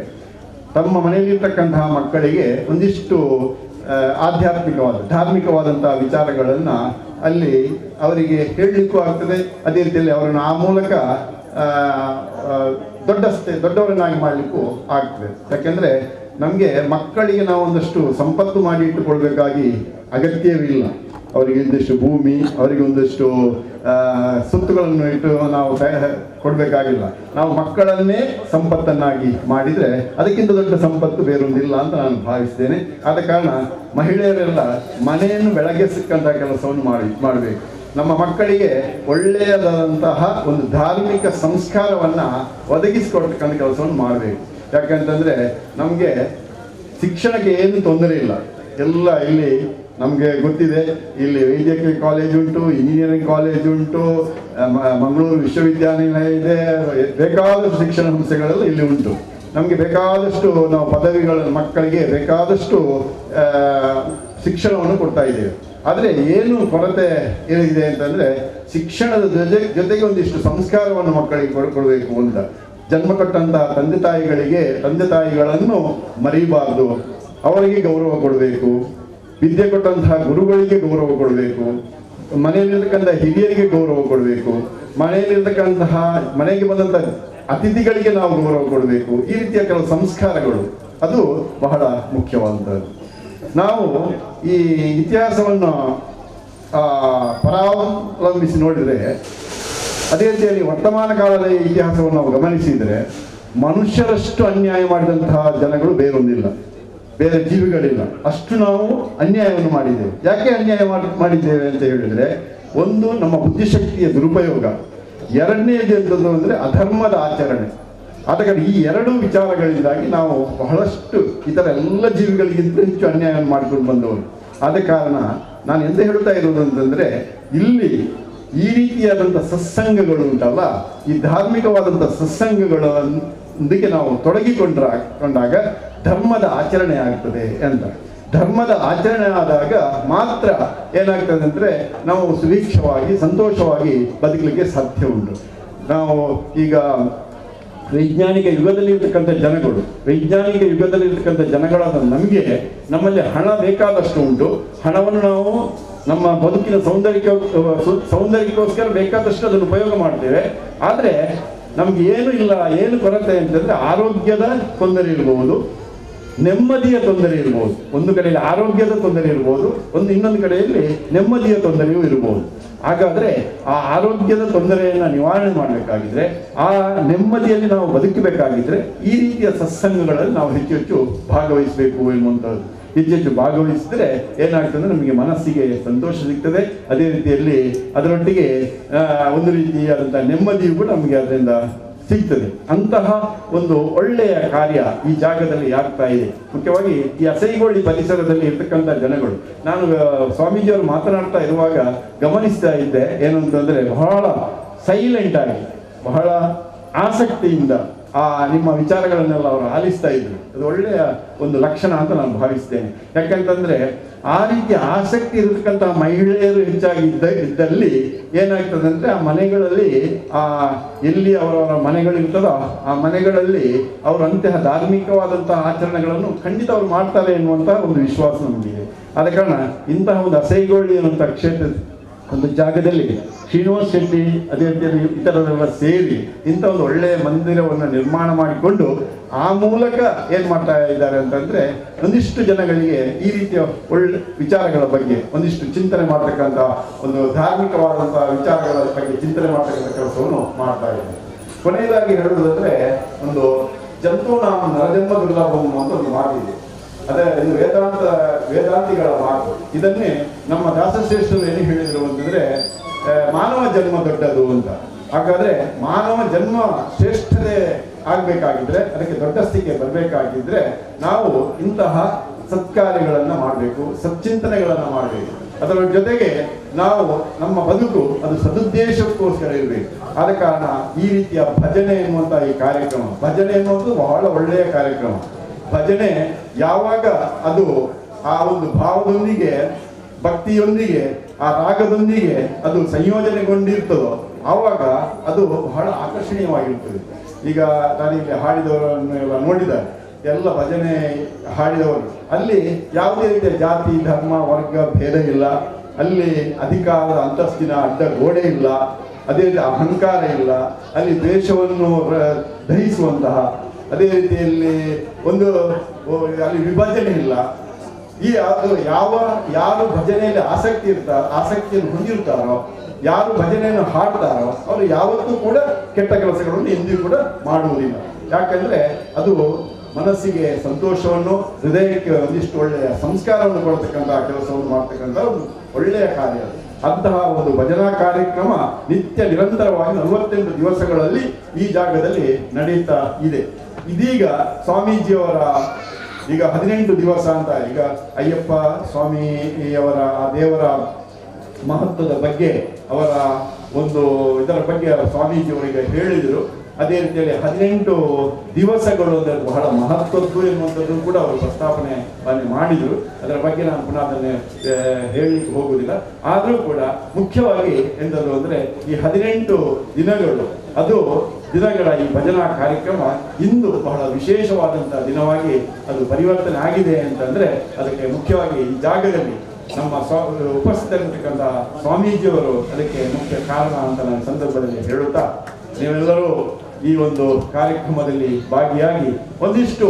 ತಮ್ಮ ಮನೆಯಲ್ಲಿರ್ತಕ್ಕಂತಹ ಮಕ್ಕಳಿಗೆ ಒಂದಿಷ್ಟು ಧಾರ್ಮಿಕವಾದಂತಹ ವಿಚಾರಗಳನ್ನು ಅಲ್ಲಿ ಅವರಿಗೆ ಹೇಳಲಿಕ್ಕೂ ಆಗ್ತದೆ. ಅದೇ ರೀತಿಯಲ್ಲಿ ಅವರನ್ನು ಆ ಮೂಲಕ ದೊಡ್ಡವರನ್ನಾಗಿ ಮಾಡಲಿಕ್ಕೂ ಆಗ್ತದೆ. ಯಾಕೆಂದರೆ ನಮಗೆ ಮಕ್ಕಳಿಗೆ ನಾವು ಒಂದಷ್ಟು ಸಂಪತ್ತು ಮಾಡಿ ಇಟ್ಟುಕೊಳ್ಬೇಕಾಗಿ ಅಗತ್ಯವಿಲ್ಲ. ಅವರಿಗೆ ಒಂದಷ್ಟು ಭೂಮಿ, ಅವರಿಗೆ ಒಂದಷ್ಟು ಸೊತ್ತುಗಳನ್ನು ಇಟ್ಟು ನಾವು ಕೊಡಬೇಕಾಗಿಲ್ಲ. ನಾವು ಮಕ್ಕಳನ್ನೇ ಸಂಪತ್ತನ್ನಾಗಿ ಮಾಡಿದರೆ ಅದಕ್ಕಿಂತ ದೊಡ್ಡ ಸಂಪತ್ತು ಬೇರೊಂದಿಲ್ಲ ಅಂತ ನಾನು ಭಾವಿಸ್ತೇನೆ. ಆದ ಕಾರಣ ಮಹಿಳೆಯರೆಲ್ಲ ಮನೆಯನ್ನು ಬೆಳಗಿಸಕ್ಕಂಥ ಕೆಲಸವನ್ನು ಮಾಡಬೇಕು. ನಮ್ಮ ಮಕ್ಕಳಿಗೆ ಒಳ್ಳೆಯದಾದಂತಹ ಒಂದು ಧಾರ್ಮಿಕ ಸಂಸ್ಕಾರವನ್ನು ಒದಗಿಸಿಕೊಡ್ತಕ್ಕಂಥ ಕೆಲಸವನ್ನು ಮಾಡಬೇಕು. ಯಾಕಂತಂದರೆ ನಮಗೆ ಶಿಕ್ಷಣಕ್ಕೆ ಏನು ತೊಂದರೆ ಇಲ್ಲ. ಎಲ್ಲ ಇಲ್ಲಿ ನಮಗೆ ಗೊತ್ತಿದೆ. ಇಲ್ಲಿ ವೈದ್ಯಕೀಯ ಕಾಲೇಜ್ ಉಂಟು, ಇಂಜಿನಿಯರಿಂಗ್ ಕಾಲೇಜ್ ಉಂಟು, ಮಂಗಳೂರು ವಿಶ್ವವಿದ್ಯಾನಿಲಯ ಇದೆ, ಬೇಕಾದಷ್ಟು ಶಿಕ್ಷಣ ಸಂಸ್ಥೆಗಳೆಲ್ಲ ಇಲ್ಲಿ ಉಂಟು. ನಮಗೆ ಬೇಕಾದಷ್ಟು ನಾವು ಪದವಿಗಳ ಮಕ್ಕಳಿಗೆ ಬೇಕಾದಷ್ಟು ಶಿಕ್ಷಣವನ್ನು ಕೊಡ್ತಾ ಇದ್ದೇವೆ. ಆದರೆ ಏನು ಕೊರತೆ ಏನಿದೆ ಅಂತಂದರೆ, ಶಿಕ್ಷಣದ ಜೊತೆಗೆ ಒಂದಿಷ್ಟು ಸಂಸ್ಕಾರವನ್ನು ಮಕ್ಕಳಿಗೆ ಕೊಡಬೇಕು ಅಂತ. ಜನ್ಮ ಕೊಟ್ಟಂತಹ ತಂದೆ ತಾಯಿಗಳನ್ನು ಮರೀಬಾರ್ದು, ಅವರಿಗೆ ಗೌರವ ಕೊಡಬೇಕು. ವಿದ್ಯೆ ಕೊಟ್ಟಂತಹ ಗುರುಗಳಿಗೆ ಗೌರವ ಕೊಡಬೇಕು. ಮನೆಯಲ್ಲಿರ್ತಕ್ಕಂಥ ಹಿರಿಯರಿಗೆ ಗೌರವ ಕೊಡಬೇಕು. ಮನೆಗೆ ಬಂದಂಥ ಅತಿಥಿಗಳಿಗೆ ನಾವು ಗೌರವ ಕೊಡಬೇಕು. ಈ ರೀತಿಯ ಕೆಲವು ಸಂಸ್ಕಾರಗಳು ಅದು ಬಹಳ ಮುಖ್ಯವಾದಂಥದ್ದು. ನಾವು ಈ ಇತಿಹಾಸವನ್ನು ಪರಾವಲಂಬಿಸಿ ನೋಡಿದರೆ, ಅದೇ ರೀತಿಯಲ್ಲಿ ವರ್ತಮಾನ ಕಾಲದ ಇತಿಹಾಸವನ್ನು ನಾವು ಗಮನಿಸಿದರೆ, ಮನುಷ್ಯರಷ್ಟು ಅನ್ಯಾಯ ಮಾಡಿದಂತಹ ಜನಗಳು ಬೇರೊಂದಿಲ್ಲ. ಬೇರೆ ಜೀವಿಗಳಿಲ್ಲ. ಅಷ್ಟು ನಾವು ಅನ್ಯಾಯವನ್ನು ಮಾಡಿದ್ದೇವೆ. ಯಾಕೆ ಅನ್ಯಾಯ ಮಾಡಿದ್ದೇವೆ ಅಂತ ಹೇಳಿದ್ರೆ, ಒಂದು ನಮ್ಮ ಬುದ್ಧಿಶಕ್ತಿಯ ದುರುಪಯೋಗ, ಎರಡನೇದು ಎಂಥದ್ದು ಅಂದರೆ ಅಧರ್ಮದ ಆಚರಣೆ. ಆದ ಕಾರಣ ಈ ಎರಡು ವಿಚಾರಗಳಿಂದಾಗಿ ನಾವು ಬಹಳಷ್ಟು ಇತರ ಎಲ್ಲ ಜೀವಿಗಳಿಗಿಂತ ಹೆಚ್ಚು ಅನ್ಯಾಯವನ್ನು ಮಾಡಿಕೊಂಡು ಬಂದವರು. ಆದ ಕಾರಣ ನಾನು ಎಂತ ಹೇಳ್ತಾ ಇರೋದು ಅಂತಂದರೆ, ಇಲ್ಲಿ ಈ ರೀತಿಯಾದಂಥ ಸತ್ಸಂಗಗಳು ಉಂಟಲ್ಲ, ಈ ಧಾರ್ಮಿಕವಾದಂಥ ಸತ್ಸಂಗಗಳೊಂದಿಗೆ ನಾವು ತೊಡಗಿಕೊಂಡಾಗ ಧರ್ಮದ ಆಚರಣೆ ಆಗ್ತದೆ ಅಂತ. ಧರ್ಮದ ಆಚರಣೆ ಆದಾಗ ಮಾತ್ರ ಏನಾಗ್ತದೆ ಅಂದರೆ ನಾವು ಸುಭಿಕ್ಷವಾಗಿ ಸಂತೋಷವಾಗಿ ಬದುಕಲಿಕ್ಕೆ ಸಾಧ್ಯ ಉಂಟು. ನಾವು ಈಗ ವೈಜ್ಞಾನಿಕ ಯುಗದಲ್ಲಿ ಇರ್ತಕ್ಕಂಥ ಜನಗಳಾದ ನಮಗೆ ನಮ್ಮಲ್ಲಿ ಹಣ ಬೇಕಾದಷ್ಟು ಉಂಟು. ಹಣವನ್ನು ನಾವು ನಮ್ಮ ಬದುಕಿನ ಸೌಂದರ್ಯಕ್ಕೋಸ್ಕರ ಬೇಕಾದಷ್ಟು ಅದನ್ನು ಉಪಯೋಗ ಮಾಡ್ತೇವೆ. ಆದರೆ ನಮ್ಗೆ ಏನು ಕೊರತೆ ಅಂತಂದ್ರೆ ಆರೋಗ್ಯದ ತೊಂದರೆ ಇರ್ಬೋದು, ನೆಮ್ಮದಿಯ ತೊಂದರೆ ಇರ್ಬೋದು. ಒಂದು ಕಡೆಯಲ್ಲಿ ಆರೋಗ್ಯದ ತೊಂದರೆ ಇರ್ಬೋದು, ಇನ್ನೊಂದು ಕಡೆಯಲ್ಲಿ ನೆಮ್ಮದಿಯ ತೊಂದರೆಯೂ ಇರ್ಬೋದು. ಹಾಗಾದ್ರೆ ಆ ಆರೋಗ್ಯದ ತೊಂದರೆಯನ್ನು ನಿವಾರಣೆ ಮಾಡಬೇಕಾಗಿದ್ರೆ, ಆ ನೆಮ್ಮದಿಯಲ್ಲಿ ನಾವು ಬದುಕಬೇಕಾಗಿದ್ರೆ ಈ ರೀತಿಯ ಸತ್ಸಂಗಗಳಲ್ಲಿ ನಾವು ಹೆಚ್ಚು ಭಾಗವಹಿಸಬೇಕು ಎನ್ನುವಂಥದ್ದು. ಹೆಚ್ಚು ಭಾಗವಹಿಸಿದ್ರೆ ಏನಾಗ್ತದೆ, ನಮಗೆ ಮನಸ್ಸಿಗೆ ಸಂತೋಷ ಸಿಗ್ತದೆ. ಅದೇ ರೀತಿಯಲ್ಲಿ ಅದರೊಟ್ಟಿಗೆ ಒಂದು ರೀತಿಯಾದಂಥ ನೆಮ್ಮದಿಯೂ ಕೂಡ ನಮಗೆ ಅದರಿಂದ ಸಿಗ್ತದೆ. ಅಂತಹ ಒಂದು ಒಳ್ಳೆಯ ಕಾರ್ಯ ಈ ಜಾಗದಲ್ಲಿ ಆಗ್ತಾ ಇದೆ. ಮುಖ್ಯವಾಗಿ ಈ ಅಸೈಗೋಳಿ ಪರಿಸರದಲ್ಲಿ ಇರ್ತಕ್ಕಂಥ ಜನಗಳು, ನಾನು ಸ್ವಾಮೀಜಿಯವರು ಮಾತನಾಡ್ತಾ ಇರುವಾಗ ಗಮನಿಸ್ತಾ ಇದ್ದೆ ಏನು ಅಂತಂದ್ರೆ, ಬಹಳ ಸೈಲೆಂಟ್ ಆಗಿ ಬಹಳ ಆಸಕ್ತಿಯಿಂದ ನಿಮ್ಮ ವಿಚಾರಗಳನ್ನೆಲ್ಲ ಅವರು ಆಲಿಸ್ತಾ ಇದ್ರು. ಅದು ಒಳ್ಳೆಯ ಒಂದು ಲಕ್ಷಣ ಅಂತ ನಾನು ಭಾವಿಸ್ತೇನೆ. ಯಾಕಂತಂದ್ರೆ ಆ ರೀತಿ ಆಸಕ್ತಿ ಇರತಕ್ಕಂತಹ ಮಹಿಳೆಯರು ಹೆಚ್ಚಾಗಿ ಇದ್ದಲ್ಲಿ ಏನಾಗ್ತದೆ ಅಂದ್ರೆ, ಆ ಮನೆಗಳಲ್ಲಿ ಎಲ್ಲಿ ಅವರವರ ಮನೆಗಳಿರ್ತದೋ ಆ ಮನೆಗಳಲ್ಲಿ ಅವರು ಅಂತಹ ಧಾರ್ಮಿಕವಾದಂತಹ ಆಚರಣೆಗಳನ್ನು ಖಂಡಿತ ಅವರು ಮಾಡ್ತಾರೆ ಎನ್ನುವಂತಹ ಒಂದು ವಿಶ್ವಾಸ ನಮಗಿದೆ. ಆದ ಕಾರಣ ಇಂತಹ ಒಂದು ಅಸೈಗೋಳಿ ಎನ್ನುವಂಥ ಕ್ಷೇತ್ರ ಒಂದು ಜಾಗದಲ್ಲಿ ಶ್ರೀನಿವಾಸ್ ಶೆಟ್ಟಿ ಅದೇ ರೀತಿಯಲ್ಲಿ ಇತರರೆಲ್ಲ ಸೇರಿ ಇಂಥ ಒಂದು ಒಳ್ಳೆಯ ಮಂದಿರವನ್ನು ನಿರ್ಮಾಣ ಮಾಡಿಕೊಂಡು ಆ ಮೂಲಕ ಏನು ಮಾಡ್ತಾ ಇದ್ದಾರೆ ಅಂತಂದರೆ, ಒಂದಿಷ್ಟು ಜನಗಳಿಗೆ ಈ ರೀತಿಯ ಒಳ್ಳೆ ವಿಚಾರಗಳ ಬಗ್ಗೆ ಒಂದಿಷ್ಟು ಚಿಂತನೆ ಮಾಡ್ತಕ್ಕಂಥ, ಒಂದು ಧಾರ್ಮಿಕವಾದಂಥ ವಿಚಾರಗಳ ಬಗ್ಗೆ ಚಿಂತನೆ ಮಾಡ್ತಕ್ಕಂಥ ಕೆಲಸವನ್ನು ಮಾಡ್ತಾ ಇದ್ದಾರೆ. ಕೊನೆಯದಾಗಿ ಹೇಳುವುದಂದ್ರೆ, ಒಂದು ಜಂತೂನಾಮ ನರಜನ್ಮ ದುರ್ಲಭಂ ಅಂತ ಒಂದು ಮಾತಿದೆ. ಅದೇ ಇದು ವೇದಾಂತಿಗಳ ಮಾತು. ಇದನ್ನೇ ನಮ್ಮ ದಾಸಶ್ರೇಷ್ಠರು ಏನು ಹೇಳಿದರು ಅಂತಂದ್ರೆ, ಮಾನವ ಜನ್ಮ ದೊಡ್ಡದು ಅಂತ. ಹಾಗಾದ್ರೆ ಮಾನವ ಜನ್ಮ ಶ್ರೇಷ್ಠತೆ ಆಗ್ಬೇಕಾಗಿದ್ರೆ, ಅದಕ್ಕೆ ದೊಡ್ಡ ಸ್ಥಿತಿಗೆ ಬರಬೇಕಾಗಿದ್ರೆ ನಾವು ಇಂತಹ ಸತ್ಕಾರ್ಯಗಳನ್ನ ಮಾಡಬೇಕು, ಸಚ್ಚಿಂತನೆಗಳನ್ನ ಮಾಡಬೇಕು. ಅದರ ಜೊತೆಗೆ ನಾವು ನಮ್ಮ ಬದುಕು ಅದು ಸದುದ್ದೇಶಕ್ಕೋಸ್ಕರ ಇರಬೇಕು. ಆದ ಕಾರಣ ಈ ರೀತಿಯ ಭಜನೆ ಎನ್ನುವಂತ ಈ ಕಾರ್ಯಕ್ರಮ, ಭಜನೆ ಎನ್ನುವುದು ಬಹಳ ಒಳ್ಳೆಯ ಕಾರ್ಯಕ್ರಮ. ಭಜನೆ ಯಾವಾಗ ಅದು ಆ ಒಂದು ಭಾವದೊಂದಿಗೆ, ಭಕ್ತಿಯೊಂದಿಗೆ, ಆ ರಾಗದೊಂದಿಗೆ ಅದು ಸಂಯೋಜನೆಗೊಂಡಿರ್ತದೋ ಆವಾಗ ಅದು ಬಹಳ ಆಕರ್ಷಣೀಯವಾಗಿರ್ತದೆ. ಈಗ ನಾನೀಗ ಹಾಡಿದವರನ್ನೆಲ್ಲ ನೋಡಿದ್ದಾರೆ, ಎಲ್ಲ ಭಜನೆ ಹಾಡಿದವರು ಅಲ್ಲಿ ಯಾವುದೇ ರೀತಿಯ ಜಾತಿ ಧರ್ಮ ವರ್ಗ ಭೇದ ಇಲ್ಲ, ಅಲ್ಲಿ ಅಧಿಕಾರದ ಅಂತಸ್ತಿನ ಅಡ್ಡ ಗೋಡೆ ಇಲ್ಲ, ಅದೇ ರೀತಿ ಅಹಂಕಾರ ಇಲ್ಲ, ಅಲ್ಲಿ ದ್ವೇಷವನ್ನು ದಹಿಸುವಂತಹ, ಅದೇ ರೀತಿಯಲ್ಲಿ ಒಂದು ಅಲ್ಲಿ ವಿಭಜನೆ ಇಲ್ಲ. ಯಾರು ಭಜನೆಯಲ್ಲಿ ಆಸಕ್ತಿಯನ್ನು ಹೊಂದಿರ್ತಾರೋ, ಯಾರು ಭಜನೆಯನ್ನು ಹಾಡ್ತಾರೋ ಅವರು ಯಾವತ್ತೂ ಕೂಡ ಕೆಟ್ಟ ಕೆಲಸಗಳನ್ನು ಎಂದಿಗೂ ಕೂಡ ಮಾಡುವುದಿಲ್ಲ. ಯಾಕಂದ್ರೆ ಅದು ಮನಸ್ಸಿಗೆ ಸಂತೋಷವನ್ನು, ಹೃದಯಕ್ಕೆ ಒಂದಿಷ್ಟು ಒಳ್ಳೆಯ ಸಂಸ್ಕಾರವನ್ನು ಕೊಡ್ತಕ್ಕಂತಹ ಕೆಲಸವನ್ನು ಮಾಡ್ತಕ್ಕಂಥ ಒಂದು ಒಳ್ಳೆಯ ಕಾರ್ಯ. ಅಂತಹ ಒಂದು ಭಜನಾ ಕಾರ್ಯಕ್ರಮ ನಿತ್ಯ ನಿರಂತರವಾಗಿ 48 ದಿವಸಗಳಲ್ಲಿ ಈ ಜಾಗದಲ್ಲಿ ನಡೀತಾ ಇದೆ. ಇದೀಗ ಸ್ವಾಮೀಜಿಯವರ ಈಗ 18 ದಿವಸ ಅಂತ, ಈಗ ಅಯ್ಯಪ್ಪ ಸ್ವಾಮಿಯವರ ದೇವರ ಮಹತ್ವದ ಬಗ್ಗೆ ಅವರ ಒಂದು ಇದರ ಬಗ್ಗೆ ಸ್ವಾಮೀಜಿಯವರಿಗೆ ಹೇಳಿದರು. ಅದೇ ರೀತಿಯಲ್ಲಿ 18 ದಿವಸಗಳು ಅಂದರೆ ಬಹಳ ಮಹತ್ವದ್ದು ಎನ್ನುವಂಥದ್ದು ಕೂಡ ಅವರು ಪ್ರಸ್ತಾಪನೆ ಮಾಡಿದರು. ಅದರ ಬಗ್ಗೆ ನಾನು ಪುನಃ ಅದನ್ನೇ ಹೇಳಲಿಕ್ಕೆ ಹೋಗುವುದಿಲ್ಲ. ಆದರೂ ಕೂಡ ಮುಖ್ಯವಾಗಿ ಎಂಥದ್ದು ಅಂದರೆ, ಈ 18 ದಿನಗಳು ದಿನಗಳ ಈ ಭಜನಾ ಕಾರ್ಯಕ್ರಮ ಇಂದು ಬಹಳ ವಿಶೇಷವಾದಂಥ ದಿನವಾಗಿ ಅದು ಪರಿವರ್ತನೆ ಆಗಿದೆ ಅಂತಂದರೆ, ಅದಕ್ಕೆ ಮುಖ್ಯವಾಗಿ ಈ ಜಾಗದಲ್ಲಿ ನಮ್ಮ ಉಪಸ್ಥಿತರಿರ್ತಕ್ಕಂಥ ಸ್ವಾಮೀಜಿಯವರು ಅದಕ್ಕೆ ಮುಖ್ಯ ಕಾರಣ ಅಂತ ನಾನು ಸಂದರ್ಭದಲ್ಲಿ ಹೇಳುತ್ತಾ, ನೀವೆಲ್ಲರೂ ಈ ಒಂದು ಕಾರ್ಯಕ್ರಮದಲ್ಲಿ ಭಾಗಿಯಾಗಿ ಒಂದಿಷ್ಟು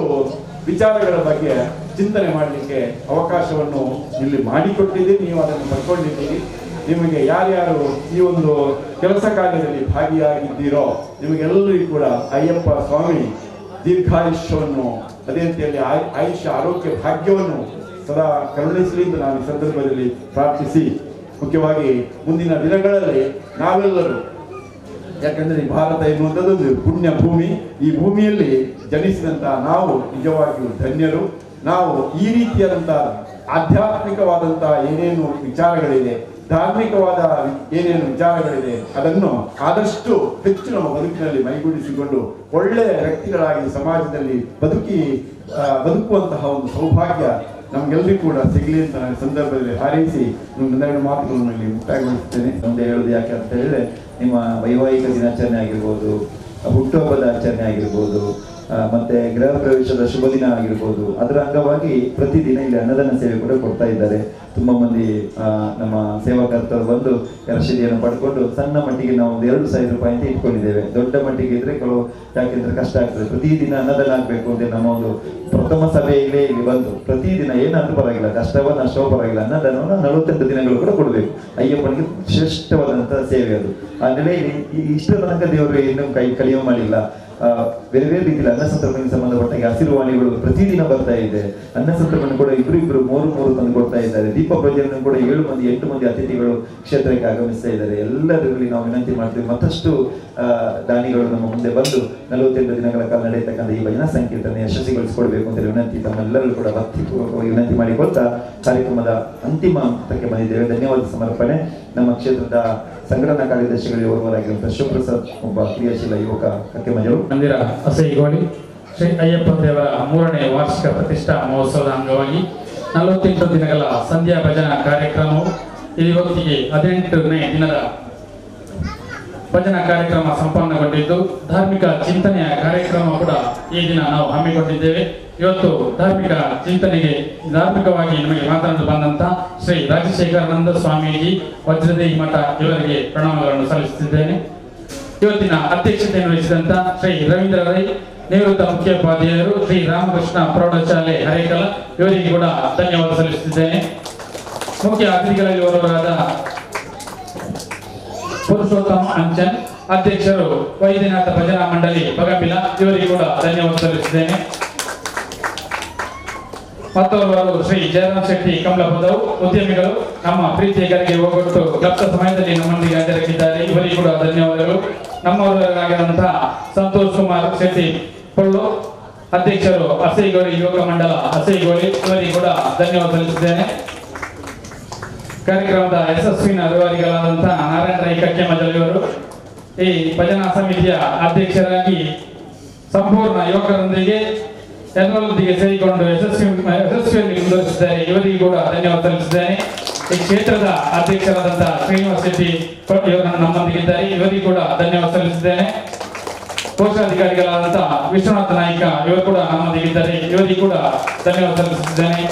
ವಿಚಾರಗಳ ಬಗ್ಗೆ ಚಿಂತನೆ ಮಾಡಲಿಕ್ಕೆ ಅವಕಾಶವನ್ನು ಇಲ್ಲಿ ಮಾಡಿಕೊಟ್ಟಿದ್ದೀರಿ. ನೀವು ಅದನ್ನು ಪಡ್ಕೊಂಡಿದ್ದೀರಿ. ನಿಮಗೆ ಯಾರ್ಯಾರು ಈ ಒಂದು ಕೆಲಸ ಕಾರ್ಯದಲ್ಲಿ ಭಾಗಿಯಾಗಿದ್ದೀರೋ ನಿಮಗೆಲ್ಲರಿಗೂ ಕೂಡ ಅಯ್ಯಪ್ಪ ಸ್ವಾಮಿ ದೀರ್ಘಾಯುಷ್ಯವನ್ನು ಅದೇ ರೀತಿಯಲ್ಲಿ ಆಯುಷ್ಯ ಆರೋಗ್ಯ ಭಾಗ್ಯವನ್ನು ಸದಾ ಕರುಣಿಸಲಿ ಎಂದು ನಾನು ಈ ಸಂದರ್ಭದಲ್ಲಿ ಪ್ರಾರ್ಥಿಸಿ, ಮುಖ್ಯವಾಗಿ ಮುಂದಿನ ದಿನಗಳಲ್ಲಿ ನಾವೆಲ್ಲರೂ, ಯಾಕಂದ್ರೆ ಈ ಭಾರತ ಎನ್ನುವಂಥದ್ದು ಒಂದು ಪುಣ್ಯ ಭೂಮಿ, ಈ ಭೂಮಿಯಲ್ಲಿ ಜನಿಸಿದಂಥ ನಾವು ನಿಜವಾಗಿಯೂ ಧನ್ಯರು. ನಾವು ಈ ರೀತಿಯಾದಂಥ ಆಧ್ಯಾತ್ಮಿಕವಾದಂಥ ಏನೇನು ವಿಚಾರಗಳಿದೆ, ಧಾರ್ಮಿಕವಾದ ಏನೇನು ವಿಚಾರಗಳಿದೆ, ಅದನ್ನು ಆದಷ್ಟು ಹೆಚ್ಚು ನಮ್ಮ ಬದುಕಿನಲ್ಲಿ ಮೈಗೂಡಿಸಿಕೊಂಡು ಒಳ್ಳೆಯ ವ್ಯಕ್ತಿಗಳಾಗಿ ಸಮಾಜದಲ್ಲಿ ಬದುಕುವಂತಹ ಒಂದು ಸೌಭಾಗ್ಯ ನಮ್ಗೆಲ್ಲರಿಗೂ ಕೂಡ ಸಿಗಲಿ ಅಂತ ನಾನು ಸಂದರ್ಭದಲ್ಲಿ ಹಾರೈಸಿ ಒಂದೆರಡು ಮಾತುಗಳನ್ನು ಮುಕ್ತಾಯಗೊಳಿಸ್ತೇನೆ. ಮುಂದೆ ಹೇಳೋದು ಯಾಕೆ ಅಂತ ಹೇಳಿದ್ರೆ, ನಿಮ್ಮ ವೈವಾಹಿಕ ದಿನಾಚರಣೆ ಆಗಿರ್ಬೋದು, ಹುಟ್ಟುಹಬ್ಬದ ಆಚರಣೆ ಆಗಿರ್ಬೋದು, ಮತ್ತೆ ಗೃಹ ಪ್ರವೇಶದ ಶುಭ ದಿನ ಆಗಿರ್ಬೋದು, ಅದರ ಅಂಗವಾಗಿ ಪ್ರತಿದಿನ ಇಲ್ಲಿ ಅನ್ನದಾನ ಸೇವೆ ಕೂಡ ಕೊಡ್ತಾ ಇದ್ದಾರೆ. ತುಂಬಾ ಮಂದಿ ನಮ್ಮ ಸೇವಾಕರ್ತರು ಬಂದು ರಶೀದಿಯನ್ನು ಪಡ್ಕೊಂಡು ಸಣ್ಣ ಮಟ್ಟಿಗೆ ನಾವು ಒಂದು 2,000 ರೂಪಾಯಿ ಅಂತ ಇಟ್ಕೊಂಡಿದ್ದೇವೆ. ದೊಡ್ಡ ಮಟ್ಟಿಗೆ ಇದ್ರೆ ಕೆಲವು ಯಾಕೆಂದ್ರೆ ಕಷ್ಟ ಆಗ್ತದೆ. ಪ್ರತಿದಿನ ಅನ್ನದಾನ ಆಗ್ಬೇಕು ಅಂತ ನಮ್ಮ ಒಂದು ಪ್ರಥಮ ಸಭೆಯಲ್ಲೇ ಇಲ್ಲಿ ಬಂದು ಪ್ರತಿದಿನ ಏನಾದ್ರೂ ಪರವಾಗಿಲ್ಲ, ಕಷ್ಟವ ನಷ್ಟವೋ ಪರವಾಗಿಲ್ಲ, ಅನ್ನದಾನವನ್ನು 48 ದಿನಗಳು ಕೂಡ ಕೊಡಬೇಕು. ಅಯ್ಯಪ್ಪನಿಗೆ ಶ್ರೇಷ್ಠವಾದಂತಹ ಸೇವೆ ಅದು. ಆ ನೆಲೆಯಲ್ಲಿ ಇಷ್ಟ ತನಕ ದೇವರು ಇನ್ನೂ ಕಲಿಯೋ ಮಾಡಿಲ್ಲ. ಬೇರೆ ಬೇರೆ ರೀತಿಯಲ್ಲಿ ಅನ್ನ ಸಂತರ್ಪಣೆಗೆ ಸಂಬಂಧಪಟ್ಟ ಹಸಿರುವಾಣಿಗಳು ಪ್ರತಿದಿನ ಬರ್ತಾ ಇದೆ. ಅನ್ನ ಸಂತರ್ಪಣೆ ಕೂಡ ಇಬ್ರು ಮೂರು ತಂದು ಕೊಡ್ತಾ ಇದ್ದಾರೆ. ದೀಪ ಪ್ರಜ್ವಲನೆ ಕೂಡ 7 ಮಂದಿ 8 ಮಂದಿ ಅತಿಥಿಗಳು ಕ್ಷೇತ್ರಕ್ಕೆ ಆಗಮಿಸ್ತಾ ಇದ್ದಾರೆ. ಎಲ್ಲರಲ್ಲಿ ನಾವು ವಿನಂತಿ ಮಾಡ್ತೀವಿ, ಮತ್ತಷ್ಟು ದಾನಿಗಳು ನಮ್ಮ ಮುಂದೆ ಬಂದು 48 ದಿನಗಳ ಕಾಲ ನಡೆಯತಕ್ಕಂಥ ಈ ಭಜನಾ ಸಂಕೀರ್ತನೆ ಯಶಸ್ವಿಗೊಳಿಸಿಕೊಳ್ಬೇಕು ಅಂತ ವಿನಂತಿ ತಮ್ಮೆಲ್ಲರೂ ಕೂಡ ಭಕ್ತಿಪೂರ್ವಕವಾಗಿ ವಿನಂತಿ ಮಾಡಿಕೊಳ್ತಾ ಕಾರ್ಯಕ್ರಮದ ಅಂತಿಮ ಹಂತಕ್ಕೆ ಬಂದಿದ್ದೇವೆ. ಧನ್ಯವಾದ ಸಮರ್ಪಣೆ. ನಮ್ಮ ಕ್ಷೇತ್ರದ ಸಂಘಟನಾ ಕಾರ್ಯದರ್ಶಿಗಳಿಗೆ ಓರ್ವರಾಗಿರುವಂತಹ ಶಿವಪ್ರಸಾದ್, ಒಬ್ಬ ಕ್ರಿಯಾಶೀಲ ಯುವಕ ಕಕ್ಕೆಮಜರು. ಮಂದಿರ ಅಸೈಗೋಳಿ ಶ್ರೀ ಅಯ್ಯಪ್ಪ ದೇವರ 3ನೇ ವಾರ್ಷಿಕ ಪ್ರತಿಷ್ಠಾ ಮಹೋತ್ಸವದ ಅಂಗವಾಗಿ 48 ದಿನಗಳ ಸಂಧ್ಯಾ ಭಜನಾ ಕಾರ್ಯಕ್ರಮವು ಇವತ್ತಿಗೆ 18ನೇ ದಿನದ ಭಜನಾ ಕಾರ್ಯಕ್ರಮ ಸಂಪನ್ನಗೊಂಡಿದ್ದು, ಧಾರ್ಮಿಕ ಚಿಂತನೆಯ ಕಾರ್ಯಕ್ರಮ ಕೂಡ ಈ ದಿನ ನಾವು ಹಮ್ಮಿಕೊಂಡಿದ್ದೇವೆ. ಇವತ್ತು ಧಾರ್ಮಿಕವಾಗಿ ನಮಗೆ ಮಾತನಾಡಲು ಬಂದಂತ ಶ್ರೀ ರಾಜಶೇಖರಾನಂದ ಸ್ವಾಮೀಜಿ ವಜ್ರದೇಹಿ ಮಠ ಇವರಿಗೆ ಪ್ರಣಾಮಗಳನ್ನು ಸಲ್ಲಿಸುತ್ತಿದ್ದೇನೆ. ಇವತ್ತಿನ ಅಧ್ಯಕ್ಷತೆಯನ್ನು ವಹಿಸಿದಂತ ಶ್ರೀ ರವೀಂದ್ರ ರೈ, ನಿವೃತ್ತ ಮುಖ್ಯೋಪಾಧ್ಯಾಯರು, ಶ್ರೀ ರಾಮಕೃಷ್ಣ ಪ್ರೌಢಶಾಲೆ ಹರೇಕಲ ಇವರಿಗೆ ಕೂಡ ಧನ್ಯವಾದ ಸಲ್ಲಿಸುತ್ತಿದ್ದೇನೆ. ಮುಖ್ಯ ಅತಿಥಿಗಳಲ್ಲಿ ಓರ್ವರಾದ ಪುರುಷೋತ್ತಮ ಅಂಚನ್, ಅಧ್ಯಕ್ಷರು ವೈದ್ಯನಾಥ ಭಜನಾ ಮಂಡಳಿ ಬಗಂಬಿಲ ಇವರಿಗೆ ಕೂಡ ಧನ್ಯವಾದ ಸಲ್ಲಿಸುತ್ತೇನೆ. ಮತ್ತೋರ್ವರು ಶ್ರೀ ಜಯರಾಮ್ ಶೆಟ್ಟಿ ಕಮಲಪದವು, ಉದ್ಯಮಿಗಳು, ನಮ್ಮ ಪ್ರೀತಿಯ ಕರೆಗೆ ಹೋಗೊಟ್ಟು ಕ್ಲಬ್ದ ಸಮಯದಲ್ಲಿ ನಮ್ಮೊಂದಿಗೆ ಹಾಜರಾಗಿದ್ದಾರೆ. ಇವರಿಗೆ ಕೂಡ ಧನ್ಯವಾದಗಳು. ನಮ್ಮವರಾಗಿರುವಂತಹ ಸಂತೋಷ್ ಕುಮಾರ್ ಶೆಟ್ಟಿ ಪೊಳ್ಳು, ಅಧ್ಯಕ್ಷರು ಅಸೈಗೋಳಿ ಯುವಕ ಮಂಡಲ ಅಸೈಗೋಳಿ ಇವರಿಗೆ ಕೂಡ ಧನ್ಯವಾದ ಸಲ್ಲಿಸುತ್ತೇನೆ. ಕಾರ್ಯಕ್ರಮದ ಯಶಸ್ವಿ ನಿರ್ವಹರಿಗಳಾದಂತಹ ನಾರಾಯಣ ರೈ ಕಕ್ಕೆಮಜಲಿಯವರು ಈ ಭಜನಾ ಸಮಿತಿಯ ಅಧ್ಯಕ್ಷರಾಗಿ ಸಂಪೂರ್ಣ ಯುವಕರೊಂದಿಗೆ ಎಲ್ಲರೊಂದಿಗೆ ಸೇರಿಕೊಂಡು ಯಶಸ್ವಿಯಲ್ಲಿ ಮುಂದುವರಿಸಿದ್ದಾರೆ. ಇವರಿಗೆ ಕೂಡ ಧನ್ಯವಾದ ಸಲ್ಲಿಸಿದ್ದೇನೆ. ಈ ಕ್ಷೇತ್ರದ ಅಧ್ಯಕ್ಷರಾದಂತಹ ಶ್ರೀನಿವಾಸ್ ಶೆಟ್ಟಿ ಇವರನ್ನು ನಮ್ಮೊಂದಿಗಿದ್ದಾರೆ. ಇವರಿಗೆ ಕೂಡ ಧನ್ಯವಾದ ಸಲ್ಲಿಸಿದ್ದೇನೆ. ಕೋಶಾಧಿಕಾರಿಗಳಾದಂತಹ ವಿಶ್ವನಾಥ ನಾಯ್ಕ ಇವರು ಕೂಡ ನಮ್ಮೊಂದಿಗಿದ್ದಾರೆ. ಇವರಿಗೆ ಕೂಡ ಧನ್ಯವಾದ ಸಲ್ಲಿಸಿದ್ದೇನೆ.